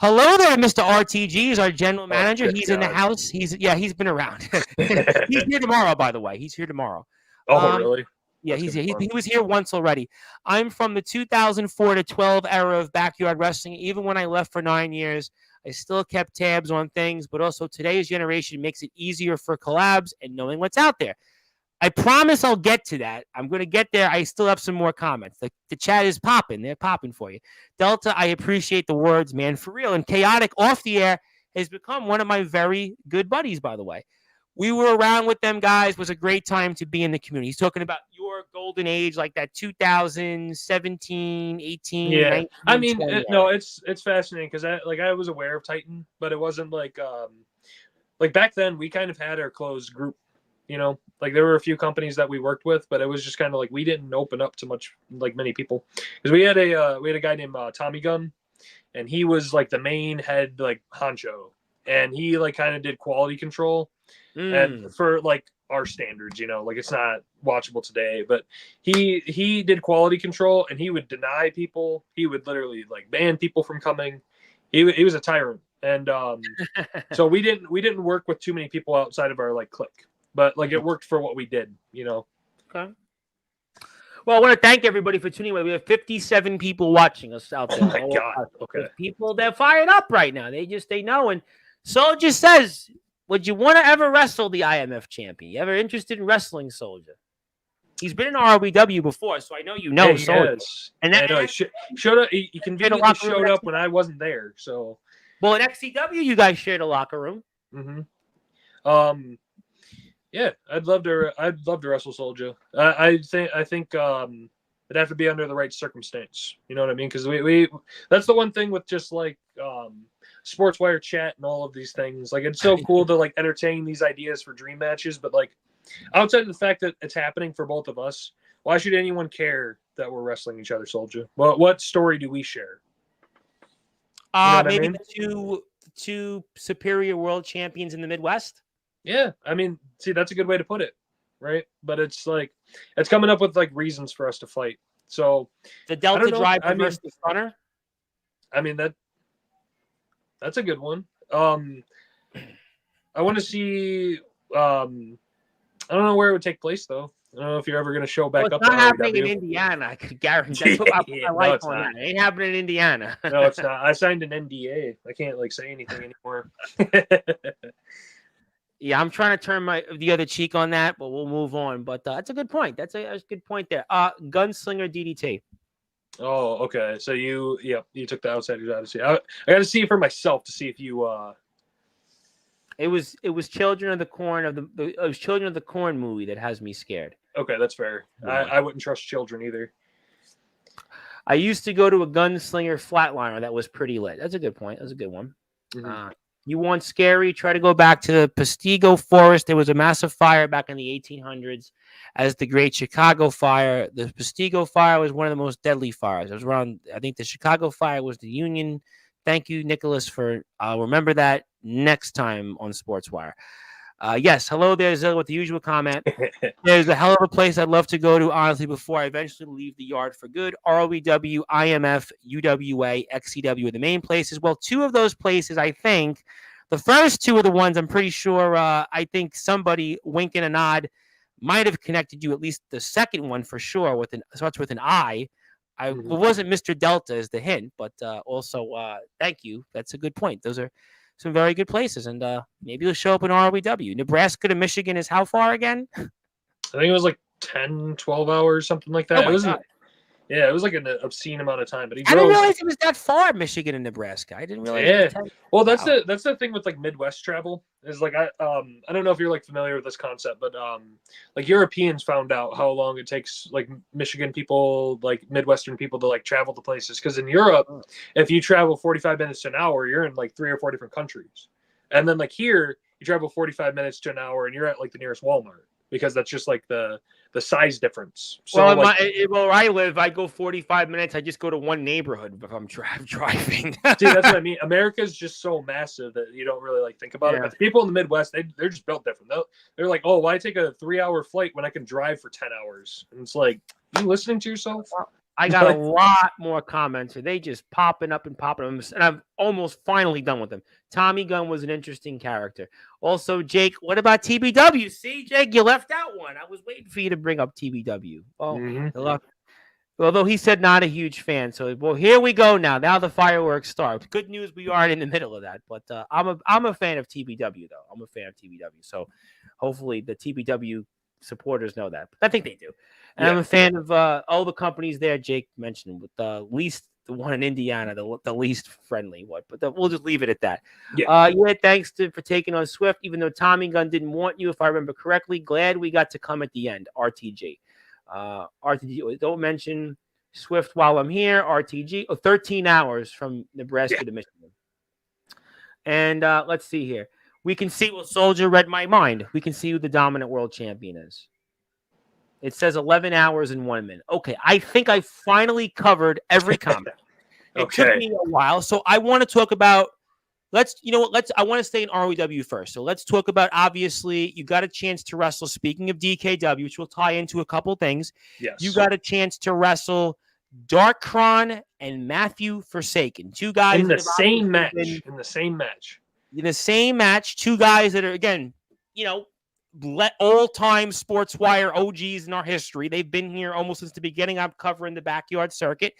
Hello there, Mr. RTG is our general manager. He's in the house. He's been around. He's here tomorrow, by the way. He's here tomorrow. Really? Yeah, he was here once already. I'm from the 2004 to 12 era of backyard wrestling. Even when I left for 9 years, I still kept tabs on things, but also today's generation makes it easier for collabs and knowing what's out there. I promise I'll get to that. I'm going to get there. I still have some more comments. The chat is popping. They're popping for you. Delta, I appreciate the words, man, for real. And Chaotic off the air has become one of my very good buddies, by the way. We were around with them guys. It was a great time to be in the community. He's talking about your golden age, like that 2017, 18, yeah. 19, I mean, it's fascinating because I was aware of Titan, but it wasn't like back then we kind of had our closed group. Like there were a few companies that we worked with, but it was just kind of like we didn't open up to many people because we had a guy named Tommy Gunn, and he was like the main head like honcho, and he like kind of did quality control, and for like our standards, like it's not watchable today, but he did quality control, and he would deny people, he would literally like ban people from coming. He was a tyrant, and so we didn't work with too many people outside of our like clique. But like it worked for what we did, Okay. Well, I want to thank everybody for tuning in. We have 57 people watching us out there. Oh my God. Okay. People, they're fired up right now. They know. And Soldier says, would you want to ever wrestle the IMF champion? You ever interested in wrestling Soldier? He's been in ROW before, so I know you know Soldier. Yes. And he showed up. He conveniently showed up when I wasn't there. So, well, at XCW, you guys shared a locker room. Mm-hmm. Yeah, I'd love to wrestle Soldier. I think it'd have to be under the right circumstance. You know what I mean? Because we that's the one thing with just like Sportswire chat and all of these things. Like it's so cool to like entertain these ideas for dream matches, but like outside of the fact that it's happening for both of us, why should anyone care that we're wrestling each other, Soldier? Well, what story do we share? Maybe the two superior world champions in the Midwest. Yeah, I mean, see, that's a good way to put it, right? But it's like it's coming up with like reasons for us to fight. So the Delta Driver versus the Stunner. I mean that's a good one. I want to see. I don't know where it would take place though. I don't know if you're ever going to show back up. It's not happening in Indiana. I could guarantee. I put my life on that. It ain't happening in Indiana. No, it's not. I signed an NDA. I can't like say anything anymore. Yeah, I'm trying to turn the other cheek on that, but we'll move on. But that's a good point. That's a good point there. Gunslinger DDT. Oh, okay. So you took the Outsiders Odyssey. I got to see it for myself to see if you. It was Children of the Corn it was Children of the Corn movie that has me scared. Okay, that's fair. Yeah. I wouldn't trust children either. I used to go to a Gunslinger Flatliner that was pretty lit. That's a good point. That's a good one. Mm-hmm. You want scary? Try to go back to the Pestigo Forest. There was a massive fire back in the 1800s as the Great Chicago Fire. The Pestigo Fire was one of the most deadly fires. It was around, I think the Chicago Fire was the Union. Thank you, Nicholas, for remember that next time on Sportswire. Yes, hello there, Zilla, with the usual comment. There's a hell of a place I'd love to go to, honestly, before I eventually leave the yard for good. ROEW, IMF, UWA, XCW are the main places. Well, two of those places, I think, the first two are the ones I'm pretty sure I think somebody winking a nod might have connected you, at least the second one for sure, starts with an I. It wasn't Mr. Delta as the hint, but also thank you. That's a good point. Those are some very good places, and maybe you'll show up in ROEW. Nebraska to Michigan is how far again? I think it was like 10, 12 hours, something like that. It was like an obscene amount of time. But I didn't realize it was that far, Michigan and Nebraska. I didn't realize. Yeah. Well, that's the thing with like Midwest travel is like I don't know if you're like familiar with this concept, but like Europeans found out how long it takes like Michigan people, like Midwestern people to like travel to places. Because in Europe, if you travel 45 minutes to an hour, you're in like 3 or 4 different countries. And then like here, you travel 45 minutes to an hour and you're at like the nearest Walmart. because that's just like the size difference. So Well, like, where I live, I go 45 minutes. I just go to one neighborhood if I'm driving. see, that's what I mean. America's just so massive that you don't really like think about it. But the people in the Midwest, they're just built different. They're like, oh, why take a 3-hour flight when I can drive for 10 hours? And it's like, you listening to yourself? I got a lot more comments. So they just popping up, and and I'm almost finally done with them. Tommy Gunn was an interesting character. Also, Jake, what about TBW? See, Jake, you left out one. I was waiting for you to bring up TBW. Oh, although he said not a huge fan. So, well, here we go now. Now the fireworks start. Good news, we aren't in the middle of that. But I'm a fan of TBW, though. I'm a fan of TBW. So hopefully the TBW supporters know that. But I think they do. And I'm a fan of all the companies there Jake mentioned, with the one in Indiana, the least friendly one. But we'll just leave it at that. Thanks for taking on Swift, even though Tommy Gunn didn't want you, if I remember correctly. Glad we got to come at the end. RTG. RTG, don't mention Swift while I'm here. RTG, 13 hours from Nebraska to Michigan. And let's see here. We can see, well, Soldier read my mind. We can see who the dominant world champion is. It says 11 hours and 1 minute. Okay, I think I finally covered every comment. It took me a while, so I want to talk about. I want to stay in ROW first. So let's talk about, obviously, you got a chance to wrestle. Speaking of DKW, which will tie into a couple things. Yes. You got a chance to wrestle Darkron and Matthew Forsaken. Two guys in the same match. In the same match. Two guys that are, again, all-time Sportswire OGs in our history. They've been here almost since the beginning. I'm covering the backyard circuit.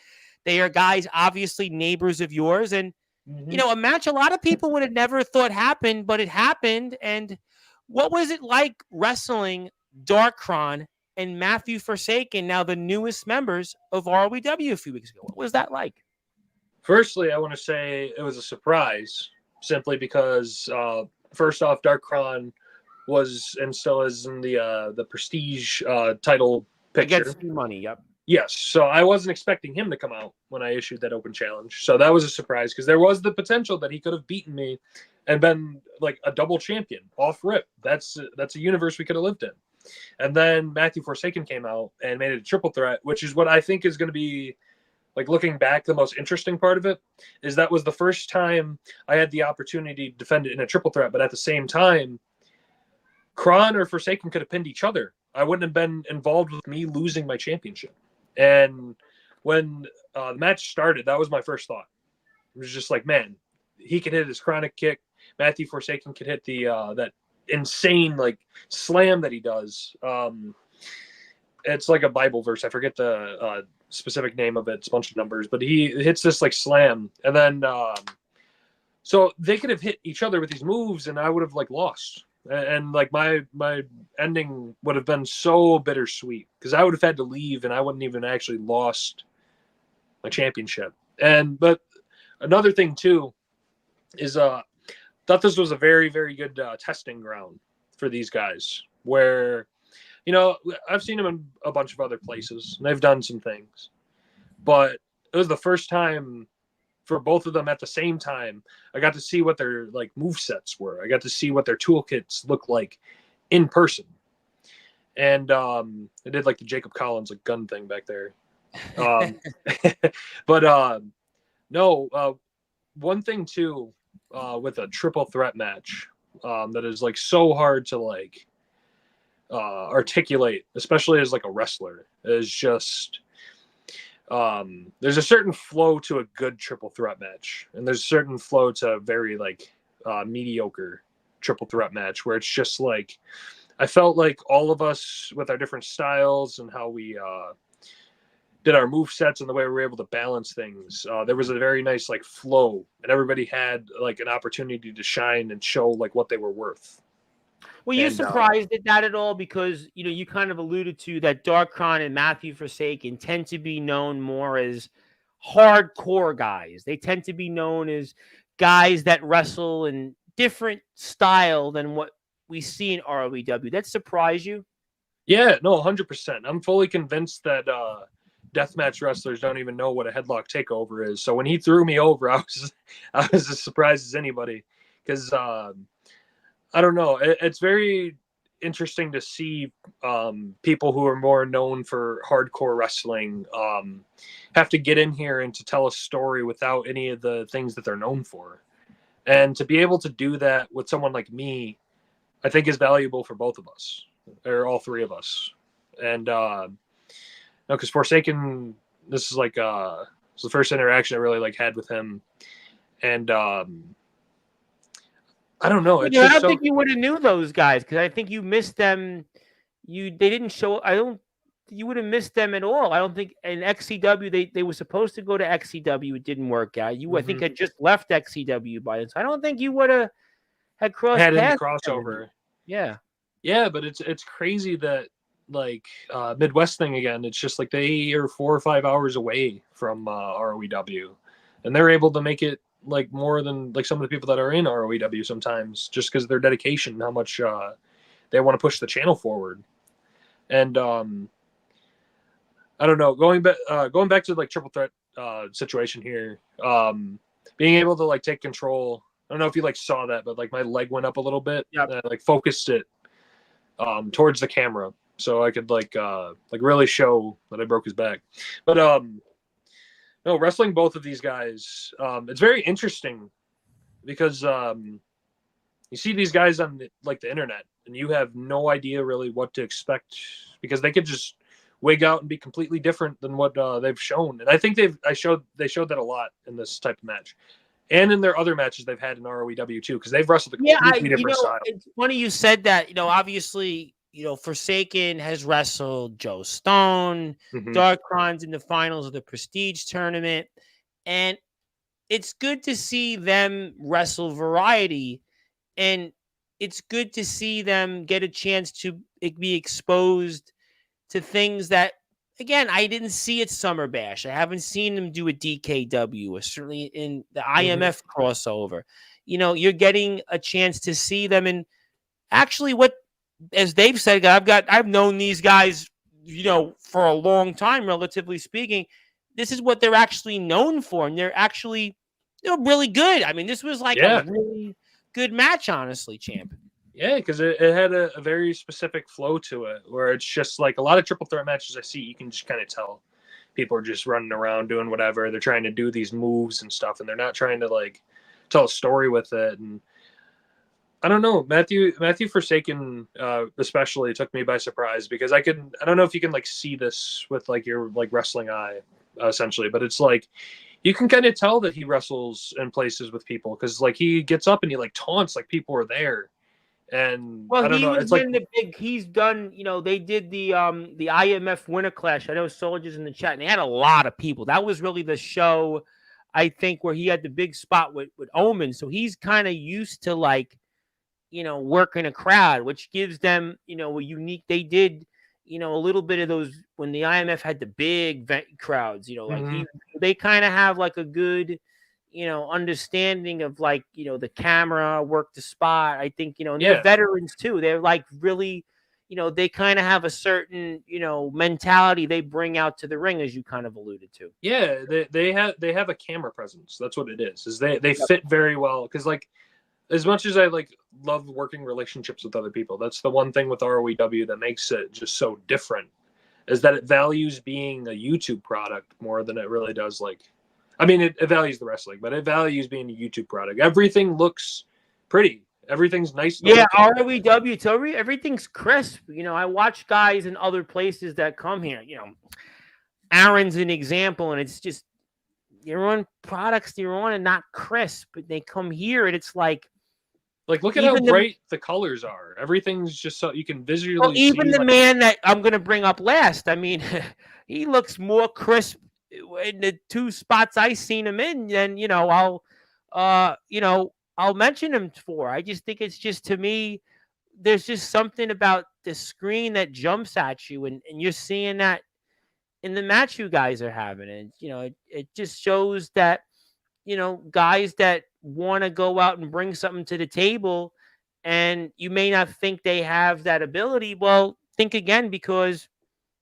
They are guys, obviously, neighbors of yours. And, a match a lot of people would have never thought happened, but it happened. And what was it like wrestling Darkron and Matthew Forsaken, now the newest members of ROW a few weeks ago? What was that like? Firstly, I want to say it was a surprise, simply because, first off, Darkron was and still is in the Prestige title picture. Against money, yep. Yes, so I wasn't expecting him to come out when I issued that open challenge. So that was a surprise, because there was the potential that he could have beaten me and been like a double champion off rip. That's a universe we could have lived in. And then Matthew Forsaken came out and made it a triple threat, which is what I think is going to be, like, looking back, the most interesting part of it is that was the first time I had the opportunity to defend it in a triple threat, but at the same time, Kron or Forsaken could have pinned each other. I wouldn't have been involved with me losing my championship. And when the match started, that was my first thought. It was just like, man, he can hit his chronic kick. Matthew Forsaken could hit the that insane like slam that he does. It's like a Bible verse. I forget the specific name of it. It's a bunch of numbers, but he hits this like slam, and then so they could have hit each other with these moves, and I would have like lost. And like my ending would have been so bittersweet, because I would have had to leave and I wouldn't even actually lost my championship. But another thing too is thought this was a very, very good testing ground for these guys, where I've seen them in a bunch of other places and they've done some things, but it was the first time for both of them at the same time. I got to see what their like move sets were. I got to see what their toolkits look like in person. And I did like the Jacob Collins like gun thing back there. But one thing too with a triple threat match that is like so hard to like articulate, especially as like a wrestler, is just there's a certain flow to a good triple threat match, and there's a certain flow to a very like mediocre triple threat match, where it's just like I felt like all of us with our different styles and how we did our move sets and the way we were able to balance things, there was a very nice like flow, and everybody had like an opportunity to shine and show like what they were worth. Were you surprised at that at all? Because, you kind of alluded to that Darkron and Matthew Forsaken tend to be known more as hardcore guys. They tend to be known as guys that wrestle in different style than what we see in ROW. That surprised you? Yeah, no, 100%. I'm fully convinced that deathmatch wrestlers don't even know what a headlock takeover is. So when he threw me over, I was as surprised as anybody, because I don't know. It's very interesting to see people who are more known for hardcore wrestling have to get in here and to tell a story without any of the things that they're known for. And to be able to do that with someone like me, I think is valuable for both of us, or all three of us. And because Forsaken, this is like it's the first interaction I really like had with him, and I don't know. It's I just don't think you would have knew those guys because I think you missed them. They didn't show. You would have missed them at all. I don't think in XCW they were supposed to go to XCW. It didn't work out. I think had just left XCW by then, so I don't think you would have had crossed had any paths. crossover. Yeah, but it's crazy that like Midwest thing again. It's just like they are 4 or 5 hours away from ROEW, and they're able to make it like more than like some of the people that are in ROEW sometimes, just because of their dedication and how much they want to push the channel forward. And I don't know, going back to like triple threat situation here, being able to like take control. I don't know if you like saw that, but like my leg went up a little bit. Yep. And I like focused it towards the camera so I could like really show that I broke his back. But no, wrestling both of these guys, it's very interesting because you see these guys on the internet and you have no idea really what to expect because they could just wig out and be completely different than what they've shown. And I think they showed that a lot in this type of match. And in their other matches they've had in ROEW too, because they've wrestled a completely different style. It's funny you said that. Obviously, Forsaken has wrestled Joe Stone, Darkron's in the finals of the Prestige tournament, and it's good to see them wrestle variety, and it's good to see them get a chance to be exposed to things that, again, I didn't see at Summer Bash. I haven't seen them do a DKW, or certainly in the IMF crossover. You're getting a chance to see them. And actually what, as Dave said, I've known these guys, for a long time, relatively speaking. This is what they're actually known for. And they're really good. I mean, this was like a really good match, honestly, champ. Yeah, because it had a very specific flow to it, where it's just like a lot of triple threat matches I see, you can just kind of tell people are just running around doing whatever. They're trying to do these moves and stuff, and they're not trying to like tell a story with it. And I don't know, Matthew Forsaken especially took me by surprise because I don't know if you can like see this with like your like wrestling eye essentially, but it's like you can kind of tell that he wrestles in places with people because like he gets up and he like taunts like people are there. And I don't know. It's like he's done, they did the IMF Winter Clash. I know Soldiers in the chat, and they had a lot of people. That was really the show, I think, where he had the big spot with Omen. So he's kind of used to like, working a crowd, which gives them, a unique, they did, a little bit of those when the IMF had the big crowds, they kind of have like a good, understanding of like, the camera work the spot. I think, and they're veterans too. They're like really, they kind of have a certain, mentality they bring out to the ring, as you kind of alluded to. Yeah, they have a camera presence. That's what it is they fit very well. Because like, as much as I like love working relationships with other people, that's the one thing with ROEW that makes it just so different, is that it values being a YouTube product more than it really does like, I mean, it values the wrestling, but it values being a YouTube product. Everything looks pretty. Everything's nice. Yeah, ROEW, everything's crisp. I watch guys in other places that come here. Aaron's an example, and it's just you're on products you're on and not crisp. But they come here, and it's like look at how bright the colors are. Everything's just so you can visually see. Even the man that I'm going to bring up last, I mean, he looks more crisp in the two spots I seen him in, then I'll mention him for. I just think it's just, to me, there's just something about the screen that jumps at you, and you're seeing that in the match you guys are having. And it just shows that guys that want to go out and bring something to the table, and you may not think they have that ability. Well, think again, because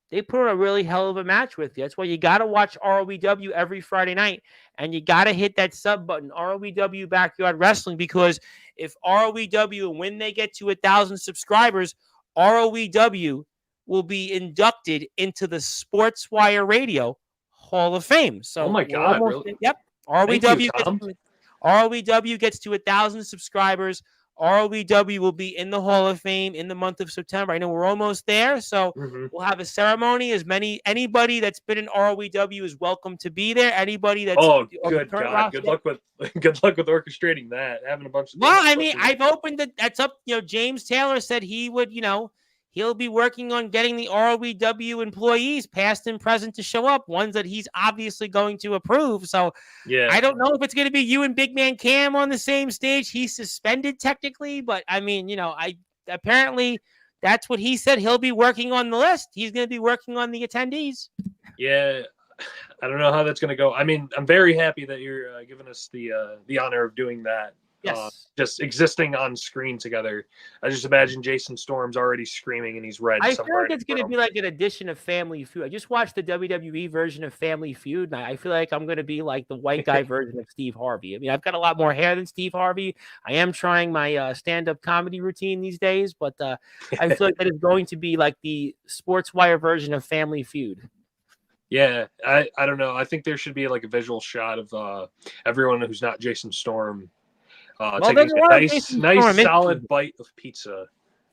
they put on a really hell of a match with you. That's why you got to watch ROEW every Friday night, and you got to hit that sub button, ROEW Backyard Wrestling, because if ROEW, when they get to 1,000 subscribers, ROEW will be inducted into the Sportswire Radio Hall of Fame. So, oh my God, really? Yep. ROEW gets to 1,000 subscribers. ROEW will be in the Hall of Fame in the month of September. I know we're almost there, so we'll have a ceremony. Anybody that's been in ROEW is welcome to be there. Anybody that's good God, roster, good luck with orchestrating that. Having a bunch of I've opened it. That's up. James Taylor said he would. He'll be working on getting the ROEW employees, past and present, to show up, ones that he's obviously going to approve. So yeah, I don't know if it's going to be you and Big Man Cam on the same stage. He's suspended technically, but I mean, apparently that's what he said. He'll be working on the list. He's going to be working on the attendees. Yeah, I don't know how that's going to go. I mean, I'm very happy that you're giving us the honor of doing that. Yes. Just existing on screen together. I just imagine Jason Storm's already screaming and he's red. I feel like it's going to be like an edition of Family Feud. I just watched the WWE version of Family Feud, and I feel like I'm going to be like the white guy version of Steve Harvey. I mean, I've got a lot more hair than Steve Harvey. I am trying my stand-up comedy routine these days, but I feel like that is going to be like the Sportswire version of Family Feud. Yeah, I don't know. I think there should be like a visual shot of everyone who's not Jason Storm. Taking a nice solid bite of pizza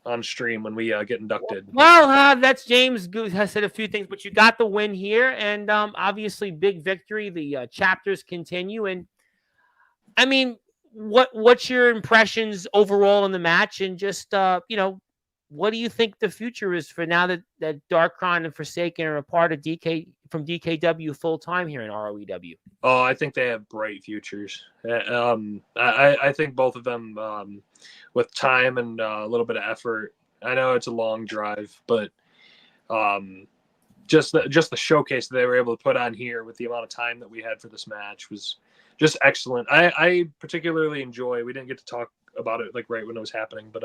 on stream when we get inducted. Well, that's James has said a few things, but you got the win here, and obviously big victory. The chapters continue, and I mean, what's your impressions overall in the match, and just what do you think the future is for now that Darkron and Forsaken are a part of DKW full time here in ROEW? Oh, I think they have bright futures. I think both of them, with time and a little bit of effort. I know it's a long drive, but just the showcase that they were able to put on here with the amount of time that we had for this match was just excellent. I particularly enjoy. We didn't get to talk about it like right when it was happening, but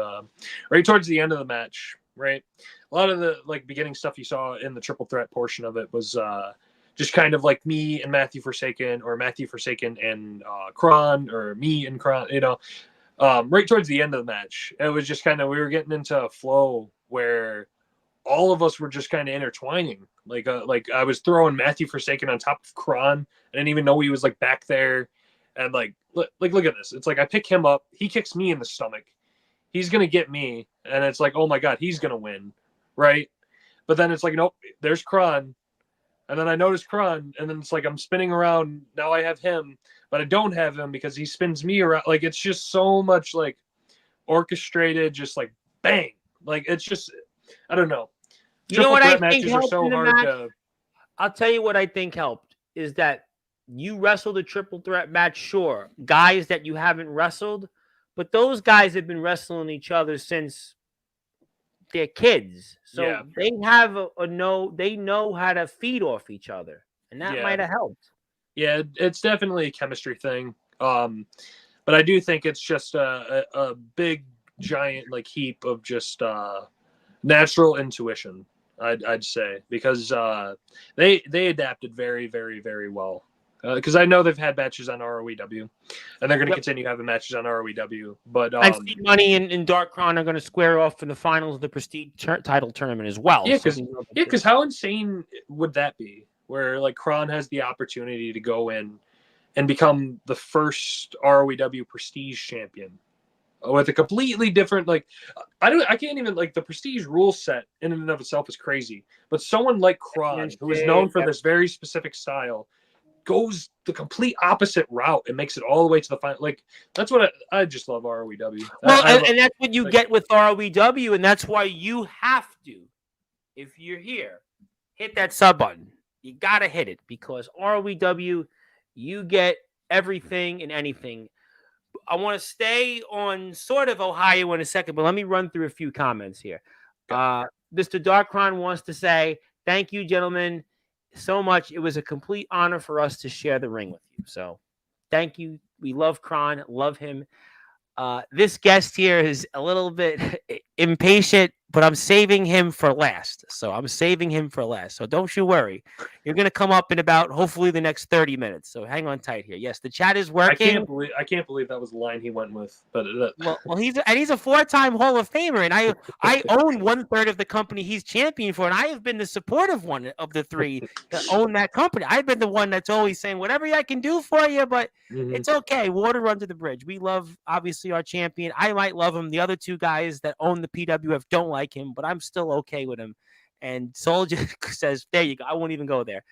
right towards the end of the match, right, a lot of the like beginning stuff you saw in the triple threat portion of it was just kind of like me and Matthew Forsaken, or Matthew Forsaken and Kron, or me and Kron, right towards the end of the match, it was just kind of, we were getting into a flow where all of us were just kind of intertwining. Like I was throwing Matthew Forsaken on top of Kron. I didn't even know he was like back there. And look at this. It's like I pick him up, he kicks me in the stomach. He's gonna get me, and it's like, oh my God, he's gonna win, right? But then it's like, nope, there's Kron, and then I notice Kron, and then it's like I'm spinning around. Now I have him, but I don't have him because he spins me around. Like it's just so much like orchestrated, just like bang. Like it's just, I don't know. You know what I think helped in the match? I'll tell you what I think helped is that you wrestled a triple threat match, sure. Guys that you haven't wrestled, but those guys have been wrestling each other since they're kids. So they have they know how to feed off each other. And that might have helped. Yeah, it's definitely a chemistry thing. But I do think it's just a big, giant like heap of just natural intuition, I'd say, because they adapted very, very, very well. Because I know they've had matches on ROEW, and they're going to continue having matches on ROEW. But I see Money and Darkron are going to square off in the finals of the Prestige title tournament as well. Yeah, because how insane would that be? Where like Kron has the opportunity to go in and become the first ROEW Prestige champion with a completely different, like, I can't even, like, the Prestige rule set in and of itself is crazy. But someone like Kron, who is known for this very specific style, goes the complete opposite route and makes it all the way to the final. Like, that's what I just love ROEW. Well, and that's what you get with ROEW, and that's why you have to, if you're here, hit that sub button. You got to hit it, because ROEW, you get everything and anything. I want to stay on sort of Ohio in a second, but let me run through a few comments here. Mr. Darkron wants to say, thank you, gentlemen, so much. It was a complete honor for us to share the ring with you. So thank you. We love Kron, love him. This guest here is a little bit impatient. but I'm saving him for last. So don't you worry. You're going to come up in about hopefully the next 30 minutes. So hang on tight here. Yes, the chat is working. I can't believe that was the line he went with. But well, he's a 4-time Hall of Famer, and I own 1/3 of the company he's champion for, and I have been the supportive one of the three that own that company. I've been the one that's always saying whatever I can do for you, but it's okay. Water under the bridge. We love obviously our champion. I might love him. The other two guys that own the PWF don't like him, but I'm still okay with him. And Soldier says, "There you go. I won't even go there."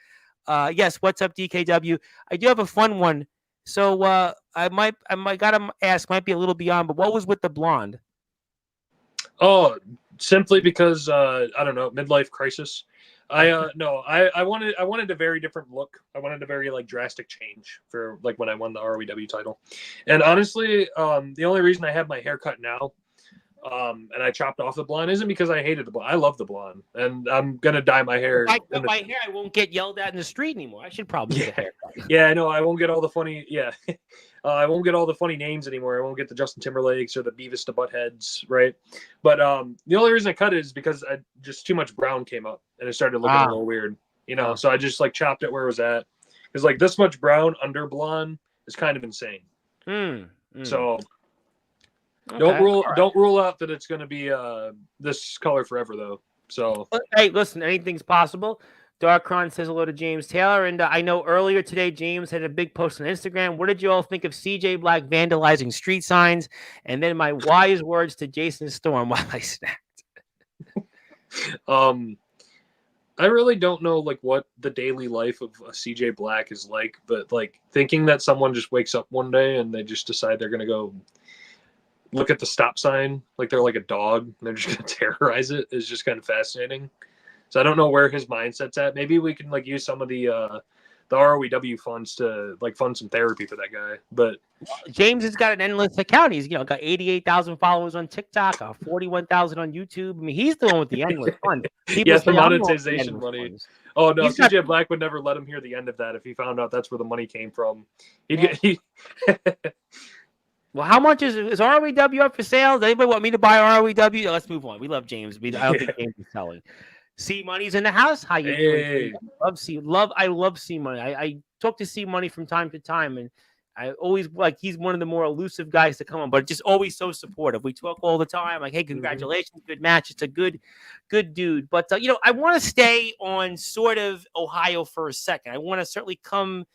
Yes. What's up, DKW? I do have a fun one. So I might gotta ask, might be a little beyond, but what was with the blonde? Oh, simply because I don't know, midlife crisis. I wanted a very different look. I wanted a very like drastic change for like when I won the ROEW title. And honestly, the only reason I have my hair cut now, and I chopped off the blonde isn't because I hated the blonde. I love the blonde, and I'm gonna dye my hair. If I cut my hair, I won't get yelled at in the street anymore. I should probably get a haircut. Yeah, I know. I won't get all the funny. Yeah, I won't get all the funny names anymore. I won't get the Justin Timberlakes or the Beavis to Buttheads, right? But the only reason I cut it is because just too much brown came up and it started looking a little weird, So I just like chopped it where it was at, because like this much brown under blonde is kind of insane. So. Okay. Don't rule out that it's going to be this color forever, though. So hey, listen, anything's possible. Darkron says hello to James Taylor, and I know earlier today James had a big post on Instagram. What did you all think of CJ Black vandalizing street signs? And then my wise words to Jason Storm while I snapped. I really don't know like what the daily life of a CJ Black is like, but like thinking that someone just wakes up one day and they just decide they're going to go look at the stop sign like they're like a dog and they're just going to terrorize it is just kind of fascinating. So I don't know where his mindset's at. Maybe we can like use some of the ROEW funds to like fund some therapy for that guy. But James has got an endless account. He's got 88,000 followers on TikTok, 41,000 on YouTube. I mean, he's the one with the endless fund. Yes, the monetization money. Funds. Oh no, CJ Black would never let him hear the end of that if he found out that's where the money came from. Well, how much is ROEW up for sale? Does anybody want me to buy ROEW? Let's move on. We love James. I don't think James is selling. C Money's in the house. How you doing? I love C Money. I talk to C Money from time to time, and I always like he's one of the more elusive guys to come on, but just always so supportive. We talk all the time. Like, hey, congratulations, good match. It's a good dude. But I want to stay on sort of Ohio for a second. I want to certainly come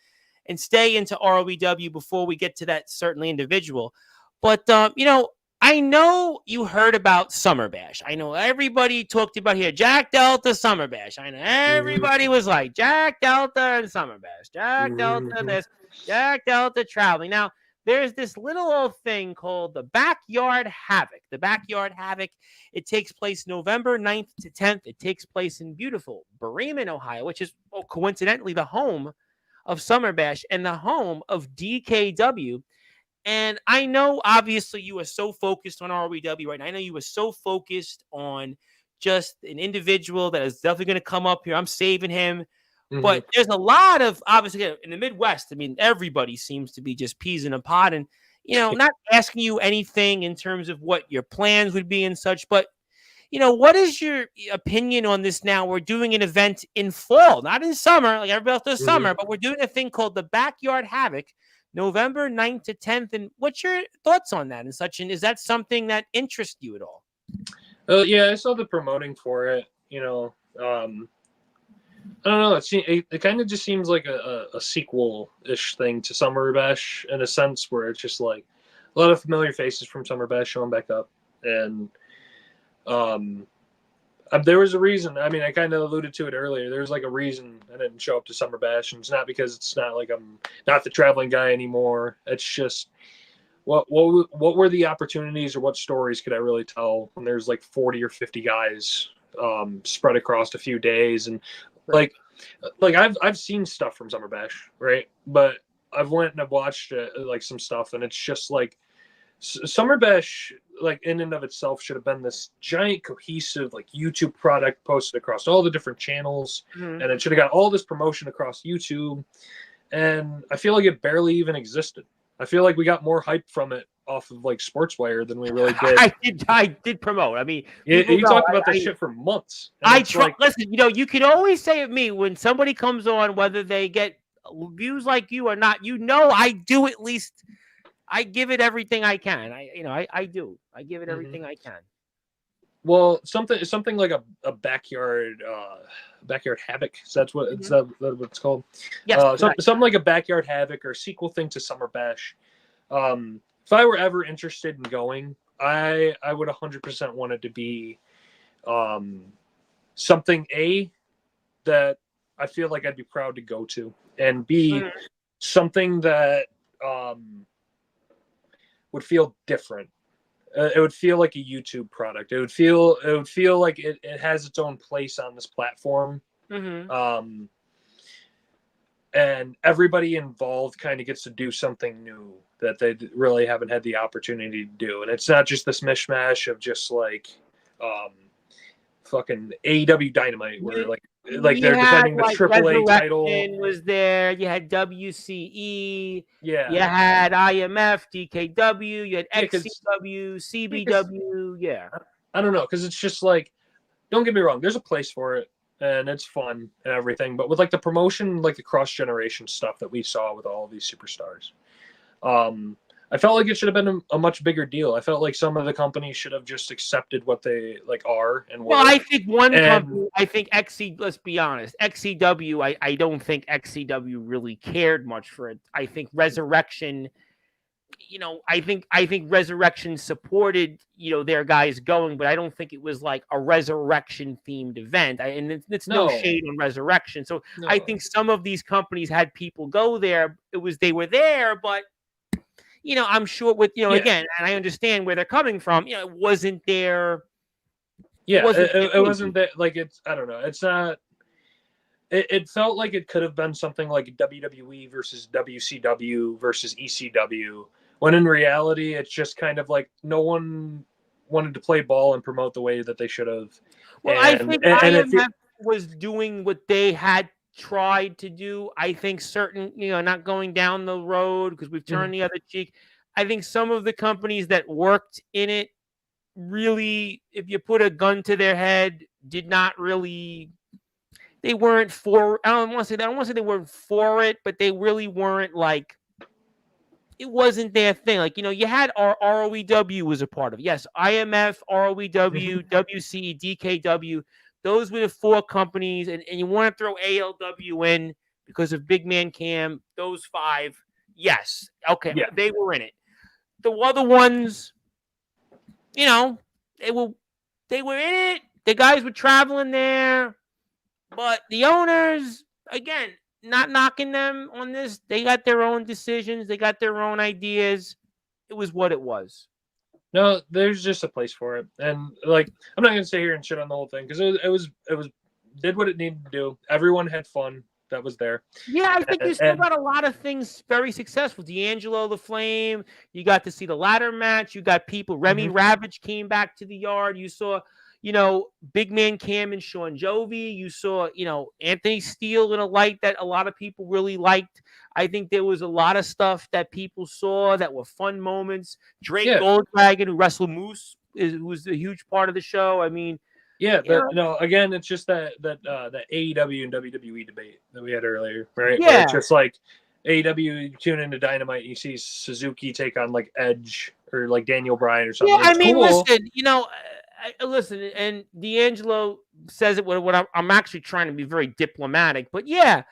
and stay into ROEW before we get to that certainly individual. But, I know you heard about Summer Bash. I know everybody talked about here, Jack Delta, Summer Bash. I know everybody was like, Jack Delta and Summer Bash. Jack Delta this, Jack Delta traveling. Now, there's this little old thing called the Backyard Havoc. The Backyard Havoc, it takes place November 9th to 10th. It takes place in beautiful Bremen, Ohio, which is coincidentally the home of Summer Bash and the home of DKW. And I know, obviously, you are so focused on ROEW right now. I know you are so focused on just an individual that is definitely going to come up here. I'm saving him. But there's a lot of, obviously, in the Midwest, I mean, everybody seems to be just peas in a pod. And, not asking you anything in terms of what your plans would be and such. But, what is your opinion on this now? We're doing an event in fall, not in summer, like everybody else does summer, but we're doing a thing called the Backyard Havoc, November 9th to 10th. And what's your thoughts on that and such? And is that something that interests you at all? Yeah, I saw the promoting for it. I don't know. It kind of just seems like a sequel-ish thing to Summer Bash in a sense, where it's just like a lot of familiar faces from Summer Bash showing back up. And there was a reason. I mean, I kind of alluded to it earlier. There's like a reason I didn't show up to Summer Bash, and it's not because it's not like I'm not the traveling guy anymore. It's just what were the opportunities, or what stories could I really tell when there's like 40 or 50 guys spread across a few days, and like I've seen stuff from Summer Bash, right? But I've went and I've watched like some stuff, and it's just like Summer Bash, like in and of itself, should have been this giant cohesive like YouTube product posted across all the different channels, and it should have got all this promotion across YouTube. And I feel like it barely even existed. I feel like we got more hype from it off of like Sportswire than we really did. I did promote. I mean, You talked about this shit for months. Listen, you can always say of me when somebody comes on, whether they get views like you or not, I do at least. I give it everything I can. I do. I give it everything I can. Well, something like a backyard havoc. So that's what it's what it's called. Yes, something like a backyard havoc or a sequel thing to Summer Bash. If I were ever interested in going, I would 100% want it to be something that I feel like I'd be proud to go to, and B something that would feel different. It would feel like a YouTube product. It would feel like it has its own place on this platform. And everybody involved kind of gets to do something new that they really haven't had the opportunity to do. And it's not just this mishmash of just like fucking AEW Dynamite where like they're defending the AAA title. Was there? You had WCE. Yeah. You had IMF, DKW. You had XCW, CBW. Yeah. I don't know, because it's just like, don't get me wrong, there's a place for it and it's fun and everything, but with like the promotion, like the cross generation stuff that we saw with all of these superstars, I felt like it should have been a much bigger deal. I felt like some of the companies should have just accepted what they like are and were. Well, I think company, I think let's be honest, XCW, I don't think XCW really cared much for it. I think Resurrection, I think Resurrection supported, their guys going, but I don't think it was like a Resurrection themed event. And it's no shade on Resurrection. So I think some of these companies had people go there. They were there, but I'm sure with, again, and I understand where they're coming from, it wasn't there. Yeah, it wasn't that, like, I don't know. It's not, it felt like it could have been something like WWE versus WCW versus ECW, when in reality, it's just kind of like no one wanted to play ball and promote the way that they should have. Well, I think IMF was doing what they had tried to do. I think certain, not going down the road because we've turned the other cheek. I think some of the companies that worked in it really, if you put a gun to their head, did not really. They weren't for. I don't want to say they weren't for it, but they really weren't like. It wasn't their thing. Like, you had ROEW was a part of it. Yes, IMF, ROEW, WCE, DKW. Those were the four companies, and you want to throw ALW in because of Big Man Cam. Those five, yes, okay, yeah. They were in it. The other ones, they were in it. The guys were traveling there, but the owners, again, not knocking them on this. They got their own decisions. They got their own ideas. It was what it was. No, there's just a place for it, and like I'm not gonna sit here and shit on the whole thing because it was did what it needed to do. Everyone had fun that was there. Yeah, I think you still got a lot of things very successful. D'Angelo, the Flame. You got to see the ladder match. You got people. Remy Ravage came back to the yard. You saw, Big Man Cam and Sean Jovi. You saw, Anthony Steele in a light that a lot of people really liked. I think there was a lot of stuff that people saw that were fun moments. Drake Golddragon, who wrestled Moose, who was a huge part of the show. I mean, again, it's just that AEW and WWE debate that we had earlier, right? Yeah, where it's just like AEW, you tune into Dynamite, and you see Suzuki take on like Edge or like Daniel Bryan or something. Yeah, I mean, listen, and D'Angelo says it. What I'm actually trying to be very diplomatic, but yeah.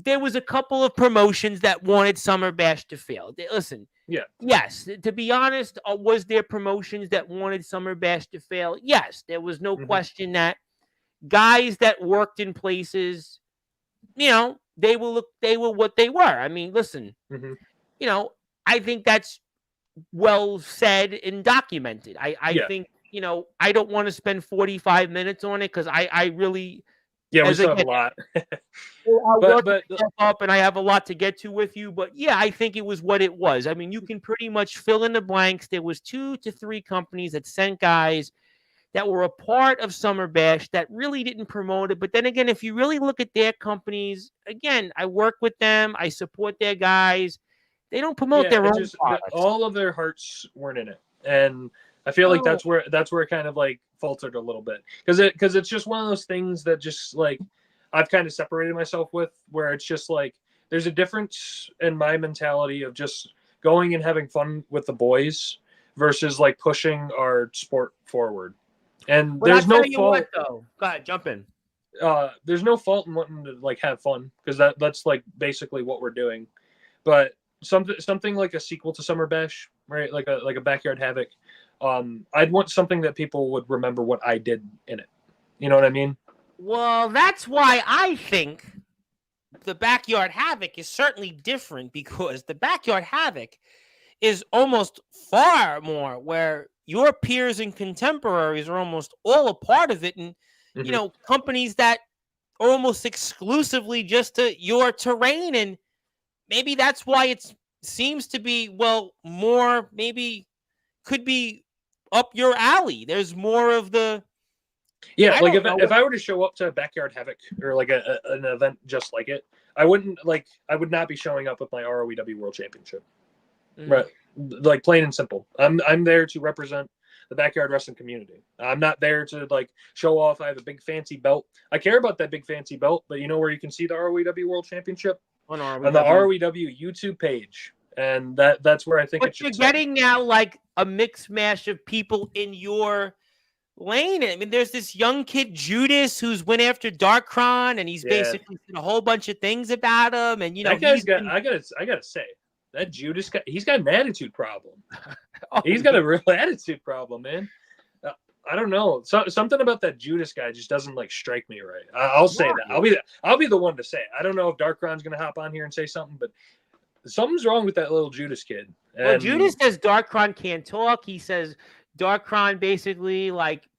There was a couple of promotions that wanted Summer Bash to fail. Listen, yes, to be honest, was there promotions that wanted Summer Bash to fail? Yes, there was no question that guys that worked in places, they were what they were. I mean, listen, I think that's well said and documented. I think, I don't want to spend 45 minutes on it because I really. Yeah, we still have a lot. I'll work up, and I have a lot to get to with you. But yeah, I think it was what it was. I mean, you can pretty much fill in the blanks. There was 2 to 3 companies that sent guys that were a part of Summer Bash that really didn't promote it. But then again, if you really look at their companies, again, I work with them. I support their guys. They don't promote their own products. All of their hearts weren't in it, and I feel like that's where it kind of like faltered a little bit because it's just one of those things that just like I've kind of separated myself with, where it's just like there's a difference in my mentality of just going and having fun with the boys versus like pushing our sport forward. And there's no fault. Though. Go ahead, jump in. There's no fault in wanting to like have fun because that's like basically what we're doing. But something like a sequel to Summer Bash, right? Like a Backyard Havoc. I'd want something that people would remember what I did in it. You know what I mean? Well, that's why I think the Backyard Havoc is certainly different, because the Backyard Havoc is almost far more where your peers and contemporaries are almost all a part of it. And, you know, companies that are almost exclusively just to your terrain. And maybe that's why it seems to be, well, more maybe could be up your alley. There's more of the... Yeah, like if I were to show up to Backyard Havoc or like an event just like it, I would not be showing up with my ROEW World Championship. Right. Like plain and simple. I'm there to represent the backyard wrestling community. I'm not there to like show off I have a big fancy belt. I care about that big fancy belt, but you know where you can see the ROEW World Championship? On the ROEW YouTube page. And that's where I think you're getting now like a mix mash of people in your lane. I mean, there's this young kid Judas who's went after Darkron, and he's basically said a whole bunch of things about him. And you know, that guy's I gotta say, that Judas guy, he's got an attitude problem. He's got a real attitude problem, man. I don't know. Something about that Judas guy just doesn't like strike me right. I'll say that. I'll be the one to say it. I don't know if Darkron's gonna hop on here and say something, but something's wrong with that little Judas kid. And well, Judas says Darkron can't talk. He says Darkron basically like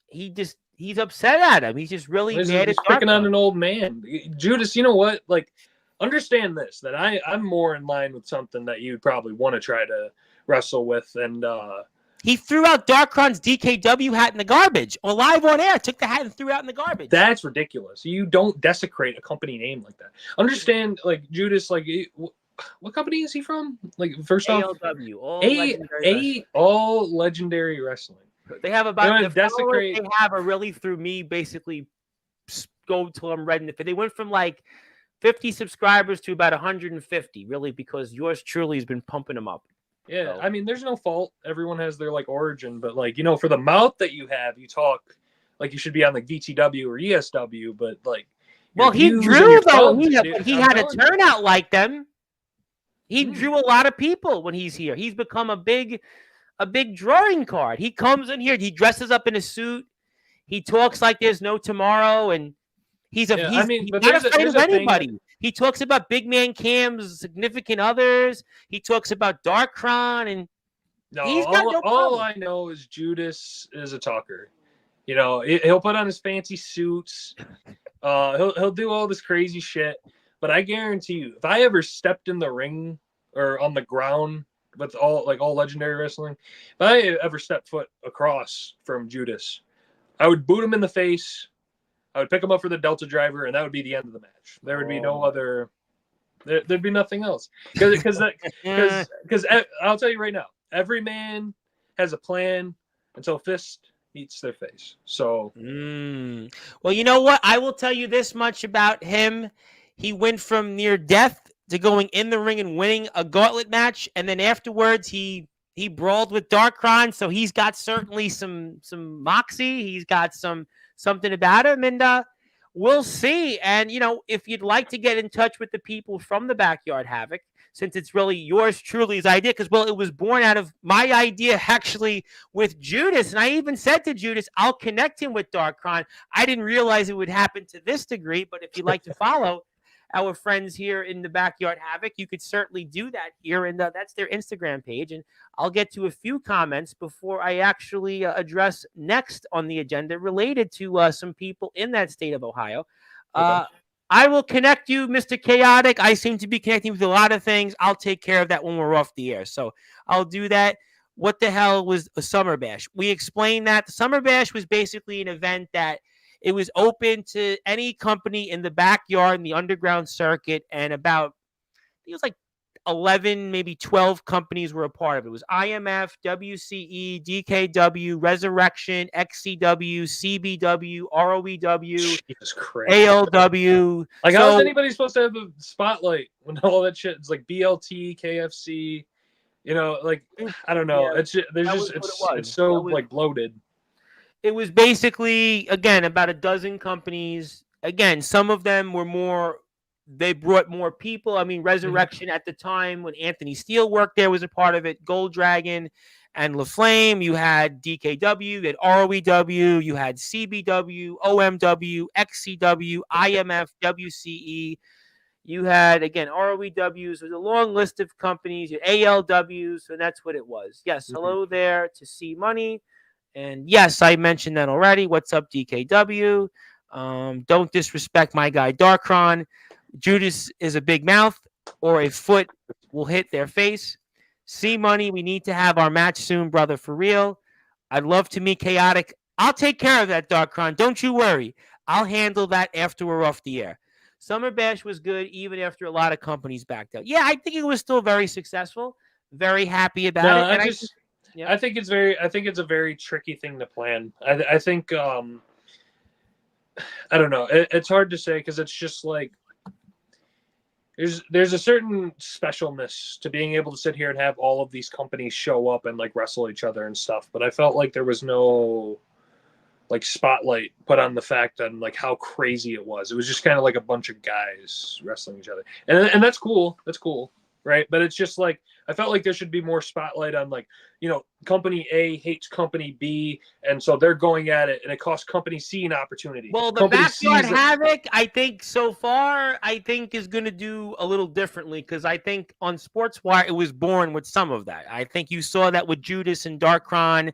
he's upset at him. He's just really mad at Darkron. Picking on an old man. Judas, you know what? Like, understand this, that I'm more in line with something that you'd probably want to try to wrestle with. And he threw out Darkron's DKW hat in the garbage. Or live on air, took the hat and threw it out in the garbage. That's ridiculous. You don't desecrate a company name like that. Understand, like, Judas, like, what company is he from? Like, first off, ALW, all legendary wrestling. They have about the followers they have are really through me basically go till I'm ready. They went from like 50 subscribers to about 150, really, because yours truly has been pumping them up. Yeah, so. I mean, there's no fault. Everyone has their like origin, but like, you know, for the mouth that you have, you talk like you should be on like VTW or ESW, but like, well, he drew though. He had a turnout like them. He drew a lot of people when he's here. He's become a big drawing card. He comes in here, he dresses up in a suit, he talks like there's no tomorrow, and he's not afraid of anybody. He talks about Big Man Cam's significant others. He talks about Darkron, and all I know is Judas is a talker. You know, he'll put on his fancy suits. He'll do all this crazy shit. But I guarantee you, if I ever stepped in the ring or on the ground with all legendary wrestling, if I ever stepped foot across from Judas, I would boot him in the face. I would pick him up for the Delta driver, and that would be the end of the match. There would be no other. There'd be nothing else. Because I'll tell you right now, every man has a plan until fist meets their face. So, well, you know what? I will tell you this much about him. He went from near death to going in the ring and winning a gauntlet match, and then afterwards he brawled with Darkron. So he's got certainly some moxie. He's got something about him, and we'll see. And you know, if you'd like to get in touch with the people from the Backyard Havoc, since it's really yours truly's idea, because it was born out of my idea actually with Judas, and I even said to Judas, I'll connect him with Darkron. I didn't realize it would happen to this degree, but if you'd like to follow our friends here in the Backyard Havoc, you could certainly do that here, and that's their Instagram page. And I'll get to a few comments before I actually address next on the agenda related to some people in that state of Ohio. Okay. I will connect you, Mr. Chaotic. I seem to be connecting with a lot of things. I'll take care of that when we're off the air. So I'll do that. What the hell was a Summer Bash? We explained that the Summer Bash was basically an event that it was open to any company in the backyard in the underground circuit, and about, it was like, 11, maybe 12 companies were a part of it. It was IMF, WCE, DKW, Resurrection, XCW, CBW, ROEW, Jesus Christ. ALW. Like, so, how is anybody supposed to have a spotlight when all that shit is like BLT, KFC? You know, like, I don't know. Yeah, It's just, there's just it's so like bloated. It was basically, again, about a dozen companies. Again, some of them were more, they brought more people. I mean, Resurrection at the time when Anthony Steele worked there was a part of it. Gold Dragon and LaFlame. You had DKW, you had ROEW, you had CBW, OMW, XCW, IMF, WCE. You had, again, ROEWs. There's a long list of companies, your ALWs, and that's what it was. Yes, hello there to C Money. And yes, I mentioned that already. What's up, DKW? Don't disrespect my guy, Darkron. Judas is a big mouth or a foot will hit their face. C Money, we need to have our match soon, brother, for real. I'd love to meet Chaotic. I'll take care of that, Darkron. Don't you worry. I'll handle that after we're off the air. Summer Bash was good even after a lot of companies backed out. Yeah, I think it was still very successful. Very happy about it. I think it's a very tricky thing to plan. I think I don't know. It's hard to say because it's just like there's a certain specialness to being able to sit here and have all of these companies show up and like wrestle each other and stuff. But I felt like there was no like spotlight put on the fact and like how crazy it was. It was just kind of like a bunch of guys wrestling each other, and that's cool. That's cool, right? But it's just like I felt like there should be more spotlight on like, you know, company A hates company B, and so they're going at it, and it costs company C an opportunity. Well, the Backyard Havoc, I think so far, I think is going to do a little differently because I think on Sportswire it was born with some of that. I think you saw that with Judas and Darkron.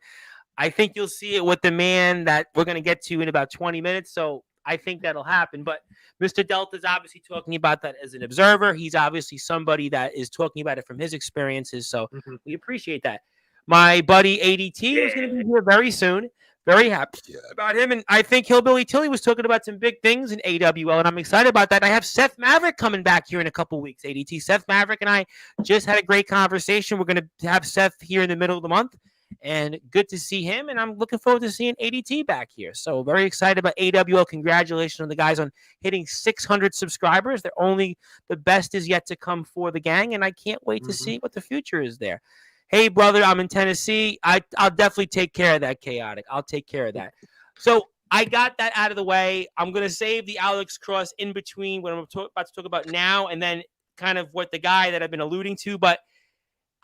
I think you'll see it with the man that we're going to get to in about 20 minutes. So I think that'll happen. But Mr. Delta is obviously talking about that as an observer. He's obviously somebody that is talking about it from his experiences. So we appreciate that. My buddy ADT is going to be here very soon. Very happy about him. And I think Hillbilly Tilly was talking about some big things in AWL, and I'm excited about that. I have Seth Maverick coming back here in a couple weeks, ADT. Seth Maverick and I just had a great conversation. We're going to have Seth here in the middle of the month. And good to see him, and I'm looking forward to seeing ADT back here. So very excited about AWL. Congratulations on the guys on hitting 600 subscribers. They're only the best is yet to come for the gang, and I can't wait to see what the future is there. Hey, brother, I'm in Tennessee. I'll definitely take care of that, Chaotic. I'll take care of that. So I got that out of the way. I'm going to save the Alex Cross in between what I'm about to talk about now and then kind of what the guy that I've been alluding to, but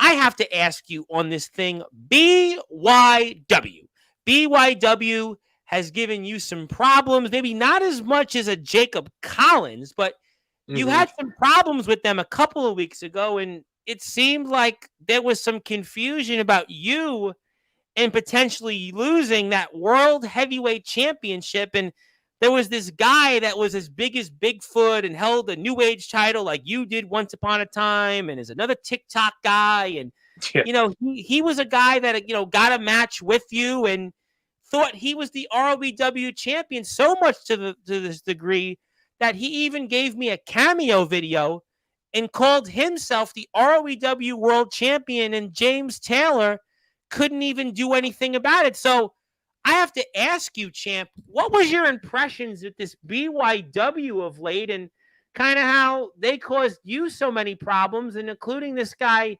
I have to ask you on this thing, BYW. BYW has given you some problems, maybe not as much as a Jacob Collins, but you had some problems with them a couple of weeks ago, and it seemed like there was some confusion about you and potentially losing that World Heavyweight Championship, and there was this guy that was as big as Bigfoot and held a New Age title like you did once upon a time, and is another TikTok guy. And, you know, he was a guy that, you know, got a match with you and thought he was the ROEW champion so much to this degree that he even gave me a cameo video and called himself the ROEW world champion, and James Taylor couldn't even do anything about it. So I have to ask you, champ, what was your impressions with this BYW of late and kind of how they caused you so many problems, and including this guy,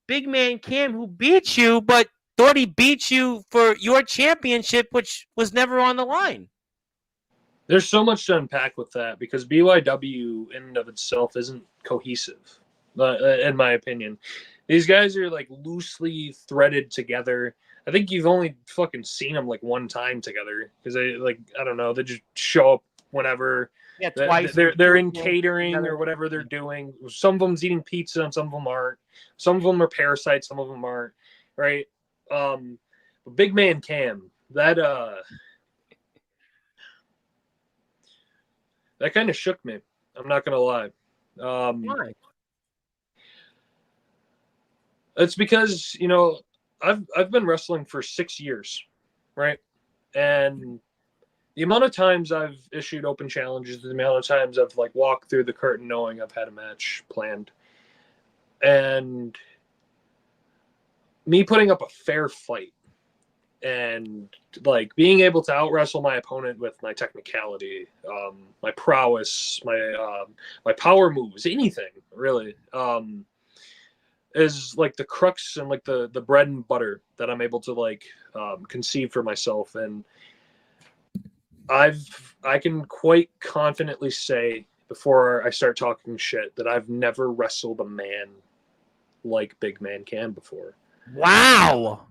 Big Man Cam, who beat you, but thought he beat you for your championship, which was never on the line? There's so much to unpack with that because BYW in and of itself isn't cohesive, in my opinion. These guys are like loosely threaded together. I think you've only fucking seen them like one time together because I don't know, they just show up whenever. Yeah, twice. They're in catering or whatever they're doing. Some of them's eating pizza and some of them aren't. Some of them are parasites, some of them aren't. Right? But Big Man Cam, that kind of shook me. I'm not gonna lie. Why? It's because, you know, I've been wrestling for 6 years, right? And the amount of times I've issued open challenges, the amount of times I've like walked through the curtain knowing I've had a match planned, and me putting up a fair fight and like being able to out wrestle my opponent with my technicality, my prowess, my power moves, anything really, is like the crux and like the bread and butter that I'm able to like conceive for myself. And I can quite confidently say before I start talking shit that I've never wrestled a man like Big Man can before. Wow.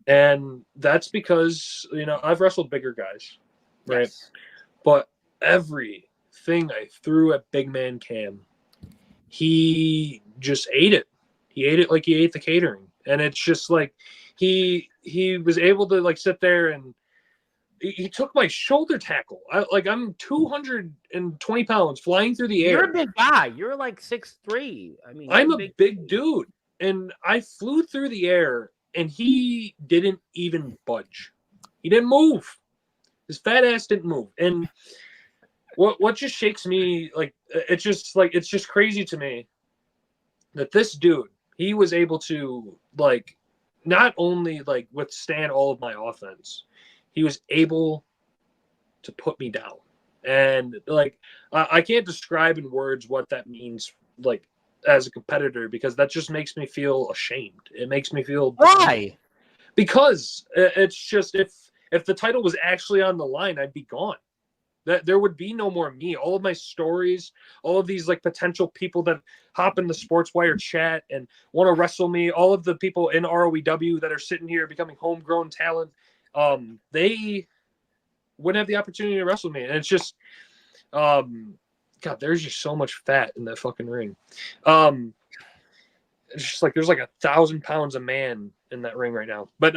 And that's because, I've wrestled bigger guys, right? Yes. But everything I threw at Big Man Cam, he just ate it. He ate it like he ate the catering. And it's just like he was able to like sit there and he took my shoulder tackle. I'm 220 pounds flying through the air. You're a big guy. You're like 6'3". I mean, I'm a big dude. And I flew through the air and he didn't even budge. He didn't move. His fat ass didn't move. And what just shakes me, like, it's just crazy to me that this dude, he was able to, like, not only, like, withstand all of my offense, he was able to put me down. And, like, I can't describe in words what that means, like, as a competitor, because that just makes me feel ashamed. It makes me feel... Why? Because it's just, if the title was actually on the line, I'd be gone. That there would be no more me. All of my stories, all of these like potential people that hop in the Sportswire chat and want to wrestle me, all of the people in ROEW that are sitting here becoming homegrown talent, they wouldn't have the opportunity to wrestle me. And it's just, God, there's just so much fat in that fucking ring. It's just like there's like 1,000 pounds of man in that ring right now. But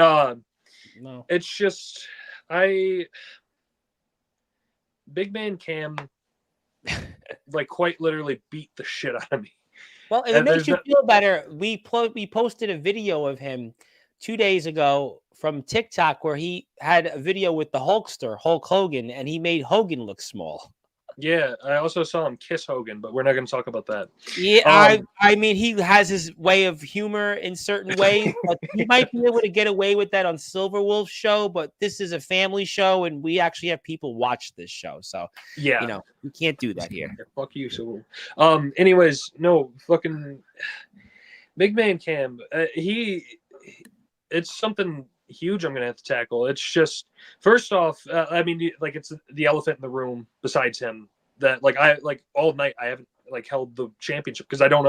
No. it's just Big Man Cam like quite literally beat the shit out of me. Well, if it makes you feel better, we posted a video of him 2 days ago from TikTok where he had a video with the Hulkster, Hulk Hogan, and he made Hogan look small. Yeah, I also saw him kiss Hogan, but we're not going to talk about that. Yeah, I mean, he has his way of humor in certain ways. But he might be able to get away with that on Silver Wolf's show, but this is a family show, and we actually have people watch this show. So, yeah, we can't do that here. Fuck you, Silver. Anyways, no, fucking Big Man Cam, it's something huge I'm gonna have to tackle. It's just, first off, I mean, like, it's the elephant in the room besides him that like I like all night I haven't like held the championship because I don't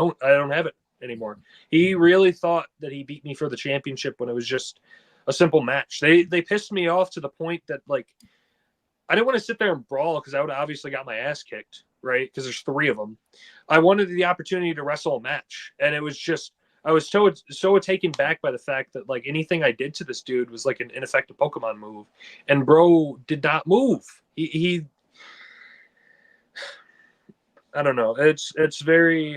have it anymore. He really thought that he beat me for the championship when it was just a simple match. They pissed me off to the point that like I didn't want to sit there and brawl because I would have obviously got my ass kicked, right? Because there's 3 of them. I wanted the opportunity to wrestle a match, and it was just, I was so taken back by the fact that like anything I did to this dude was like an ineffective Pokemon move, and bro did not move. He I don't know. It's very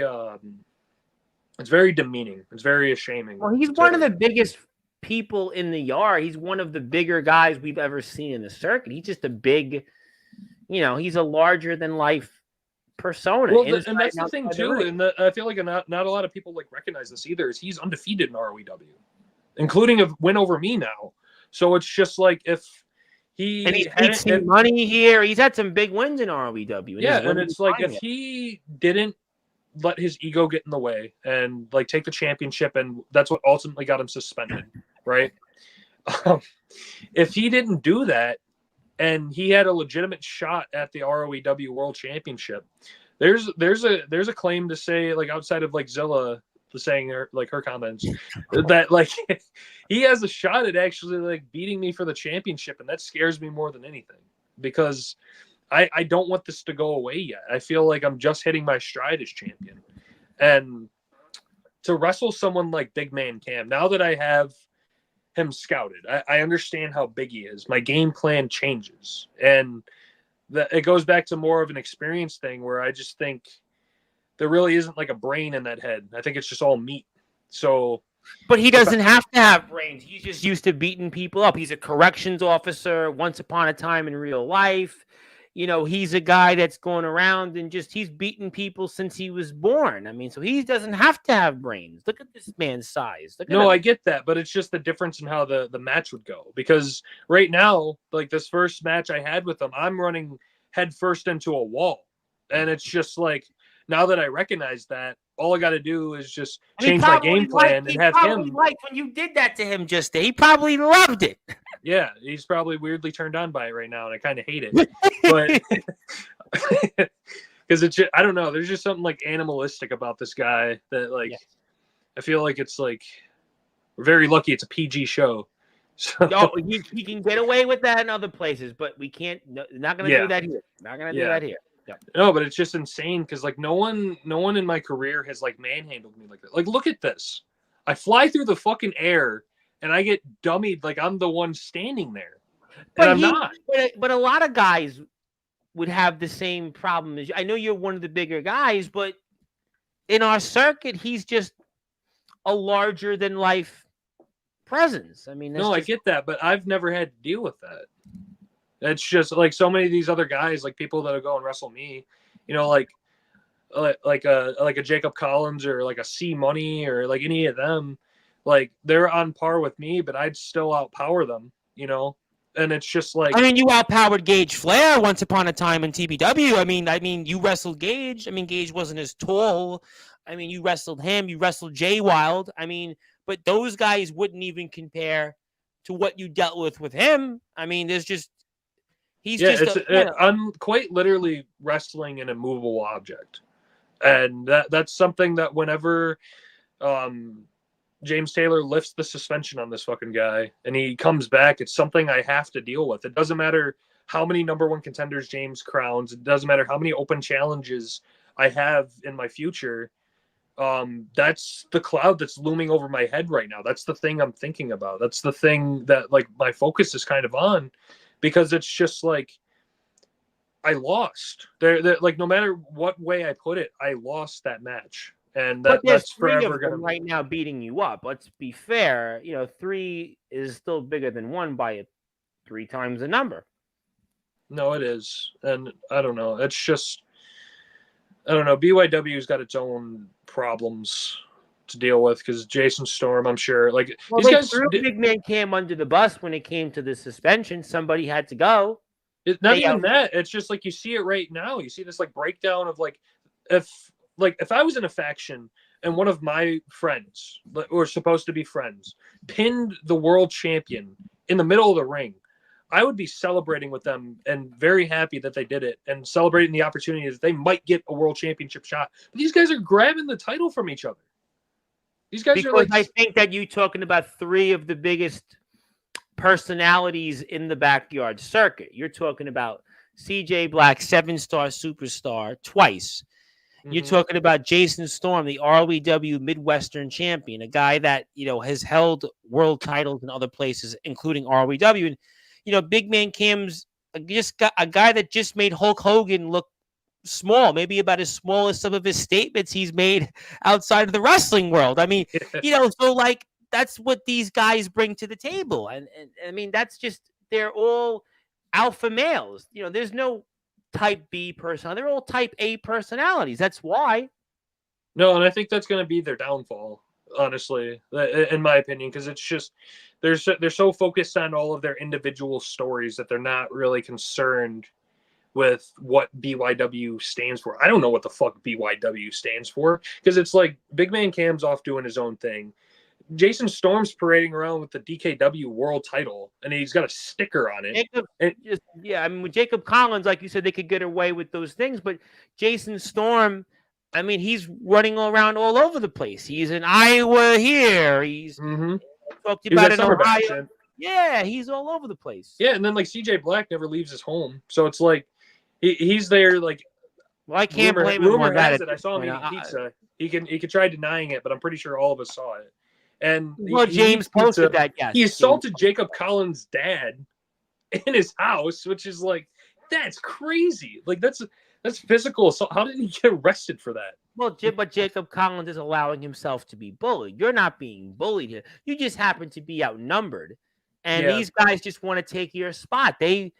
demeaning. It's very shaming. Well, he's one of the biggest people in the yard. He's one of the bigger guys we've ever seen in the circuit. He's just a big, he's a larger than life persona. Well, and that's the thing too, and I feel like not a lot of people like recognize this either. Is he's undefeated in ROEW, including a win over me now. So it's just like if he and he's made some money here, he's had some big wins in ROEW. Yeah, and it's like if he didn't let his ego get in the way and like take the championship, and that's what ultimately got him suspended, right? If he didn't do that, and he had a legitimate shot at the ROEW World Championship, there's a claim to say, like, outside of like Zilla saying her comments, that like he has a shot at actually like beating me for the championship, and that scares me more than anything because I don't want this to go away yet. I feel like I'm just hitting my stride as champion, and to wrestle someone like Big Man Cam, now that I have him scouted, I understand how big he is. My game plan changes, and it goes back to more of an experience thing where I just think there really isn't like a brain in that head. I think it's just all meat. So, but he doesn't have to have brains. He's just used to beating people up. He's a corrections officer once upon a time in real life. he's a guy that's going around and he's beaten people since he was born. I mean, so he doesn't have to have brains. Look at this man's size. Look at No, him. I get that, but it's just the difference in how the match would go. Because right now, like this first match I had with him, I'm running head first into a wall. And it's just like, now that I recognize that, all I got to do is just change my game plan and have him. Liked when you did that to him just there. He probably loved it. Yeah, he's probably weirdly turned on by it right now, and I kind of hate it. But because it's just, I don't know, there's just something like animalistic about this guy that like I feel like it's like we're very lucky it's a PG show. So he can get away with that in other places, but we can't. Not going to do that here. Not going to do that here. Yep. No, but it's just insane because like no one in my career has like manhandled me like that. Like, look at this. I fly through the fucking air and I get dummied like I'm the one standing there. But I'm not. But a lot of guys would have the same problem as you. I know you're one of the bigger guys, but in our circuit, he's just a larger than life presence. I mean, I get that, but I've never had to deal with that. It's just like so many of these other guys, like people that go and wrestle me, like a Jacob Collins or like a C Money or like any of them, like they're on par with me, but I'd still outpower them, And it's just like, I mean, you outpowered Gage Flair once upon a time in TBW. I mean, you wrestled Gage. I mean, Gage wasn't as tall. I mean, you wrestled him. You wrestled Jay Wild. I mean, but those guys wouldn't even compare to what you dealt with him. I mean, I'm quite literally wrestling an immovable object, and that's something that whenever James Taylor lifts the suspension on this fucking guy and he comes back, it's something I have to deal with. It doesn't matter how many number one contenders James crowns. It doesn't matter how many open challenges I have in my future. That's the cloud that's looming over my head right now. That's the thing I'm thinking about. That's the thing that like my focus is kind of on, because it's just like I lost. They're like, no matter what way I put it, I lost that match. And that's forever going to right now beating you up. Let's be fair. 3 is still bigger than 1 by 3 times the number. No, it is. And I don't know. It's just, I don't know. BYW's got its own problems to deal with because Jason Storm, I'm sure, like these guys threw Big Man Cam under the bus when it came to the suspension. Somebody had to go. It's not even that. It's just like you see it right now. You see this like breakdown of like if I was in a faction and one of my friends, or supposed to be friends, pinned the world champion in the middle of the ring, I would be celebrating with them and very happy that they did it and celebrating the opportunity that they might get a world championship shot. But these guys are grabbing the title from each other. These guys are like, I think that you talking about 3 of the biggest personalities in the backyard circuit. You're talking about CJ Black, 7-star superstar twice. You're talking about Jason Storm, the ROEW Midwestern champion, a guy that, has held world titles in other places, including ROEW. And, Big Man Cam's just got a guy that just made Hulk Hogan look small, maybe about as small as some of his statements he's made outside of the wrestling world. I mean, so like that's what these guys bring to the table. And I mean, that's just, they're all alpha males. There's no type B personality. They're all type A personalities. That's why. No, and I think that's going to be their downfall, honestly, in my opinion, because it's just they're so focused on all of their individual stories that they're not really concerned with what BYW stands for. I don't know what the fuck BYW stands for, because it's like Big Man Cam's off doing his own thing. Jason Storm's parading around with the DKW world title, and he's got a sticker on it. I mean, with Jacob Collins, like you said, they could get away with those things, but Jason Storm, I mean, he's running around all over the place. He's in Iowa here. He's talked about it in Ohio. Yeah, he's all over the place. Yeah, and then like CJ Black never leaves his home, so it's like he's there. Like, well, I can't blame him on that. I saw him eating pizza. He can try denying it, but I'm pretty sure all of us saw it. And James posted that. Yes, he assaulted Jacob Collins' dad in his house, which is like, that's crazy. Like that's physical assault. How did he get arrested for that? Well, but Jacob Collins is allowing himself to be bullied. You're not being bullied here. You just happen to be outnumbered, and these guys just want to take your spot. They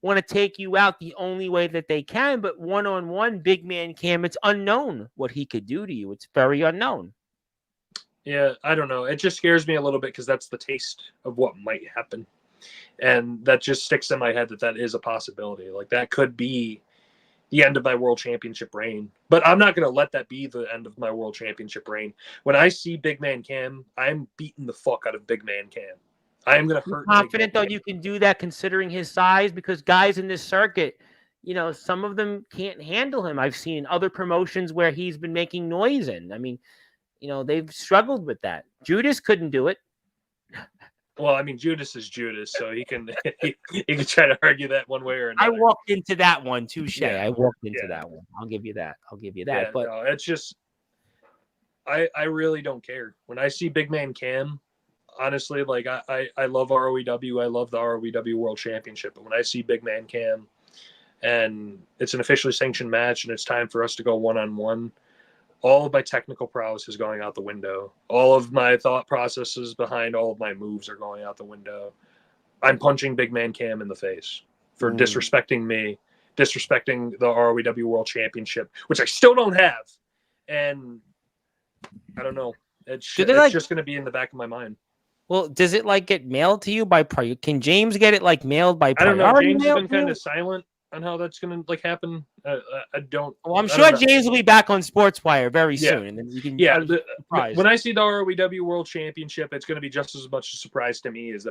want to take you out the only way that they can. But one-on-one, big man Cam, it's unknown what he could do to you. It's very unknown. Yeah, I don't know. It just scares me a little bit because that's the taste of what might happen. And that just sticks in my head that is a possibility. Like, that could be the end of my world championship reign. But I'm not going to let that be the end of my world championship reign. When I see Big Man Cam, I'm beating the fuck out of Big Man Cam. I am going to hurt. Confident, though, you can do that considering his size, because guys in this circuit, some of them can't handle him. I've seen other promotions where he's been making noise in. I mean, they've struggled with that. Judas couldn't do it. Well, I mean, Judas is Judas, so he can he can try to argue that one way or another. I walked into that one, touche. Yeah. I walked into that one. I'll give you that. Yeah, but no, it's just I really don't care. When I see Big Man Cam, honestly, like I love ROEW. I love the ROEW World Championship. But when I see Big Man Cam and it's an officially sanctioned match and it's time for us to go one-on-one, all of my technical prowess is going out the window. All of my thought processes behind all of my moves are going out the window. I'm punching Big Man Cam in the face for disrespecting me, disrespecting the ROEW World Championship, which I still don't have. And I don't know. It's just going to be in the back of my mind. Well, does it get mailed to you by priority? Can James get it mailed by priority? I don't know. James has been kind of silent on how that's going to happen. I don't. Well, I'm sure James will be back on Sportswire very soon, and then you can. Yeah, when I see the ROEW World Championship, it's going to be just as much a surprise to me as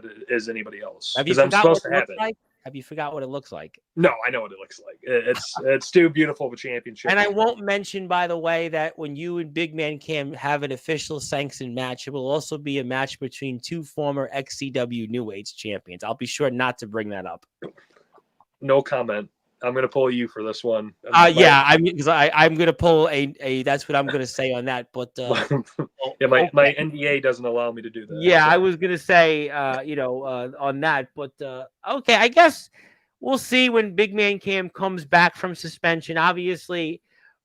anybody else. Because I'm supposed to have it. Have you forgot what it looks like? No, I know what it looks like. It's too beautiful of a championship. And I won't mention, by the way, that when you and Big Man Cam have an official sanctioned match, it will also be a match between two former XCW New Age champions. I'll be sure not to bring that up. No comment. I'm going to pull you for this one. I'm going to pull a. That's what I'm going to say on that. But my NDA doesn't allow me to do that. Yeah, so. I was going to say, on that. But okay, I guess we'll see when Big Man Cam comes back from suspension. Obviously,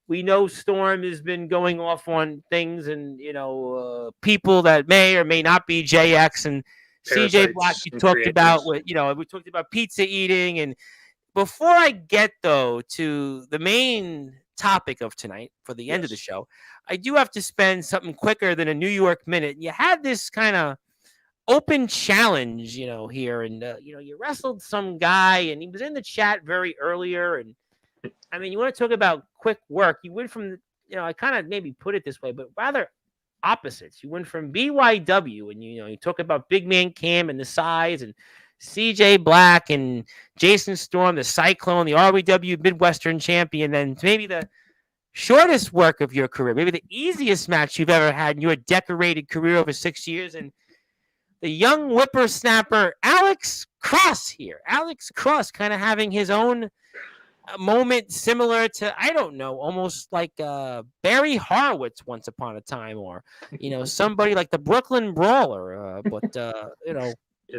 we know Storm has been going off on things, and people that may or may not be JX and CJ Black. We talked about we talked about pizza eating and. Before I get, though, to the main topic of tonight for the end of the show, I do have to spend something quicker than a New York minute. You had this kind of open challenge, here, and, you wrestled some guy, and he was in the chat very earlier, and, I mean, you want to talk about quick work. You went from, I kind of maybe put it this way, but rather opposites. You went from BYW, and, you talk about Big Man Cam and the size, and CJ Black and Jason Storm, the Cyclone, the ROEW Midwestern champion, then maybe the shortest work of your career, maybe the easiest match you've ever had in your decorated career over 6 years, and the young whippersnapper Alex Cross here. Alex Cross kind of having his own moment similar to, I don't know, almost like Barry Horowitz once upon a time, or, somebody like the Brooklyn Brawler, but,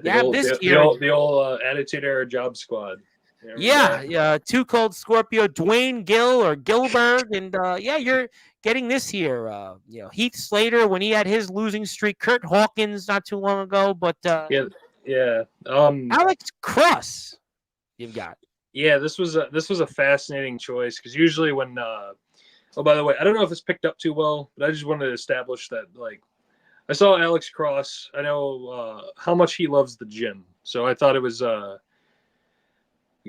the old Attitude Era Job Squad. Too Cold Scorpio, Dwayne Gill or Gilbert, and you're getting this here. Heath Slater when he had his losing streak, Kurt Hawkins not too long ago, but Alex Cross, you've got. Yeah, this was a fascinating choice because usually when by the way, I don't know if it's picked up too well, but I just wanted to establish that I saw Alex Cross. I know how much he loves the gym. So I thought it was you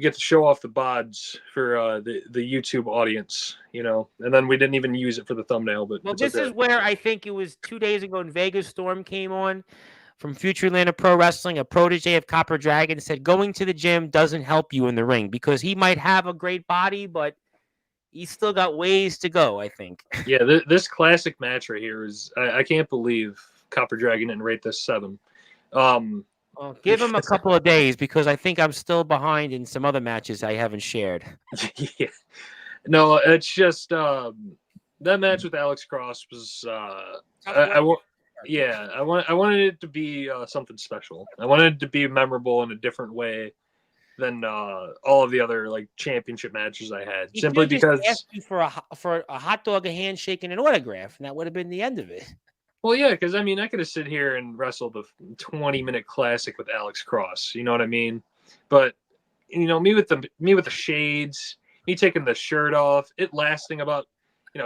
get to show off the bods for the YouTube audience, and then we didn't even use it for the thumbnail. But this is where I think it was 2 days ago in Vegas, Storm came on from Futureland of Pro Wrestling, a protege of Copper Dragon, said going to the gym doesn't help you in the ring because he might have a great body, but he's still got ways to go, I think. Yeah, this classic match right here is I can't believe Copper Dragon didn't rate this 7. Give him a couple of days because I think I'm still behind in some other matches I haven't shared. Yeah. No, it's just that match with Alex Cross was I wanted it to be something special. I wanted it to be memorable in a different way than all of the other championship matches I had. He simply because asked you for a hot dog, a handshake, and an autograph, and that would have been the end of it. Well, yeah, because I could have sit here and wrestled a 20-minute classic with Alex Cross. You know what I mean? But me with the shades, me taking the shirt off, it lasting about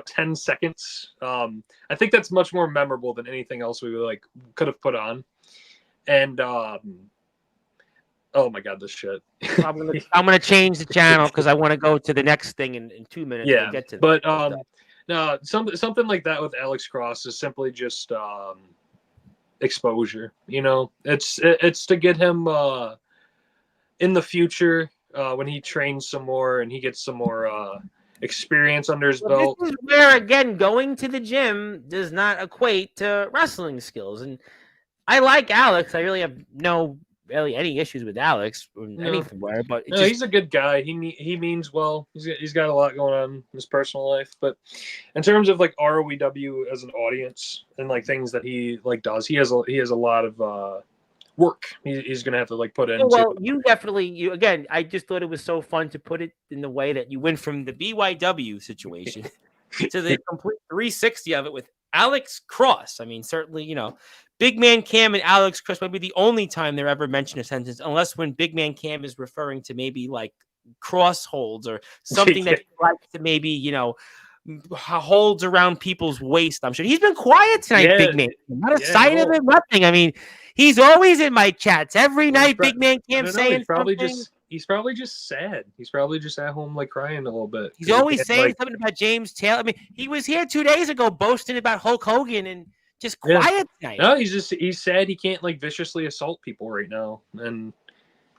10 seconds. I think that's much more memorable than anything else we could have put on. And oh my god, this shit. I'm gonna change the channel because I want to go to the next thing in 2 minutes. Yeah, we'll get to but no, something like that with Alex Cross is simply just exposure. It's to get him in the future when he trains some more and he gets some more experience under his belt. This is where, again, going to the gym does not equate to wrestling skills. And I like Alex. I really have really any issues with Alex or anything, but he's a good guy. He means well. He's got a lot going on in his personal life, but in terms of ROEW as an audience and things that he does, he has a lot of work he's gonna have to put in. Well, you again. I just thought it was so fun to put it in the way that you went from the BYW situation to the complete 360 of it with Alex Cross. I mean, certainly, Big Man Cam and Alex Cross might be the only time they're ever mentioned a sentence, unless when Big Man Cam is referring to maybe cross holds or something that he likes to maybe, holds around people's waist. I'm sure he's been quiet tonight, Big Man. Not a sight of him, nothing. I mean, he's always in my chats every night. Big Man Cam saying something. He's probably just sad. He's probably just at home crying a little bit. He's always saying something about James Taylor. I mean, he was here 2 days ago boasting about Hulk Hogan and just quiet tonight. No, he's sad he can't viciously assault people right now. And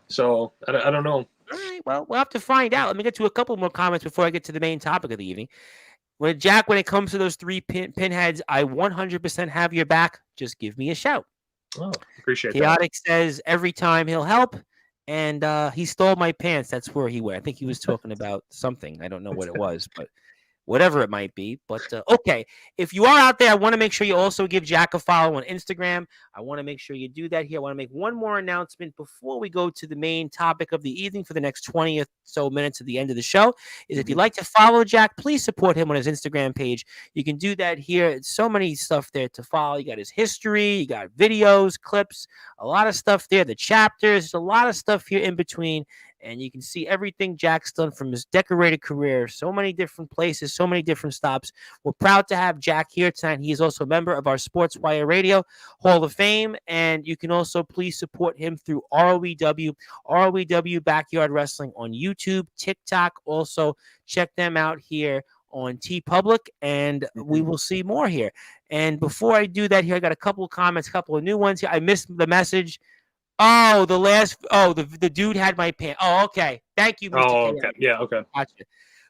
so I don't know. All right, well, we'll have to find out. Let me get to a couple more comments before I get to the main topic of the evening. When it comes to those 3 pinheads, I 100% have your back. Just give me a shout. Oh, appreciate that. Chaotic says every time he'll help. And he stole my pants. That's where he went. I think he was talking about something. I don't know what it was, but whatever it might be. But okay, if you are out there, I want to make sure you also give Jack a follow on Instagram. I want to make sure you do that here. I want to make one more announcement before we go to the main topic of the evening for the next 20 or so minutes at the end of the show. Is if you'd like to follow Jack, please support him on his Instagram page. You can do that here. It's so many stuff there to follow. You got his history, you got videos, clips, a lot of stuff there, the chapters, there's a lot of stuff here in between. And you can see everything Jack's done from his decorated career, so many different places, so many different stops. We're proud to have Jack here tonight. He is also a member of our Sportswire Radio Hall of Fame. And you can also please support him through ROEW Backyard Wrestling on YouTube, TikTok. Also, check them out here on TeePublic, and we will see more here. And before I do that here, I got a couple of comments, a couple of new ones here. I missed the message. Oh, the dude had my pants. Oh, okay. Thank you, Mr. Okay. Yeah, okay. Gotcha.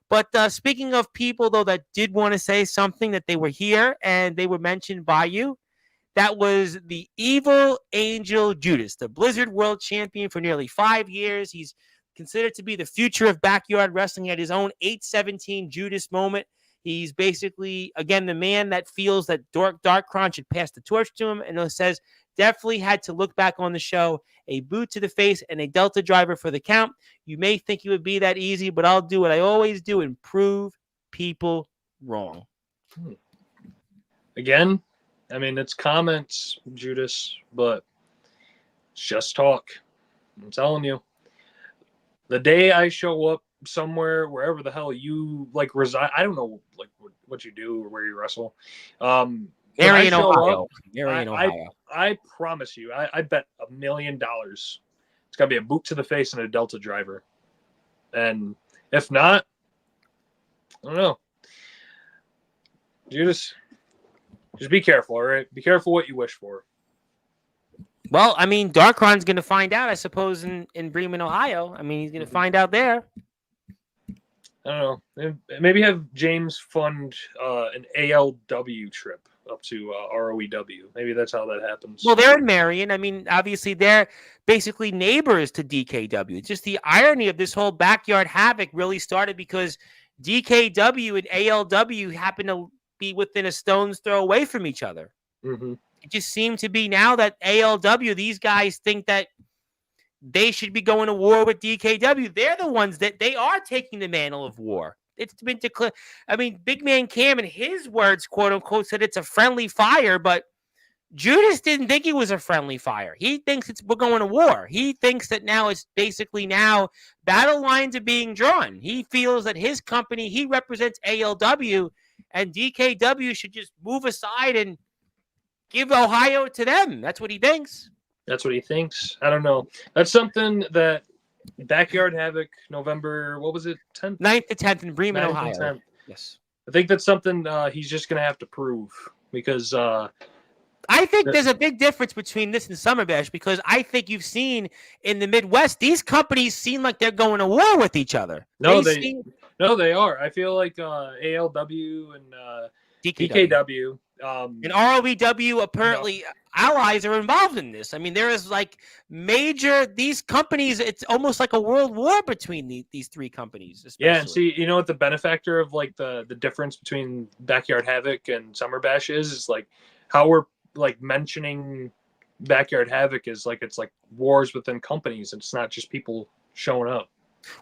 But speaking of people, though, that did want to say something, that they were here and they were mentioned by you, that was the Evil Angel Judas, the Blizzard World Champion for nearly 5 years. He's considered to be the future of backyard wrestling. He had his own 817 Judas moment. He's basically, again, the man that feels that Darkron should pass the torch to him, and says, definitely had to look back on the show. A boot to the face and a Delta driver for the count. You may think it would be that easy, but I'll do what I always do and prove people wrong. Again, I mean, it's comments, Judas, but it's just talk. I'm telling you. The day I show up somewhere, wherever the hell you reside, I don't know what you do or where you wrestle. Marion, Ohio. I promise you, I bet $1 million it's got to be a boot to the face and a Delta driver. And if not, I don't know. Just be careful, all right? Be careful what you wish for. Well, I mean, Darkron's going to find out, I suppose, in Bremen, Ohio. I mean, he's going to find out there. I don't know. Maybe have James fund an ALW trip up to ROEW. Maybe that's how that happens. Well, they're in Marion. I mean, obviously, they're basically neighbors to DKW. It's just the irony of this whole backyard havoc really started because DKW and ALW happen to be within a stone's throw away from each other. Mm-hmm. It just seemed to be now that ALW, these guys think that they should be going to war with DKW. They're the ones that they are taking the mantle of war. It's been declared. I mean, Big Man Cam, in his words, quote unquote, said it's a friendly fire, but Judas didn't think it was a friendly fire. He thinks we're going to war. He thinks that now it's basically now battle lines are being drawn. He feels that his company, he represents ALW, and DKW should just move aside and give Ohio to them. That's what he thinks. That's what he thinks. I don't know. That's something that Backyard Havoc, November, what was it, 10th? 9th to 10th in Bremen, Ohio. 10th. Yes. I think that's something he's just going to have to prove because I think there's a big difference between this and Summer Bash because I think you've seen in the Midwest, these companies seem like they're going to war with each other. No, they are. I feel like ALW and DKW and ROEW apparently allies are involved in this. I mean, there is like these companies, it's almost like a world war between these three companies. Especially. Yeah, and see, you know what the benefactor of like the difference between Backyard Havoc and Summer Bash is like how we're like mentioning Backyard Havoc is like it's like wars within companies. It's not just people showing up.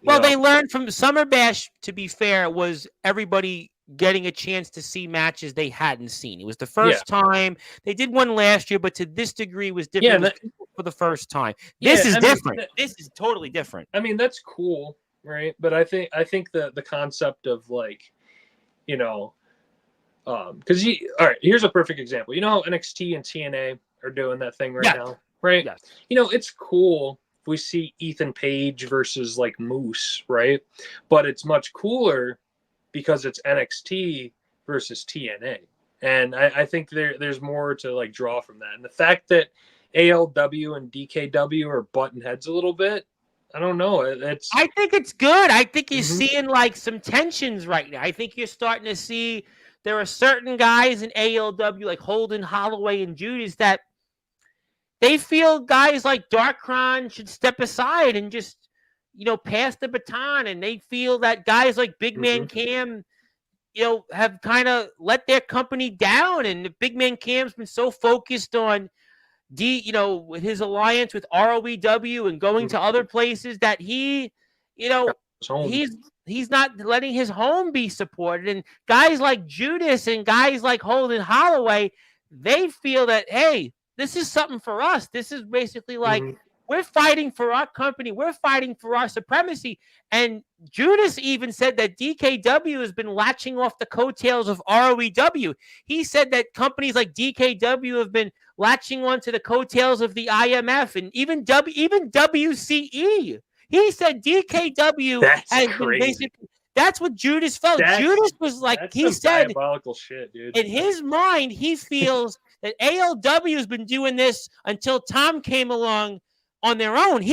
Well, they learned from Summer Bash, to be fair, was everybody getting a chance to see matches they hadn't seen. It was the first time. They did one last year, but to this degree was different. Yeah, for the first time. This is different. This is totally different. I mean, that's cool, right? But I think the concept of like, you know, because all right, here's a perfect example. You know how NXT and TNA are doing that thing right now, right? Yes. You know, it's cool if we see Ethan Page versus like Moose, right? But it's much cooler because it's NXT versus TNA. And I think there's more to like draw from that. And the fact that ALW and DKW are butting heads a little bit, I don't know. I think it's good. I think you're seeing like some tensions right now. I think you're starting to see there are certain guys in ALW like Holden, Holloway, and Judas that they feel guys like Darkron should step aside and just, you know, pass the baton. And they feel that guys like Big Man Cam, you know, have kind of let their company down. And the Big Man Cam's been so focused on you know, with his alliance with ROEW and going to other places that he, you know, he's not letting his home be supported. And guys like Judas and guys like Holden Holloway, they feel that, hey, this is something for us. This is basically like we're fighting for our company. We're fighting for our supremacy. And Judas even said that DKW has been latching off the coattails of ROEW. He said that companies like DKW have been latching onto the coattails of the IMF and even WCE. He said DKW has been basically. That's what Judas felt. Judas was like, he said, diabolical shit, dude. In his mind, he feels that ALW has been doing this until Tom came along on their own.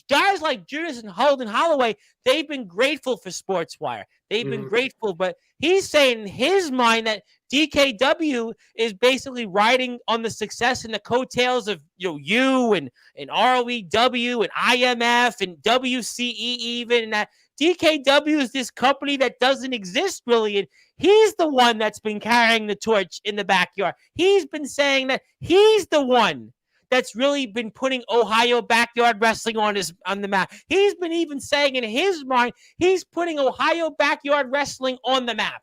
Guys like Judas and Holden Holloway, they've been grateful for Sportswire. They've been grateful, but he's saying in his mind that DKW is basically riding on the success and the coattails of you and ROEW and IMF and WCE even, and that DKW is this company that doesn't exist really, and he's the one that's been carrying the torch in the backyard. He's been saying that he's the one that's really been putting Ohio backyard wrestling on the map. He's been even saying in his mind, he's putting Ohio backyard wrestling on the map.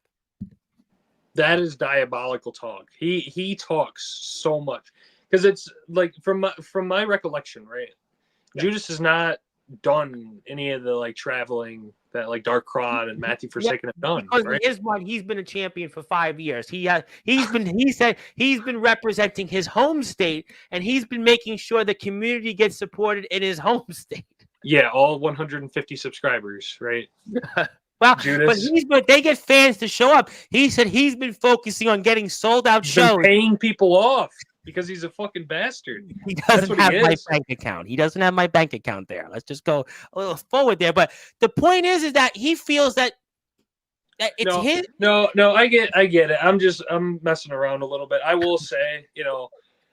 That is diabolical talk. He talks so much because it's like from my recollection, right? Yeah. Judas has not done any of the like traveling that like Darkron and Matthew Forsaken have done. Because right? in his mind, he's been a champion for 5 years. He said he's been representing his home state, and he's been making sure the community gets supported in his home state. Yeah, all 150 subscribers, right? Well, but they get fans to show up. He said he's been focusing on getting sold out shows, paying people off. Because he's a fucking bastard. He doesn't have my bank account. He doesn't have my bank account there. Let's just go a little forward there. But the point is that he feels that it's his. No, I get it. I'm messing around a little bit. I will say,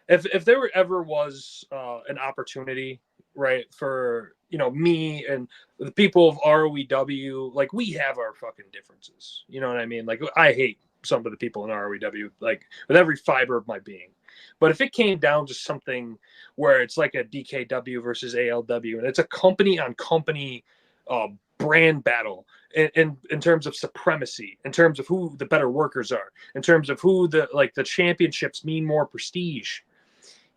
if there ever was an opportunity, right, for me and the people of ROEW, like we have our fucking differences. You know what I mean? Like I hate some of the people in ROEW, like with every fiber of my being. But if it came down to something where it's like a DKW versus ALW, and it's a company on company brand battle in terms of supremacy, in terms of who the better workers are, in terms of who the championships mean more prestige,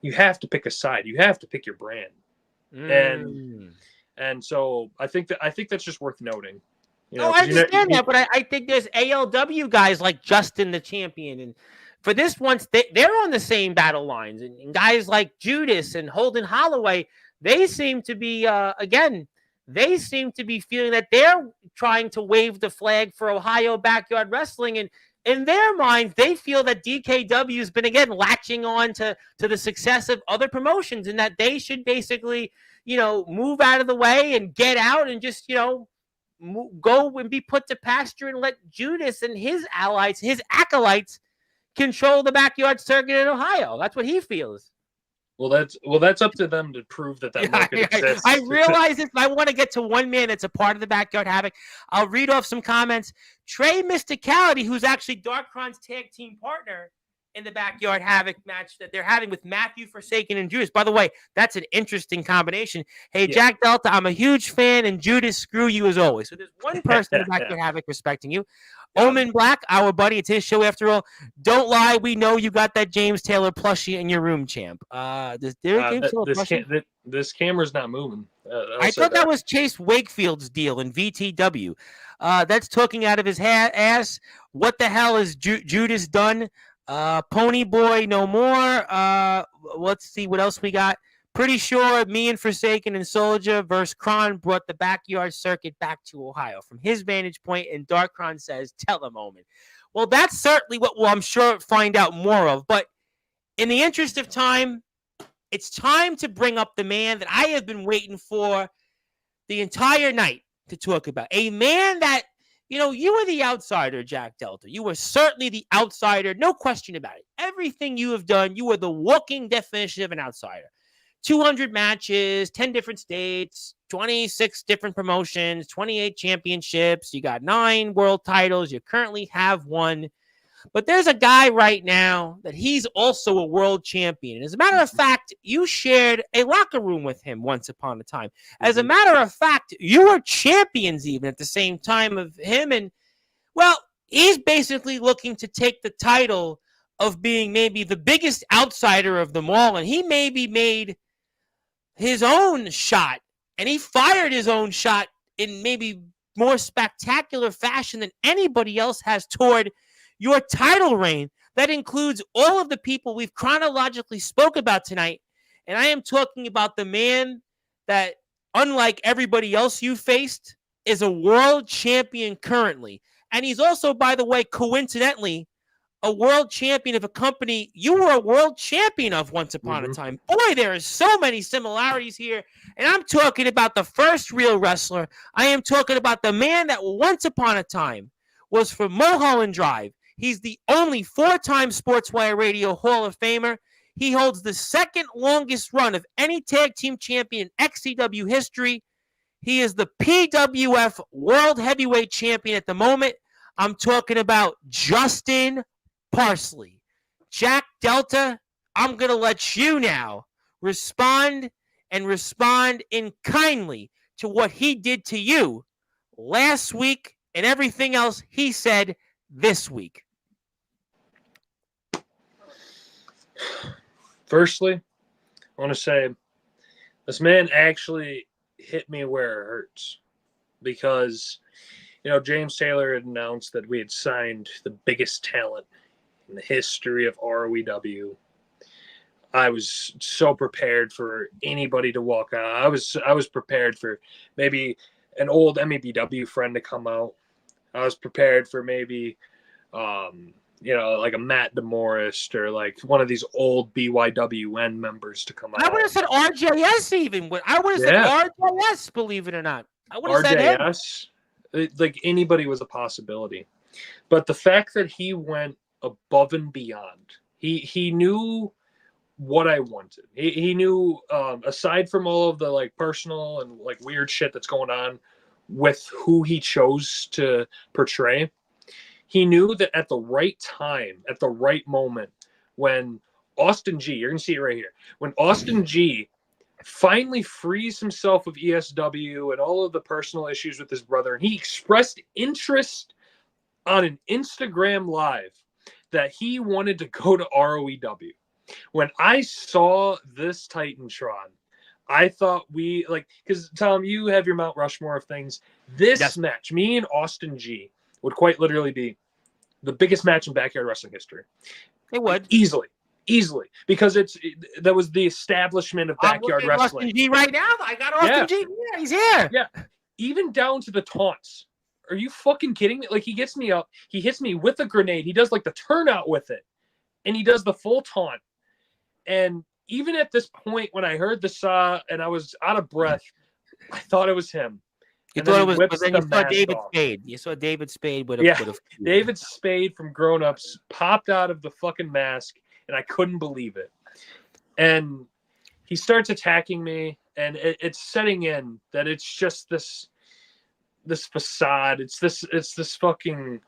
you have to pick a side. You have to pick your brand. And so I think that's just worth noting. I understand that, but I think there's ALW guys like Justin the Champion, and for this once they're on the same battle lines, and guys like Judas and Holden Holloway, they seem to be they seem to be feeling that they're trying to wave the flag for Ohio backyard wrestling, and in their minds, they feel that DKW has been again latching on to the success of other promotions, and that they should basically move out of the way and get out and just go and be put to pasture and let Judas and his allies, his acolytes, control the backyard circuit in Ohio. That's what he feels. Well, that's up to them to prove that market exists. I realize this, but I want to get to one man that's a part of the Backyard Havoc. I'll read off some comments. Trey Mysticality, who's actually Darkron's tag team partner in the Backyard Havoc match that they're having with Matthew Forsaken and Judas. By the way, that's an interesting combination. Hey, Jack Delta, I'm a huge fan, and Judas, screw you as always. So there's one person in the Backyard Havoc respecting you. Omen Black, our buddy, it's his show after all. Don't lie, we know you got that James Taylor plushie in your room, champ. This camera's not moving. I thought that was Chase Wakefield's deal in VTW. That's talking out of his ass. What the hell has Judas done? Pony Boy, no more. Let's see what else we got. Pretty sure me and Forsaken and Soldier versus Kron brought the backyard circuit back to Ohio from his vantage point, and Darkron says, tell him, Omen. Well, that's certainly what we'll, I'm sure, find out more of. But in the interest of time, it's time to bring up the man that I have been waiting for the entire night to talk about. A man that, you were the outsider, Jack Delta. You were certainly the outsider, no question about it. Everything you have done, you were the walking definition of an outsider. 200 matches, 10 different states, 26 different promotions, 28 championships. You got 9 world titles. You currently have 1. But there's a guy right now that he's also a world champion. As a matter of fact, you shared a locker room with him once upon a time. As a matter of fact, you were champions even at the same time of him. And, well, he's basically looking to take the title of being maybe the biggest outsider of them all. And he maybe made his own shot, and he fired his own shot in maybe more spectacular fashion than anybody else has toward your title reign. That includes all of the people we've chronologically spoke about tonight. And I am talking about the man that, unlike everybody else you faced, is a world champion currently. And he's also, by the way, coincidentally, a world champion of a company you were a world champion of once upon a time. Boy, there are so many similarities here. And I'm talking about the first real wrestler. I am talking about the man that once upon a time was from Mulholland Drive. He's the only 4-time Sportswire Radio Hall of Famer. He holds the second longest run of any tag team champion in XCW history. He is the PWF World Heavyweight Champion at the moment. I'm talking about Justin Parsley. Jack Delta, I'm going to let you now respond in kindly to what he did to you last week and everything else he said this week. Firstly, I want to say this man actually hit me where it hurts because, James Taylor had announced that we had signed the biggest talent in the history of ROEW. I was so prepared for anybody to walk out. I was prepared for maybe an old MEBW friend to come out. I was prepared for maybe, like a Matt DeMorris or like one of these old BYWN members to come out. I would have said RJS even. I would have said RJS, believe it or not. I would have said him. RJS. Like anybody was a possibility. But the fact that he went above and beyond, he knew what I wanted. He knew, aside from all of the like personal and like weird shit that's going on with who he chose to portray, he knew that at the right time, at the right moment, when Austin G, you're going to see it right here, when Austin G finally frees himself of ESW and all of the personal issues with his brother, and he expressed interest on an Instagram live that he wanted to go to ROEW. When I saw this Titantron, I thought because Tom, you have your Mount Rushmore of things. This match, me and Austin G, would quite literally be the biggest match in backyard wrestling history. It would. Easily. Because that was the establishment of backyard wrestling. Austin G right now. I got Austin G. Yeah, he's here. Yeah. Even down to the taunts. Are you fucking kidding me? Like, he gets me up. He hits me with a grenade. He does, like, the turnout with it. And he does the full taunt. And even at this point, when I heard the saw and I was out of breath, I thought it was him. You thought it was, but then you saw David Spade. You saw David Spade with a David Spade from Grown Ups popped out of the fucking mask, and I couldn't believe it. And he starts attacking me, and it's setting in that it's just this facade. It's this fucking.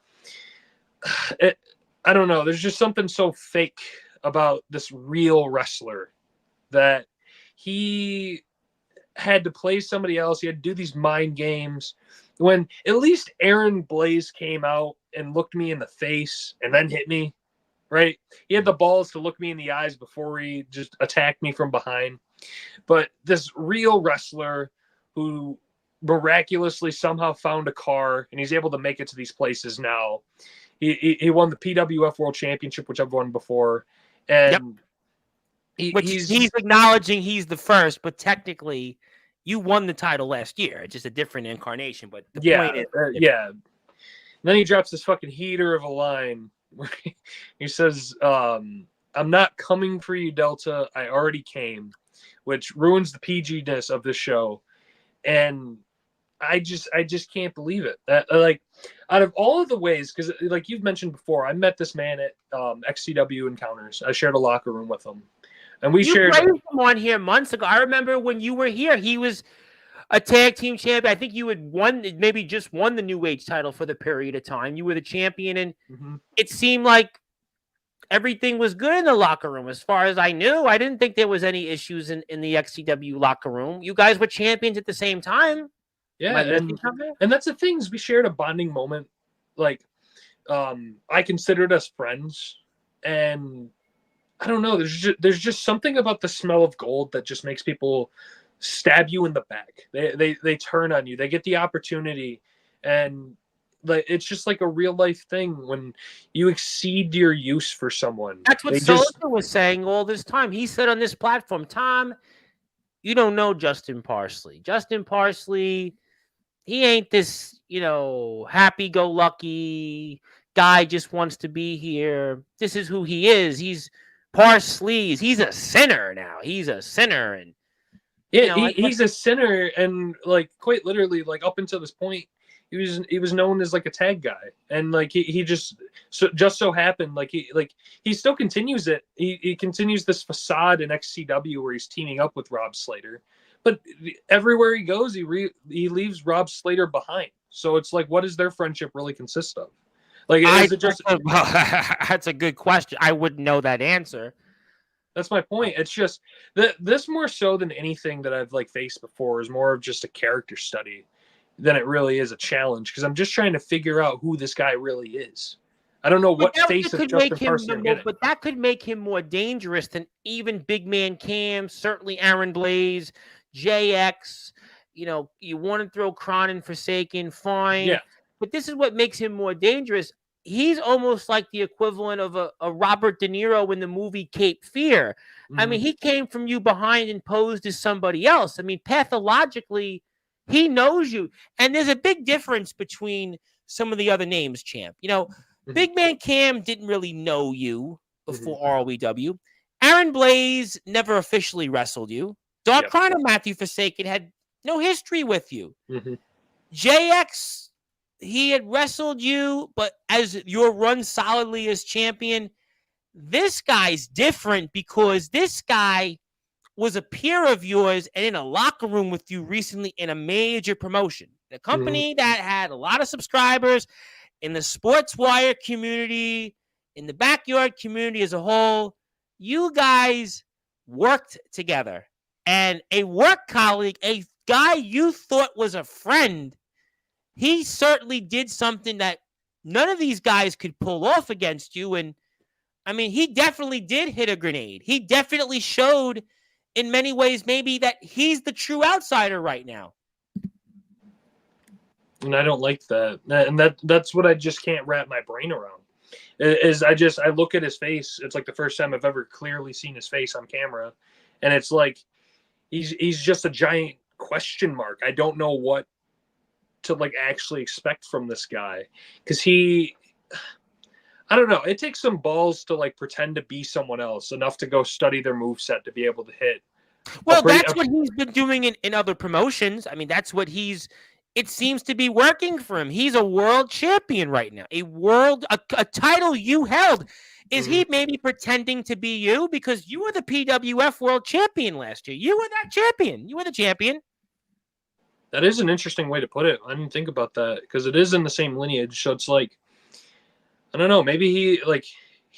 I don't know. There's just something so fake about this real wrestler that he had to play somebody else. He had to do these mind games. When at least Aaron Blaze came out and looked me in the face and then hit me, right? He had the balls to look me in the eyes before he just attacked me from behind. But this real wrestler who miraculously somehow found a car and he's able to make it to these places now. He won the PWF World Championship, which I've won before. And he's acknowledging he's the first, but technically you won the title last year. It's just a different incarnation. But the point is, And then he drops this fucking heater of a line where he says, I'm not coming for you, Delta. I already came, which ruins the PG-ness of this show. And I just can't believe it. That, like, out of all of the ways, because like you've mentioned before, I met this man at XCW Encounters. I shared a locker room with him, and you shared him on here months ago. I remember when you were here, he was a tag team champion. I think you had maybe just won the New Age title for the period of time. You were the champion, and it seemed like everything was good in the locker room. As far as I knew, I didn't think there was any issues in the XCW locker room. You guys were champions at the same time. Yeah, and that's the thing is we shared a bonding moment. Like, I considered us friends, and I don't know. There's just something about the smell of gold that just makes people stab you in the back. They turn on you. They get the opportunity, and like it's just like a real life thing when you exceed your use for someone. That's what Sullivan was saying all this time. He said on this platform, Tom, you don't know Justin Parsley. Justin Parsley. He ain't this, happy-go-lucky guy just wants to be here. This is who he is. He's Parsley. He's a sinner now. He's a sinner. And he's a sinner. And, like, quite literally, like, up until this point, he was known as, like, a tag guy. And, like, he just so happened, like, he still continues it. He continues this facade in XCW where he's teaming up with Rob Slater. But everywhere he goes, he leaves Rob Slater behind. So it's like, what does their friendship really consist of? Like, is it just? That's a good question. I wouldn't know that answer. That's my point. It's just this more so than anything that I've like faced before is more of just a character study than it really is a challenge because I'm just trying to figure out who this guy really is. I don't know what face of Justin Parsley. But that could make him more dangerous than even Big Man Cam, certainly Aaron Blaze. JX, you want to throw Kron and Forsaken, fine. Yeah. But this is what makes him more dangerous. He's almost like the equivalent of a Robert De Niro in the movie Cape Fear. I mean, he came from you behind and posed as somebody else. I mean, pathologically, he knows you. And there's a big difference between some of the other names, champ. Big Man Cam didn't really know you before ROEW. Aaron Blaze never officially wrestled you. Dark Kron and Matthew Forsaken had no history with you. JX, he had wrestled you, but as your run solidly as champion, this guy's different because this guy was a peer of yours and in a locker room with you recently in a major promotion. A company that had a lot of subscribers in the Sportswire community, in the backyard community as a whole. You guys worked together. And a work colleague, a guy you thought was a friend, he certainly did something that none of these guys could pull off against you. And I mean, he definitely did hit a grenade. He definitely showed in many ways maybe that he's the true outsider right now. And I don't like that. And that's what I just can't wrap my brain around. Is I look at his face. It's like the first time I've ever clearly seen his face on camera. And it's like he's just a giant question mark. I don't know what to like actually expect from this guy. Because I don't know. It takes some balls to like pretend to be someone else enough to go study their moveset to be able to hit. Well, that's what he's been doing in other promotions. I mean, that's what it seems to be working for him. He's a world champion right now. A title you held. Is he maybe pretending to be you? Because you were the PWF world champion last year. You were that champion. You were the champion. That is an interesting way to put it. I didn't think about that because it is in the same lineage. So it's like, I don't know. Maybe he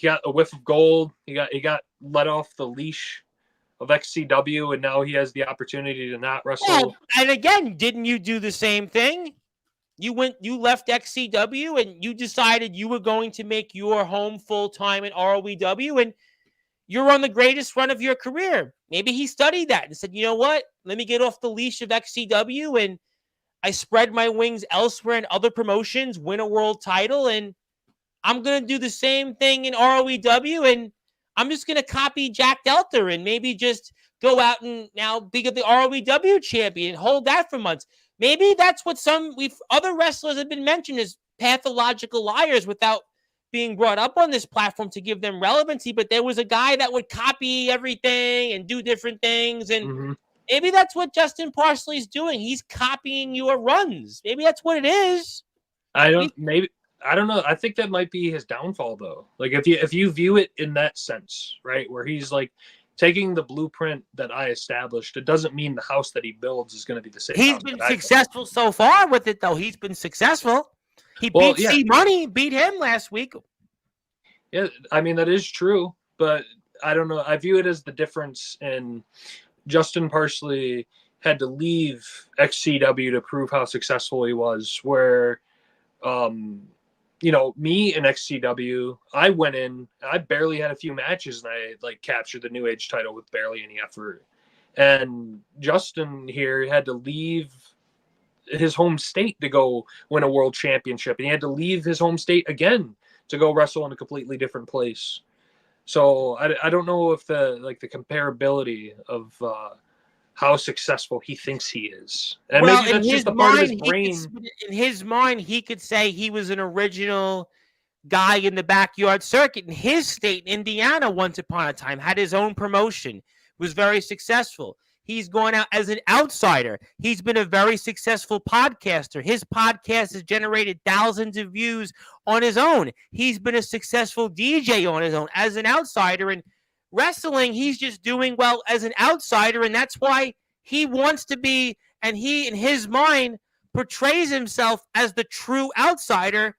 got a whiff of gold. He got let off the leash of XCW, and now he has the opportunity to not wrestle. Well, and again, didn't you do the same thing? You left XCW, and you decided you were going to make your home full time at ROEW, and you're on the greatest run of your career. Maybe he studied that and said, you know what? Let me get off the leash of XCW, and I spread my wings elsewhere in other promotions, win a world title, and I'm going to do the same thing in ROEW, and I'm just going to copy Jack Delta and maybe just go out and now be the ROEW champion and hold that for months. Maybe that's what other wrestlers have been mentioned as pathological liars without being brought up on this platform to give them relevancy. But there was a guy that would copy everything and do different things. And maybe that's what Justin Parsley's doing. He's copying your runs. Maybe that's what it is. I don't know. I think that might be his downfall, though. Like if you view it in that sense, right, where he's like taking the blueprint that I established, it doesn't mean the house that he builds is going to be the same. He's been successful so far with it, though. He's been successful. He beat C-Money, beat him last week. Yeah, I mean that is true, but I don't know. I view it as the difference in Justin Parsley had to leave XCW to prove how successful he was. Where me in XCW, I went in, I barely had a few matches, and I like captured the New Age title with barely any effort. And Justin here had to leave his home state to go win a world championship, and he had to leave his home state again to go wrestle in a completely different place. So I don't know if the comparability of how successful he thinks he is. And maybe that's just a part of his brain. In his mind, he could say he was an original guy in the backyard circuit in his state, Indiana, once upon a time, had his own promotion, was very successful. He's going out as an outsider. He's been a very successful podcaster. His podcast has generated thousands of views on his own. He's been a successful DJ on his own as an outsider. And wrestling, he's just doing well as an outsider, and that's why he wants to be, and he, in his mind, portrays himself as the true outsider,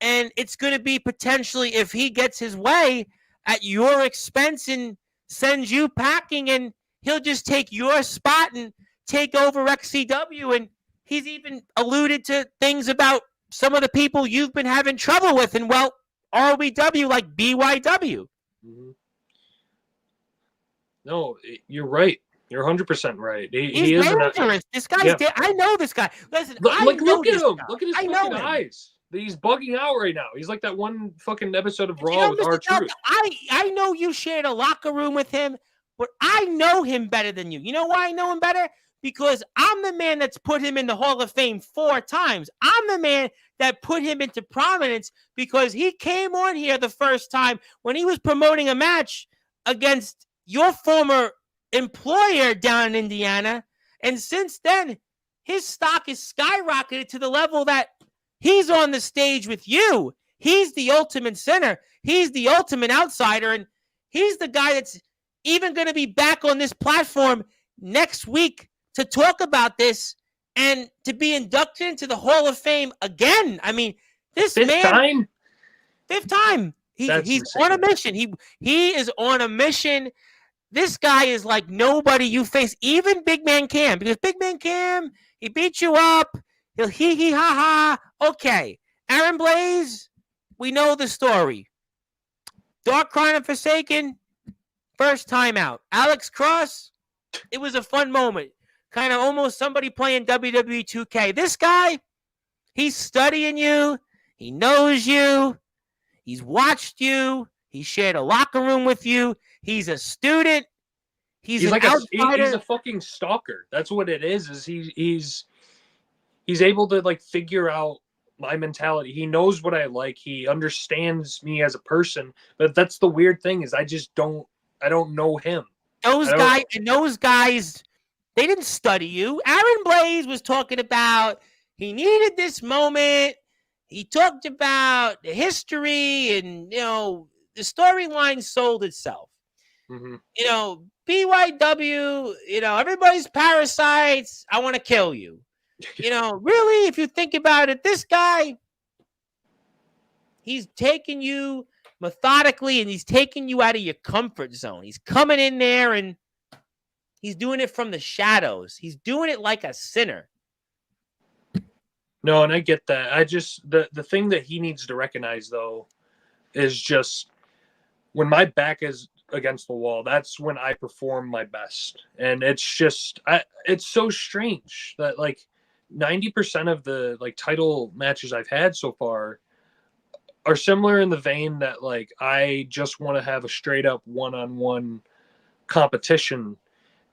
and it's going to be potentially, if he gets his way, at your expense and sends you packing, and he'll just take your spot and take over XCW, and he's even alluded to things about some of the people you've been having trouble with, and well, ROEW, like BYW. No, you're right. You're 100% right. He's dangerous. This guy's I know this guy. Listen, look at him. Look at his fucking eyes. He's bugging out right now. He's like that one fucking episode of Raw with R-Truth. I know you shared a locker room with him, but I know him better than you. You know why I know him better? Because I'm the man that's put him in the Hall of Fame 4 times. I'm the man that put him into prominence because he came on here the first time when he was promoting a match against your former employer down in Indiana. And since then, his stock has skyrocketed to the level that he's on the stage with you. He's the ultimate sinner. He's the ultimate outsider. And he's the guy that's even going to be back on this platform next week to talk about this and to be inducted into the Hall of Fame again. I mean, this fifth time. He's on a mission. He is on a mission. This guy is like nobody you face, even Big Man Cam, because Big Man Cam, he beat you up. He'll hee ha ha. Okay. Aaron Blaze, we know the story. Dark Crown and Forsaken, first time out. Alex Cross, it was a fun moment. Kind of almost somebody playing WWE 2K. This guy, he's studying you. He knows you. He's watched you. He shared a locker room with you. He's a student. He's an like outsider. He's a fucking stalker. That's what it is. He's able to like figure out my mentality. He knows what I like. He understands me as a person. But that's the weird thing is I don't know him. Those guys, they didn't study you. Aaron Blaze was talking about he needed this moment. He talked about the history and, the storyline sold itself. Mm-hmm. BYW, everybody's parasites. I want to kill you. Really, if you think about it, this guy, he's taking you methodically and he's taking you out of your comfort zone. He's coming in there and he's doing it from the shadows. He's doing it like a sinner. No, and I get that. I just the thing that he needs to recognize though is just when my back is against the wall, that's when I perform my best. And it's just it's so strange that like 90% of the like title matches I've had so far are similar in the vein that like I just want to have a straight up one-on-one competition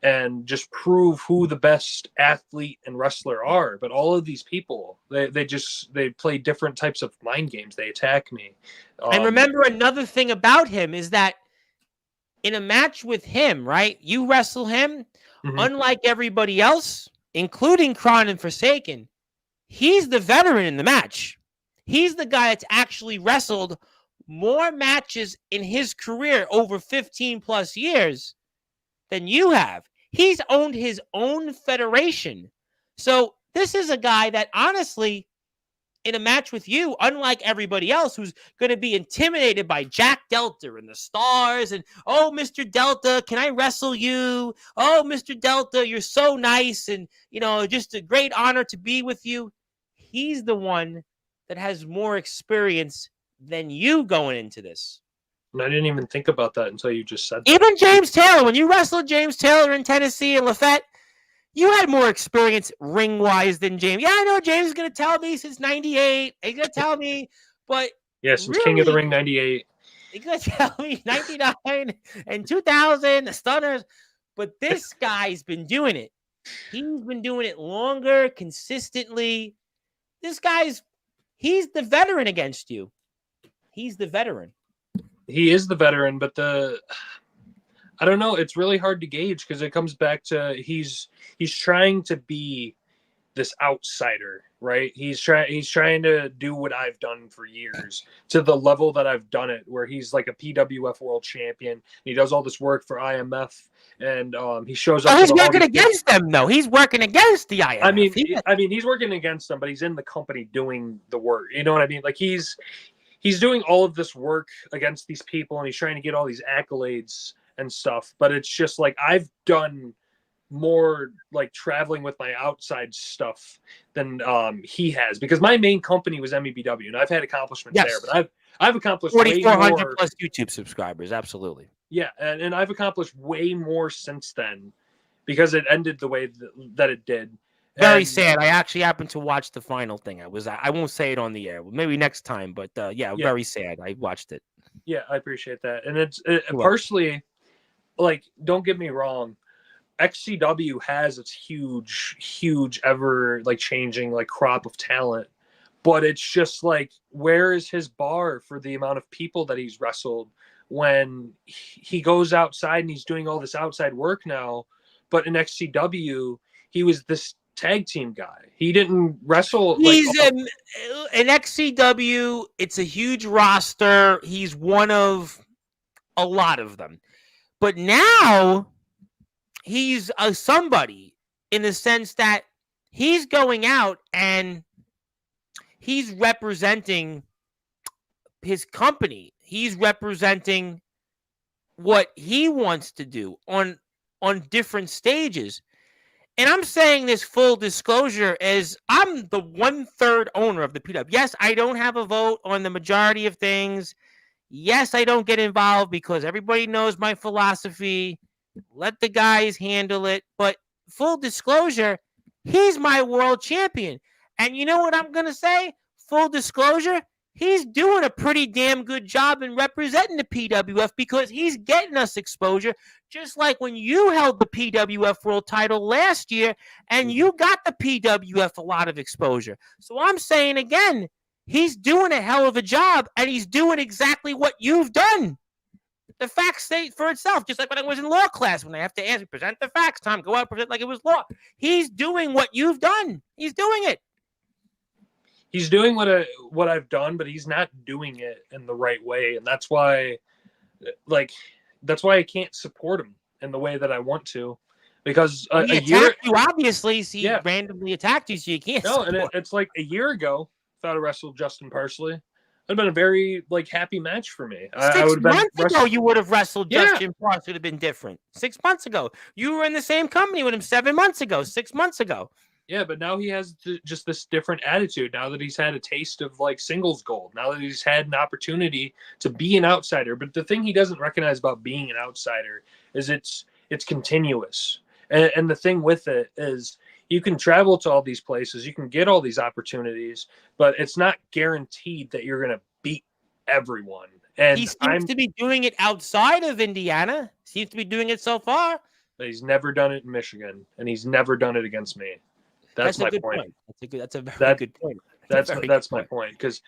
and just prove who the best athlete and wrestler are. But all of these people, they play different types of mind games. They attack me. And remember another thing about him is that in a match with him, right? You wrestle him, unlike everybody else, including Crown and Forsaken, he's the veteran in the match. He's the guy that's actually wrestled more matches in his career over 15 plus years than you have. He's owned his own federation. So this is a guy that honestly, in a match with you, unlike everybody else who's going to be intimidated by Jack Delta and the Stars and, oh, Mr. Delta, can I wrestle you? Oh, Mr. Delta, you're so nice and, just a great honor to be with you. He's the one that has more experience than you going into this. And I didn't even think about that until you just said that. Even James Taylor, when you wrestled James Taylor in Tennessee and Lafayette, you had more experience ring-wise than James. Yeah, I know James is going to tell me since 98. He's going to tell me, but... Yeah, since really, King of the Ring 98. He's going to tell me 99 and 2000, the Stunners. But this guy's been doing it. He's been doing it longer, consistently. This he's the veteran against you. He's the veteran. He is the veteran, but I don't know. It's really hard to gauge because it comes back to he's trying to be this outsider, right? He's trying to do what I've done for years to the level that I've done it, where he's like a PWF world champion. He does all this work for IMF, and he shows up. Oh, he's working against them, though. He's working against the IMF. I mean, he's working against them, but he's in the company doing the work. You know what I mean? Like he's doing all of this work against these people, and he's trying to get all these accolades and stuff. But it's just like I've done more like traveling with my outside stuff than he has, because my main company was MEBW, and I've had accomplishments there. But I've accomplished 4,400 plus YouTube subscribers. Absolutely. Yeah, and I've accomplished way more since then because it ended the way that it did. Very sad. I actually happened to watch the final thing. I won't say it on the air. Maybe next time, but very sad. I watched it. Yeah, I appreciate that. And it's personally, like, don't get me wrong, XCW has its huge, ever like changing like crop of talent, but it's just like, where is his bar for the amount of people that he's wrestled when he goes outside and he's doing all this outside work now? But in XCW, he was this tag team guy. He didn't wrestle. He's an XCW. It's a huge roster. He's one of a lot of them. But now he's a somebody in the sense that he's going out and he's representing his company. He's representing what he wants to do on different stages. And I'm saying this full disclosure as I'm the 1/3 owner of the PW. Yes, I don't have a vote on the majority of things. Yes, I don't get involved because everybody knows my philosophy. Let the guys handle it. But full disclosure, he's my world champion. And you know what I'm going to say? Full disclosure, he's doing a pretty damn good job in representing the PWF because he's getting us exposure, just like when you held the PWF world title last year and you got the PWF a lot of exposure. So I'm saying again, he's doing a hell of a job and he's doing exactly what you've done. The facts say for itself, just like when I was in law class, when I have to answer, present the facts, Tom, go out, present like it was law. He's doing what you've done. He's doing it. He's doing what I've done, but he's not doing it in the right way. And that's why I can't support him in the way that I want to. Because he attacked you, obviously. So he randomly attacked you, so you can't. No, and it's like a year ago, if I had wrestled Justin Parsley, it'd have been a very happy match for me. 6 months ago, you would have wrestled Justin Parsley. Would have been different. 6 months ago, you were in the same company with him 7 months ago, 6 months ago. Yeah, but now he has just this different attitude. Now that he's had a taste of singles gold, now that he's had an opportunity to be an outsider. But the thing he doesn't recognize about being an outsider is it's continuous. And the thing with it is you can travel to all these places, you can get all these opportunities, but it's not guaranteed that you're going to beat everyone. And he seems to be doing it outside of Indiana. Seems to be doing it so far. But he's never done it in Michigan, and he's never done it against me. That's my point. That's a very good point. That's my point. Because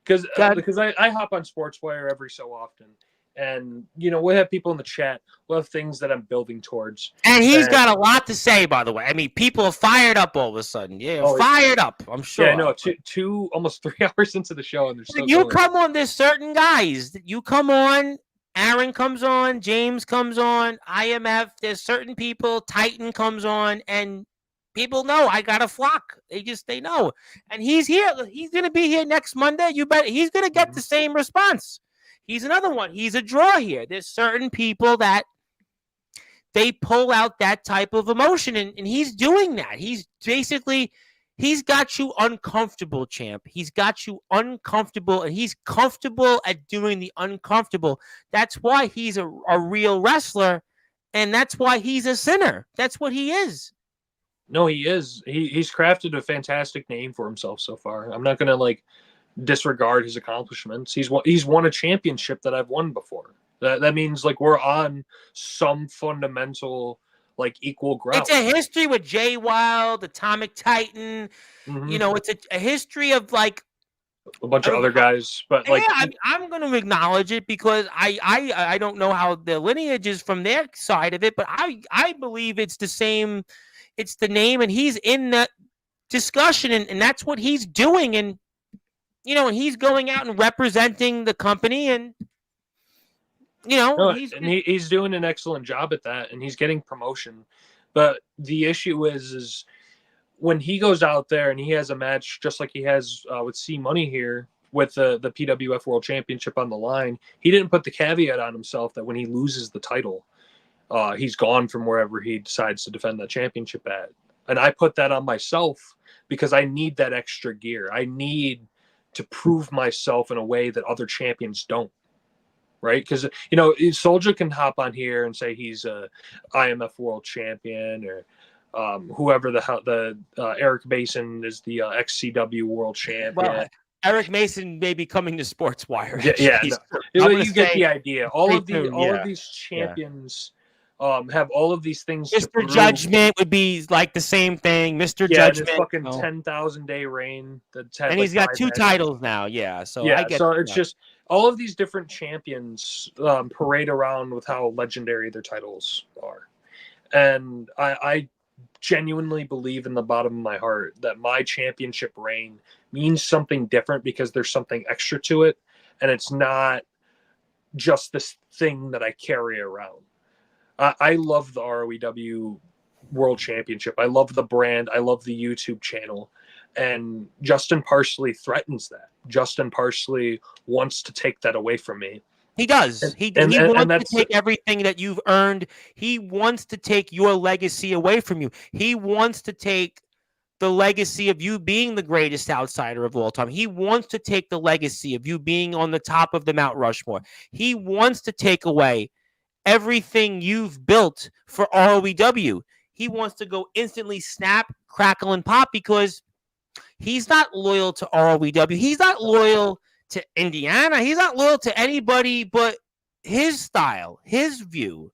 I hop on Sportzwire every so often, and we'll have people in the chat. We'll have things that I'm building towards. And he's got a lot to say, by the way. I mean, people are fired up all of a sudden. Yeah, fired up. I'm sure. Yeah, no, two almost 3 hours into the show, and there's still you come on. There's certain guys that you come on. Aaron comes on. James comes on. IMF. There's certain people. Titan comes on, and people know I got a flock. They know. And he's here. He's going to be here next Monday. You bet he's going to get the same response. He's another one. He's a draw here. There's certain people that they pull out that type of emotion, and he's doing that. He's got you uncomfortable, champ. He's got you uncomfortable, and he's comfortable at doing the uncomfortable. That's why he's a real wrestler, and that's why he's a sinner. That's what he is. No, he is. He's crafted a fantastic name for himself so far. I'm not going to disregard his accomplishments. He's won a championship that I've won before. That means we're on some fundamental equal ground. It's a history with Jay Wild, Atomic Titan. Mm-hmm. It's a history of a bunch of other guys, but I'm going to acknowledge it because I don't know how the lineage is from their side of it, but I believe it's the same. It's the name, and he's in that discussion, and that's what he's doing, and and he's going out and representing the company, and he's doing an excellent job at that, and he's getting promotion. But the issue is when he goes out there and he has a match just like he has with C Money here with the PWF World Championship on the line, he didn't put the caveat on himself that when he loses the title, he's gone from wherever he decides to defend that championship at. And I put that on myself because I need that extra gear. I need to prove myself in a way that other champions don't. Right? Because, Soldier can hop on here and say he's a IMF World Champion, or whoever the Eric Mason is the XCW World Champion. Well, Eric Mason may be coming to Sportswire. Yeah. You get the idea. All of these champions have all of these things. Mr. Judgment would be the same thing. Mr. Judgment, fucking 10,000-day reign. And he's got 2 titles now. Yeah, so it's just all of these different champions parade around with how legendary their titles are, and I genuinely believe in the bottom of my heart that my championship reign means something different because there's something extra to it, and it's not just this thing that I carry around. I love the ROEW World Championship. I love the brand. I love the YouTube channel. And Justin Parsley threatens that. Justin Parsley wants to take that away from me. He does. He wants to take everything that you've earned. He wants to take your legacy away from you. He wants to take the legacy of you being the greatest outsider of all time. He wants to take the legacy of you being on the top of the Mount Rushmore. He wants to take away everything you've built for ROEW. He wants to go instantly snap, crackle, and pop because he's not loyal to ROEW. He's not loyal to Indiana. He's not loyal to anybody but his style, his view.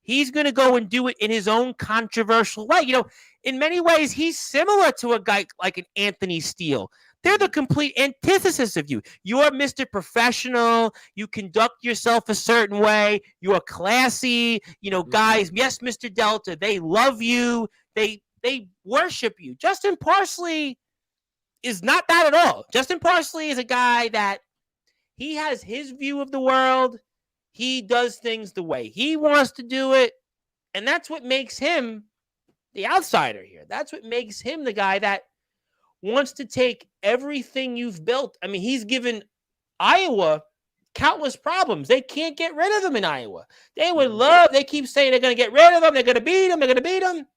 He's going to go and do it in his own controversial way. You know, in many ways, he's similar to a guy like an Anthony Steele. They're the complete antithesis of you. You're Mr. Professional. You conduct yourself a certain way. You're classy. You know, guys, yes, Mr. Delta, they love you. They worship you. Justin Parsley is not that at all. Justin Parsley is a guy that he has his view of the world. He does things the way he wants to do it. And that's what makes him the outsider here. That's what makes him the guy that wants to take everything you've built. I mean, he's given Iowa countless problems. They can't get rid of him in Iowa. They keep saying they're going to get rid of him. They're going to beat him. They're going to beat him.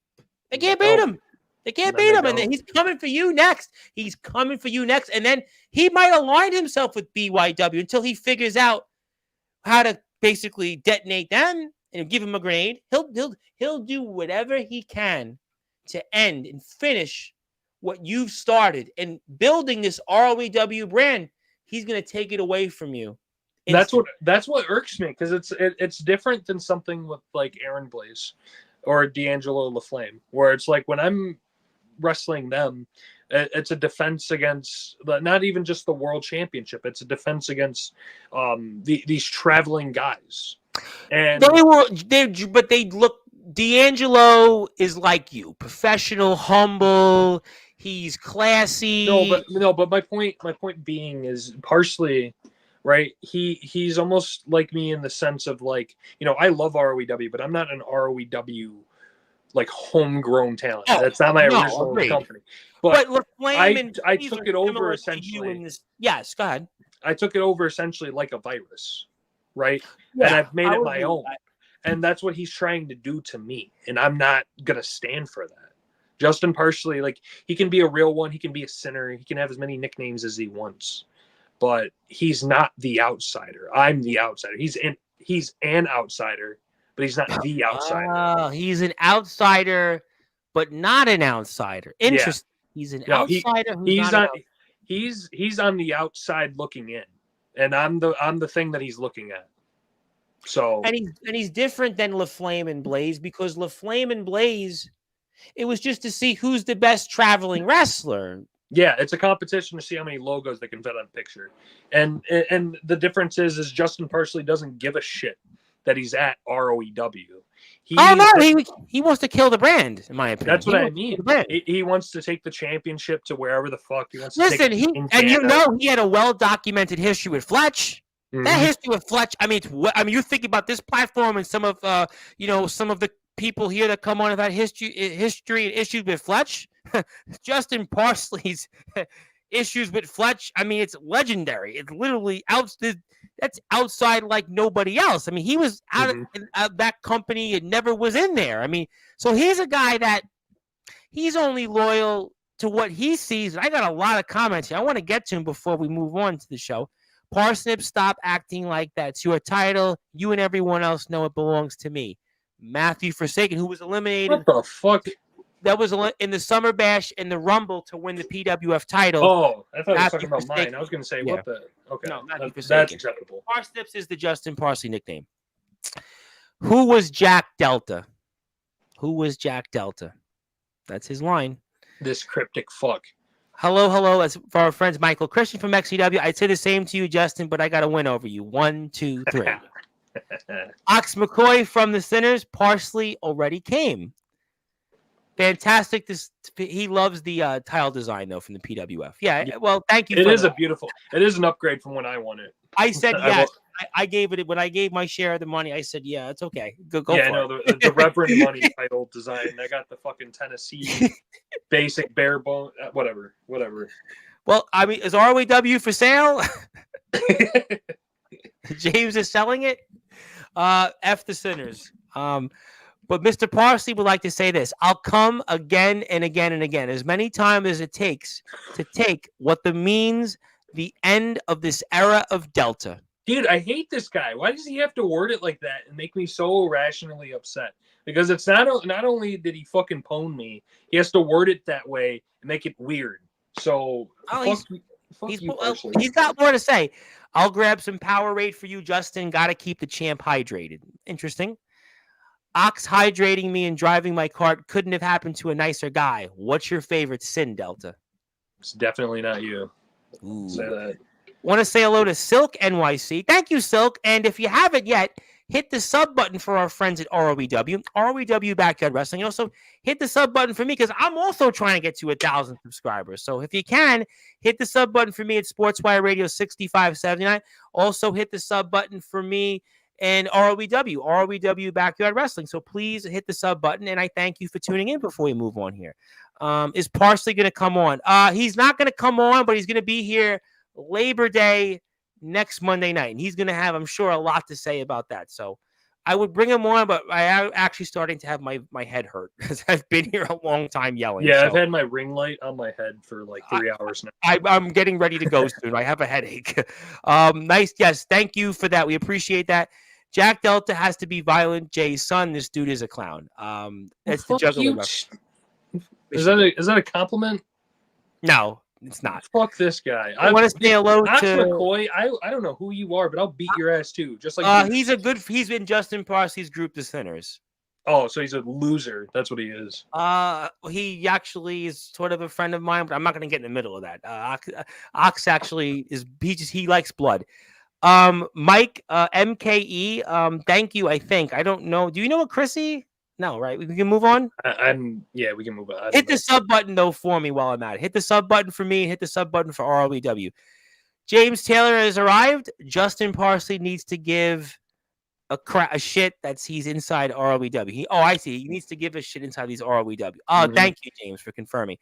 They can't beat him. They can't beat him. And then he's coming for you next. He's coming for you next. And then he might align himself with BYW until he figures out how to basically detonate them and give him a grenade. He'll do whatever he can to end and finish what you've started. And building this ROEW brand, he's going to take it away from you. That's what irks me, because it's different than something with like Aaron Blaze or D'Angelo LaFlame, where it's like when I'm wrestling them, it's a defense against not even just the world championship. It's a defense against these traveling guys. And they look. D'Angelo is like you, professional, humble. He's classy. But my point being is Parsley, right? He's almost like me in the sense of like, you know, I love ROEW, but I'm not an ROEW like homegrown talent. That's not my original company. But I took it over essentially. Yes, go ahead. I took it over essentially like a virus, right? Yeah, and I've made it my own. And that's what he's trying to do to me. And I'm not going to stand for that. Justin Parsley, like, he can be a real one. He can be a sinner. He can have as many nicknames as he wants. But he's not the outsider. I'm the outsider. He's an outsider, but he's not the outsider. Oh, he's an outsider, but not an outsider. Interesting. Yeah. He's an outsider. He's on the outside looking in, and I'm the thing that he's looking at. So and he's different than LaFlame and Blaze, because LaFlame and Blaze, it was just to see who's the best traveling wrestler. Yeah, it's a competition to see how many logos they can fit on a picture. And the difference is Justin Parsley doesn't give a shit that he's at ROEW. He wants to kill the brand, in my opinion. That's what I mean. He wants to take the championship to wherever the fuck he wants to take it. He had a well-documented history with Fletch. Mm-hmm. That history with Fletch, you're thinking about this platform and some of the people here that come on about history and issues with Fletch. Justin Parsley's issues with Fletch, it's legendary. It's literally that's outside like nobody else. He was out of that company and never was in there. So he's a guy that he's only loyal to what he sees. I got a lot of comments here. I want to get to him before we move on to the show. Parsnip, stop acting like that's your title. You and everyone else know it belongs to me. Matthew Forsaken, who was eliminated. What the fuck? That was in the Summer Bash in the Rumble to win the PWF title. Oh, I thought you were talking about mine. I was going to say, what the? Okay. No, that's acceptable. Parsnips is the Justin Parsley nickname. Who was Jack Delta? That's his line. This cryptic fuck. Hello. As for our friends Michael Christian from XCW, I'd say the same to you, Justin, but I got to win over you. 1, 2, 3. Ox McCoy from the Sinners. Parsley already came. Fantastic. He loves the tile design though from the PWF. Yeah. Well, thank you. It is an upgrade from when I won it. I said yes. I gave it when I gave my share of the money. I said, yeah, it's okay. Go for it. The Reverend Money title design. I got the fucking Tennessee basic bare bone. Whatever. Well, is ROEW for sale? James is selling it. F the Sinners. But Mr. Parsley would like to say this: I'll come again and again and again, as many times as it takes to take what means the end of this era of Delta. Dude, I hate this guy. Why does he have to word it like that and make me so irrationally upset? Because it's not only did he fucking pwn me, he has to word it that way and make it weird. So he's got more to say. I'll grab some Powerade for you, Justin. Got to keep the champ hydrated. Interesting. Ox hydrating me and driving my cart couldn't have happened to a nicer guy. What's your favorite sin, Delta? It's definitely not you. Ooh. Say that. Want to say hello to Silk NYC. Thank you, Silk. And if you haven't yet, hit the sub button for our friends at ROEW Backyard Wrestling. And also hit the sub button for me because I'm also trying to get to 1,000 subscribers. So if you can, hit the sub button for me at Sportswire Radio 6579. Also hit the sub button for me and ROEW Backyard Wrestling. So please hit the sub button, and I thank you for tuning in before we move on here. Is Parsley going to come on? He's not going to come on, but he's going to be here Labor Day next Monday night, and he's going to have, I'm sure, a lot to say about that. So I would bring him on, but I am actually starting to have my head hurt because I've been here a long time yelling. Yeah, so. I've had my ring light on my head for like 3 hours now. I'm getting ready to go soon. I have a headache. Nice. Yes, thank you for that. We appreciate that. Jack Delta has to be Violent J's son. This dude is a clown. It's the juggler. Is that a compliment? No, it's not. Fuck this guy. I want to say hello to McCoy. I don't know who you are, but I'll beat your ass too. Just like he's in Justin Parsley's group, The Sinners. Oh, so he's a loser. That's what he is. He actually is sort of a friend of mine, but I'm not going to get in the middle of that. Ox actually is. He likes blood. Mike, MKE. Thank you. I think I don't know. Do you know what Chrissy? No, right? We can move on. We can move on. Hit the sub button though for me while I'm at it. Hit the sub button for me. Hit the sub button for ROEW. James Taylor has arrived. Justin Parsley needs to give a shit he's inside ROEW. I see. He needs to give a shit inside these ROEW. Thank you, James, for confirming.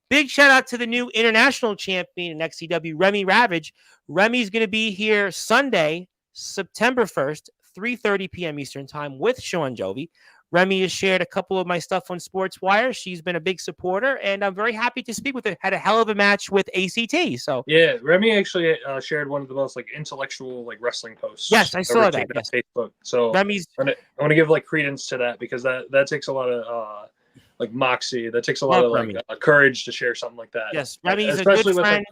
Big shout out to the new international champion in XCW, Remy Ravage. Remy's going to be here Sunday, September 1st, 3:30 p.m. Eastern Time with Sean Jovi. Remy has shared a couple of my stuff on Sportswire. She's been a big supporter, and I'm very happy to speak with her. Had a hell of a match with ACT. So yeah, Remy actually shared one of the most intellectual wrestling posts. Yes, I saw that. Yes. Facebook. So Remy's. I want to give credence to that because that takes a lot of moxie. That takes a lot of courage to share something like that. Yes, Remy's a good friend.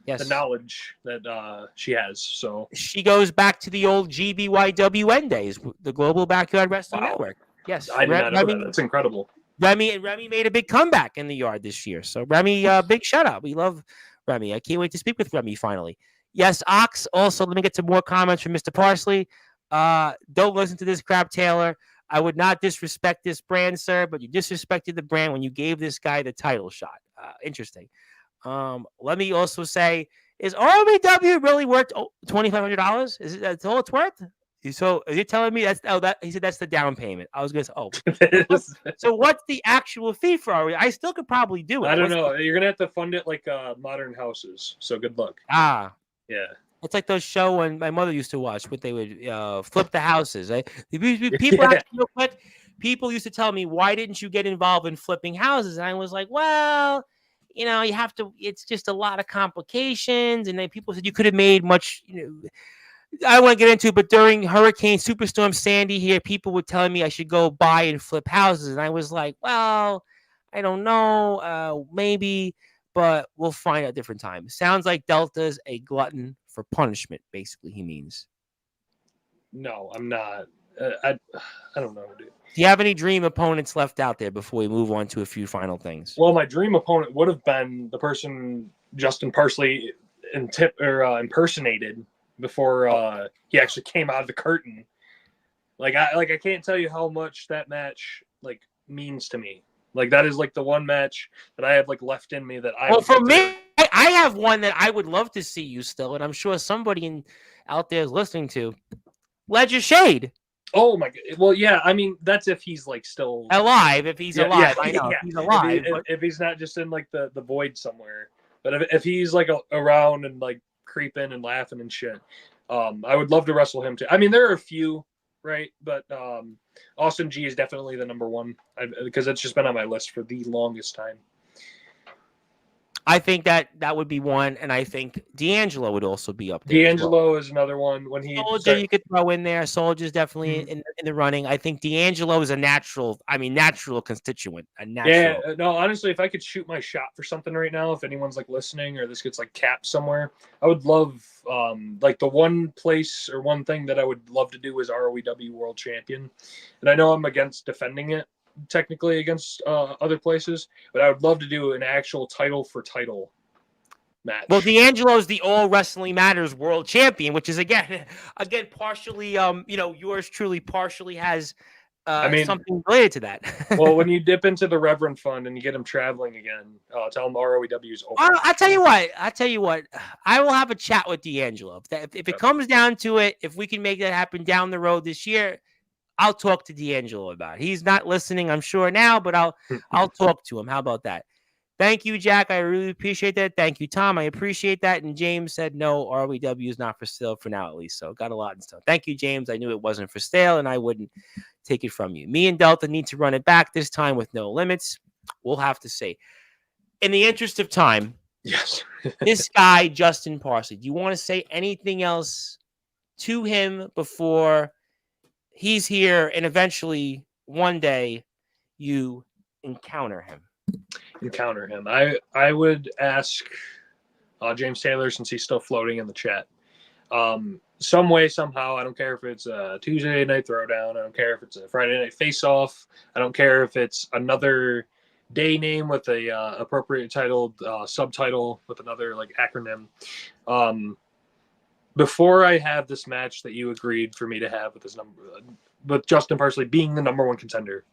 Yes. The knowledge that she has. So she goes back to the old GBYWN days, the Global Backyard Wrestling Network. Yes, I did not know that. That's incredible. Remy made a big comeback in the yard this year. So Remy, big shout out. We love Remy. I can't wait to speak with Remy finally. Yes, Ox. Also, let me get some more comments from Mr. Parsley. Don't listen to this crap, Taylor. I would not disrespect this brand, sir, but you disrespected the brand when you gave this guy the title shot. Interesting. Let me also say, is ROEW really worth $2,500? Is it that's all it's worth? So are you telling me he said that's the down payment? I was gonna say, so what's the actual fee for ROEW? I still could probably do it. I don't know. You're gonna have to fund it like Modern Houses. So good luck. Yeah. It's like those show when my mother used to watch, but they would flip the houses. People used to tell me, why didn't you get involved in flipping houses? And I was like, well, you have to. It's just a lot of complications. And then people said you could have made much. I don't want to get into it, but during Hurricane Superstorm Sandy here, people were telling me I should go buy and flip houses. And I was like, well, I don't know, maybe, but we'll find out different time. Sounds like Delta's a glutton for punishment, basically, he means. No, I'm not. I don't know, dude. Do you have any dream opponents left out there before we move on to a few final things? Well, my dream opponent would have been the person Justin Parsley impersonated before he actually came out of the curtain. I can't tell you how much that match means to me. That is the one match that I have left in me that I. Well, for me, I have one that I would love to see you still, and I'm sure somebody out there is listening to. Ledger Shade. Oh my god! Well, yeah. I mean, that's if he's still alive. If he's alive, I know. Yeah. If he's alive. If he's not just in the void somewhere, but if he's around and creeping and laughing and shit, I would love to wrestle him too. I mean, there are a few, right? But Austin G is definitely the number one because it's just been on my list for the longest time. I think that would be one, and I think D'Angelo would also be up there. D'Angelo is another one. When he Soldier, you could throw in there. Soldier's definitely in the running. I think D'Angelo is a natural constituent. Yeah, no, honestly, if I could shoot my shot for something right now, if anyone's like listening or this gets like capped somewhere, I would love like the one place or one thing that I would love to do is ROEW World Champion. And I know I'm against defending it technically against other places, but I would love to do an actual title for title match. Well, D'Angelo is the All Wrestling Matters World Champion, which is again partially yours truly partially has something related to that. Well, when you dip into the Reverend Fund and you get him traveling again, tell him ROEW's over. I tell you what, I will have a chat with D'Angelo. If it comes down to it, if we can make that happen down the road this year, I'll talk to D'Angelo about it. He's not listening, I'm sure now, but I'll talk to him. How about that? Thank you, Jack. I really appreciate that. Thank you, Tom. I appreciate that. And James said no, ROEW is not for sale for now, at least. So got a lot in stuff. Thank you, James. I knew it wasn't for sale, and I wouldn't take it from you. Me and Delta need to run it back this time with no limits. We'll have to see. In the interest of time, yes, this guy, Justin Parsley, do you want to say anything else to him before he's here and eventually one day you encounter him? I would ask James Taylor, since he's still floating in the chat, some way, somehow, I don't care if it's a Tuesday night throwdown, I don't care if it's a Friday night face-off, I don't care if it's another day name with a appropriate titled subtitle with another like acronym. Before I have this match that you agreed for me to have with Justin Parsley being the number one contender,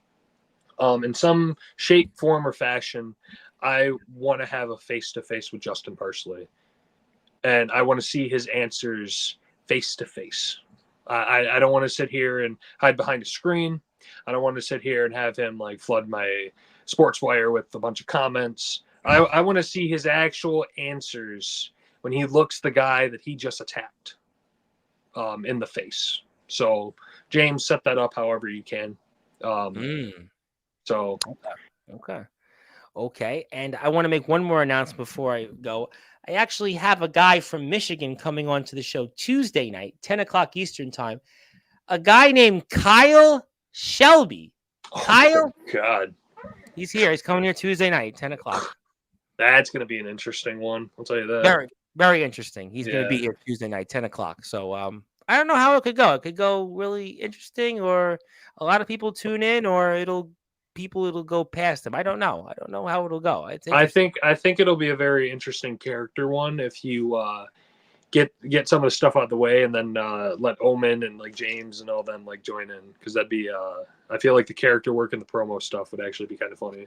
in some shape, form, or fashion, I want to have a face-to-face with Justin Parsley. And I want to see his answers face-to-face. I don't want to sit here and hide behind a screen. I don't want to sit here and have him like flood my Sportzwire with a bunch of comments. I want to see his actual answers when he looks the guy that he just attacked in the face. So, James, set that up however you can. So okay. And I want to make one more announcement before I go. I actually have a guy from Michigan coming on to the show Tuesday night, 10 o'clock Eastern time. A guy named Kyle Shelby. Kyle? God. He's here. He's coming here Tuesday night, 10 o'clock. That's going to be an interesting one. I'll tell you that. Very, very interesting. He's going to be here Tuesday night, 10 o'clock. So I don't know how it could go. It could go really interesting, or a lot of people tune in, or it'll go past him. I don't know. I don't know how it'll go. I think it'll be a very interesting character one if you get some of the stuff out of the way and then let Omen and like James and all them like join in, because that'd be I feel like the character work and the promo stuff would actually be kind of funny.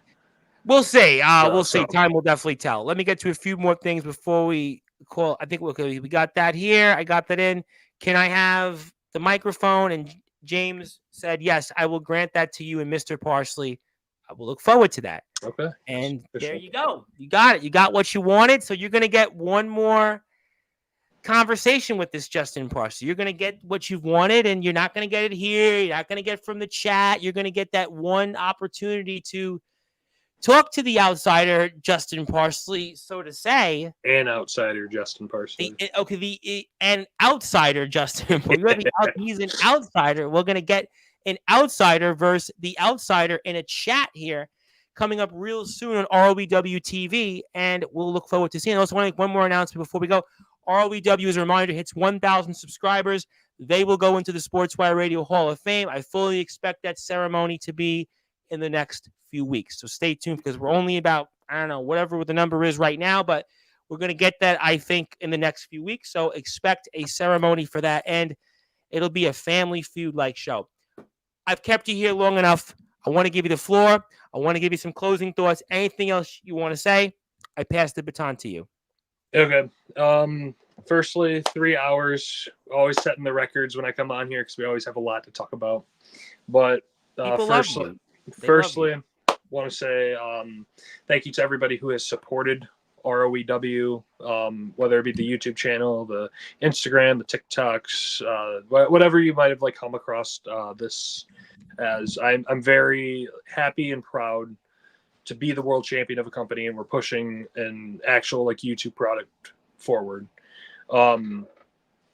We'll see. We'll see. Time will definitely tell. Let me get to a few more things before we call. I think we got that here. I got that in. Can I have the microphone? And James said, yes, I will grant that to you and Mr. Parsley. I will look forward to that. Okay. And there you go. You got it. You got what you wanted. So you're going to get one more conversation with this Justin Parsley. You're going to get what you've wanted, and you're not going to get it here. You're not going to get it from the chat. You're going to get that one opportunity to talk to the outsider, Justin Parsley, so to say. An outsider, Justin Parsley. An outsider, Justin. He's an outsider. We're going to get an outsider versus the outsider in a chat here coming up real soon on ROEW TV, and we'll look forward to seeing it. I also want to make one more announcement before we go. ROEW, as a reminder, hits 1,000 subscribers. They will go into the Sportswire Radio Hall of Fame. I fully expect that ceremony to be in the next few weeks. So stay tuned, because we're only about, I don't know, whatever the number is right now, but we're going to get that, I think, in the next few weeks. So expect a ceremony for that, and it'll be a Family Feud-like show. I've kept you here long enough. I want to give you the floor. I want to give you some closing thoughts. Anything else you want to say? I pass the baton to you. Okay. Firstly, 3 hours. Always setting the records when I come on here, because we always have a lot to talk about. But firstly, want to say thank you to everybody who has supported ROEW, whether it be the YouTube channel, the Instagram, the TikToks, whatever you might have like come across this as. I'm very happy and proud to be the world champion of a company, and we're pushing an actual like YouTube product forward.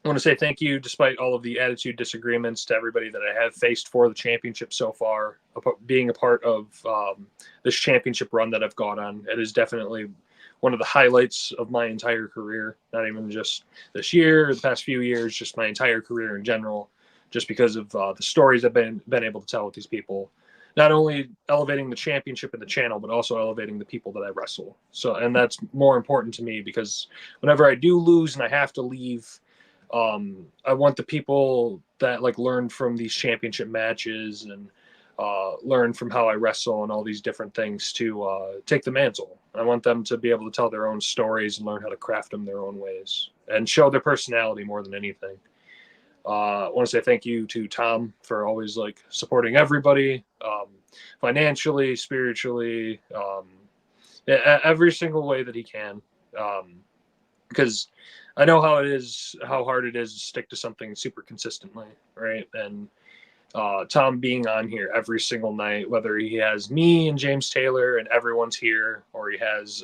I want to say thank you, despite all of the attitude disagreements, to everybody that I have faced for the championship so far. Being a part of this championship run that I've gone on, it is definitely one of the highlights of my entire career. Not even just this year, or the past few years, just my entire career in general. Just because of the stories I've been able to tell with these people, not only elevating the championship and the channel, but also elevating the people that I wrestle. So, and that's more important to me because whenever I do lose and I have to leave, I want the people that like learn from these championship matches and learn from how I wrestle and all these different things to take the mantle. I want them to be able to tell their own stories and learn how to craft them their own ways and show their personality more than anything. I want to say thank you to Tom for always like supporting everybody, financially, spiritually, every single way that he can. Because I know how hard it is to stick to something super consistently, right? And Tom being on here every single night, whether he has me and James Taylor and everyone's here, or he has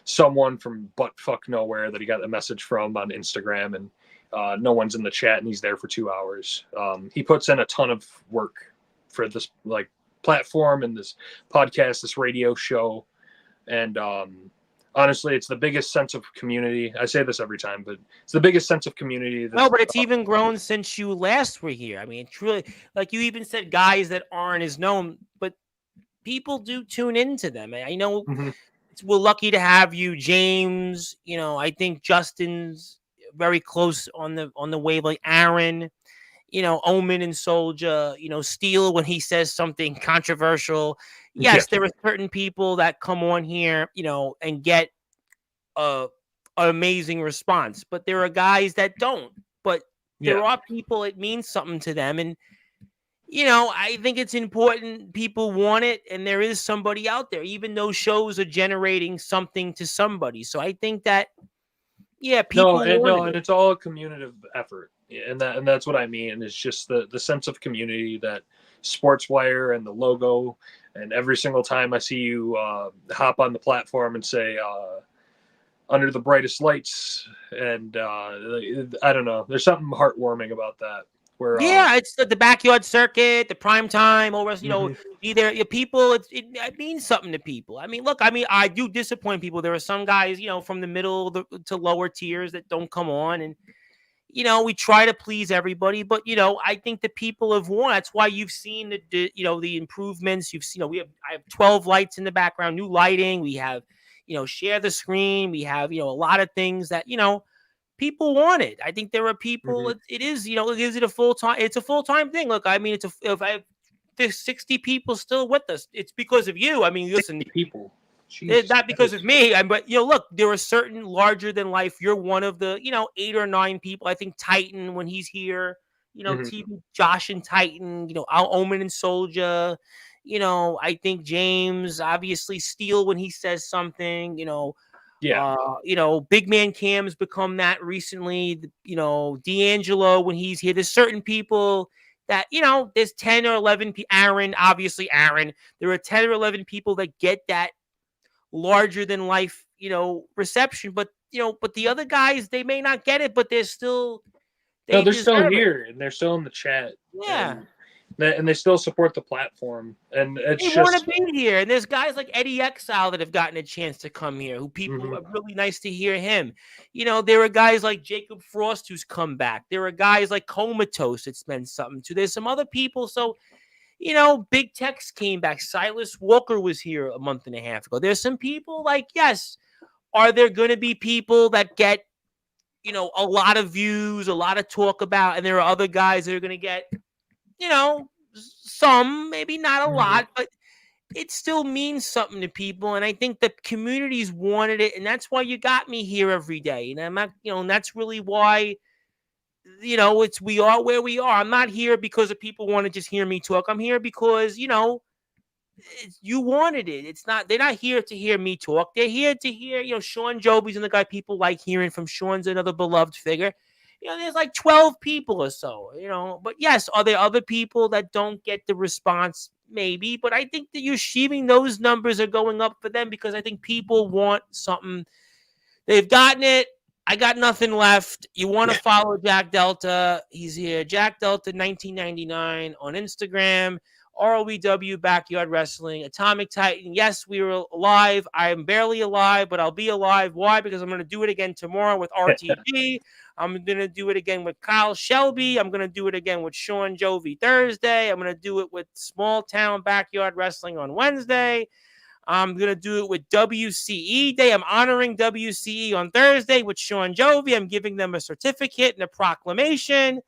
someone from buttfuck nowhere that he got a message from on Instagram, and no one's in the chat, and he's there for 2 hours. He puts in a ton of work for this like platform and this podcast, this radio show, and honestly, it's the biggest sense of community. I say this every time, but it's the biggest sense of community. No, but it's even grown since you last were here. I mean, it's really, like you even said, guys that aren't as known, but people do tune into them. I know we're lucky to have you, James. You know, I think Justin's very close on the wave, like Aaron. You know, Omen and Soldier. You know, Steele when he says something controversial. Yes, there are certain people that come on here, you know, and get an amazing response, but there are guys that don't. But there are people it means something to them, and you know, I think it's important. People want it, and there is somebody out there. Even those shows are generating something to somebody. So I think that people and it's all a community effort, and that's what I mean. It's just the sense of community that Sportzwire and the logo. And every single time I see you hop on the platform and say, under the brightest lights, and I don't know, there's something heartwarming about that. Where it's the backyard circuit, the prime time, or you know, either people, it means something to people. I mean, look, I do disappoint people. There are some guys, you know, from the middle to lower tiers that don't come on, and you know, we try to please everybody, but you know, I think the people have won. That's why you've seen the you know, the improvements. You've seen, you know, I have 12 lights in the background, new lighting. We have, you know, share the screen. We have, you know, a lot of things that, you know, people want it. I think there are people. It is, you know, is it a full time? It's a full time thing. Look, I mean, if I have there's 60 people still with us, it's because of you. I mean, listen, people. Jeez, not because of me, but you know, look, there are certain larger than life. You're one of the, you know, 8 or 9 people. I think Titan when he's here, you know, TV, Josh and Titan, you know, Omen and Soldier, you know, I think James, obviously Steele when he says something, you know, you know, Big Man Cam's become that recently. You know, D'Angelo when he's here. There's certain people that, you know, there's 10 or 11 Aaron, obviously Aaron. There are 10 or 11 people that get that larger than life, you know, reception, but you know, but the other guys, they may not get it, but they're still they're still here and they're still in the chat. And they still support the platform, and it's they want to be here. And there's guys like Eddie Exile that have gotten a chance to come here, who people are really nice to hear him. You know, there are guys like Jacob Frost who's come back. There are guys like Comatose it's meant something to. There's some other people. So you know, Big Tex came back. Silas Walker was here a month and a half ago. There's some people like, yes, are there going to be people that get, you know, a lot of views, a lot of talk about, and there are other guys that are going to get, you know, some, maybe not a lot, but it still means something to people. And I think the communities wanted it. And that's why you got me here every day. And I'm not, you know, and that's really why, you know, we are where we are. I'm not here because of people want to just hear me talk. I'm here because, you know, You wanted it. It's not. They're not here to hear me talk. They're here to hear, Sean Joby's and the guy people like hearing from. Sean's another beloved figure. There's like 12 people or so. But yes, are there other people that don't get the response? Maybe, but I think that you're achieving those numbers are going up for them because I think people want something. They've gotten it. I got nothing left. You want to follow Jack Delta? He's here. Jack Delta 1999 on Instagram. ROEW Backyard Wrestling. Atomic Titan. Yes, we were alive. I am barely alive, but I'll be alive. Why? Because I'm going to do it again tomorrow with RTG. I'm going to do it again with Kyle Shelby. I'm going to do it again with Sean Jovi Thursday. I'm going to do it with Small Town Backyard Wrestling on Wednesday. I'm going to do it with WCE Day. I'm honoring WCE on Thursday with Sean Jovi. I'm giving them a certificate and a proclamation.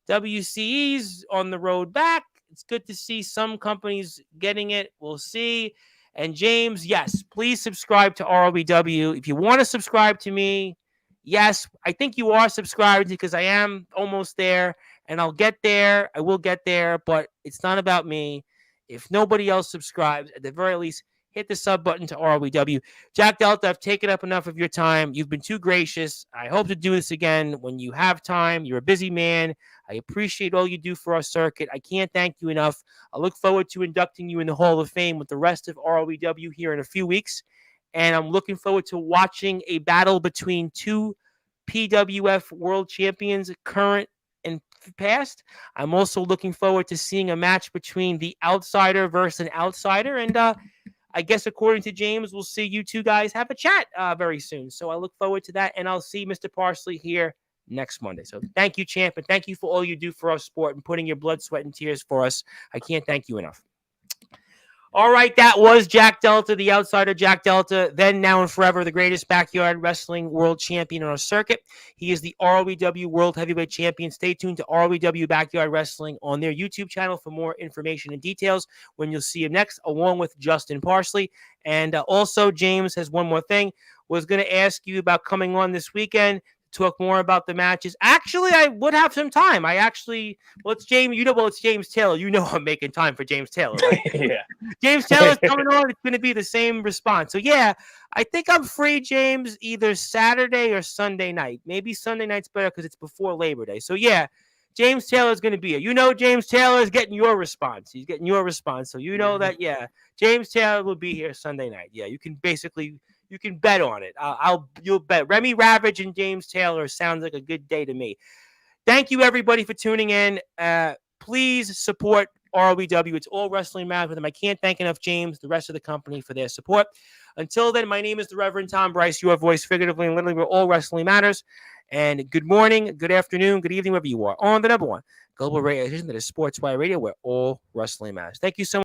WCE's on the road back. It's good to see some companies getting it. We'll see. And James, yes, please subscribe to ROBW. If you want to subscribe to me, yes, I think you are subscribed because I am almost there. And I'll get there. I will get there. But it's not about me. If nobody else subscribes, at the very least, hit the sub button to ROEW. Jack Delta, I've taken up enough of your time. You've been too gracious. I hope to do this again when you have time. You're a busy man. I appreciate all you do for our circuit. I can't thank you enough. I look forward to inducting you in the Hall of Fame with the rest of ROEW here in a few weeks. And I'm looking forward to watching a battle between two PWF world champions, current and past. I'm also looking forward to seeing a match between the outsider versus an outsider. And I guess according to James, we'll see you two guys have a chat very soon. So I look forward to that. And I'll see Mr. Parsley here next Monday. So thank you, champ. And thank you for all you do for our sport and putting your blood, sweat, and tears for us. I can't thank you enough. All right, that was Jack Delta, the outsider Jack Delta, then, now, and forever, the greatest backyard wrestling world champion on our circuit. He is the ROEW World Heavyweight Champion. Stay tuned to ROEW Backyard Wrestling on their YouTube channel for more information and details when you'll see him next, along with Justin Parsley. And also, James has one more thing. Was going to ask you about coming on this weekend. Talk more about the matches. Actually, I would have some time. It's James. It's James Taylor. I'm making time for James Taylor. Right? Yeah. James Taylor's coming on. It's going to be the same response. So yeah, I think I'm free, James, either Saturday or Sunday night. Maybe Sunday night's better because it's before Labor Day. So yeah, James Taylor's going to be here. James Taylor is getting your response. He's getting your response. So that, yeah, James Taylor will be here Sunday night. Yeah, you can bet on it. You'll bet. Remy Ravage and James Taylor sounds like a good day to me. Thank you, everybody, for tuning in. Please support ROEW. It's all wrestling matters with them. I can't thank enough James, the rest of the company, for their support. Until then, my name is the Reverend Tom Bryce, your voice figuratively and literally where all wrestling matters. And good morning, good afternoon, good evening, wherever you are, on the number one global radio station that is Sportswire Radio, where all wrestling matters. Thank you so much.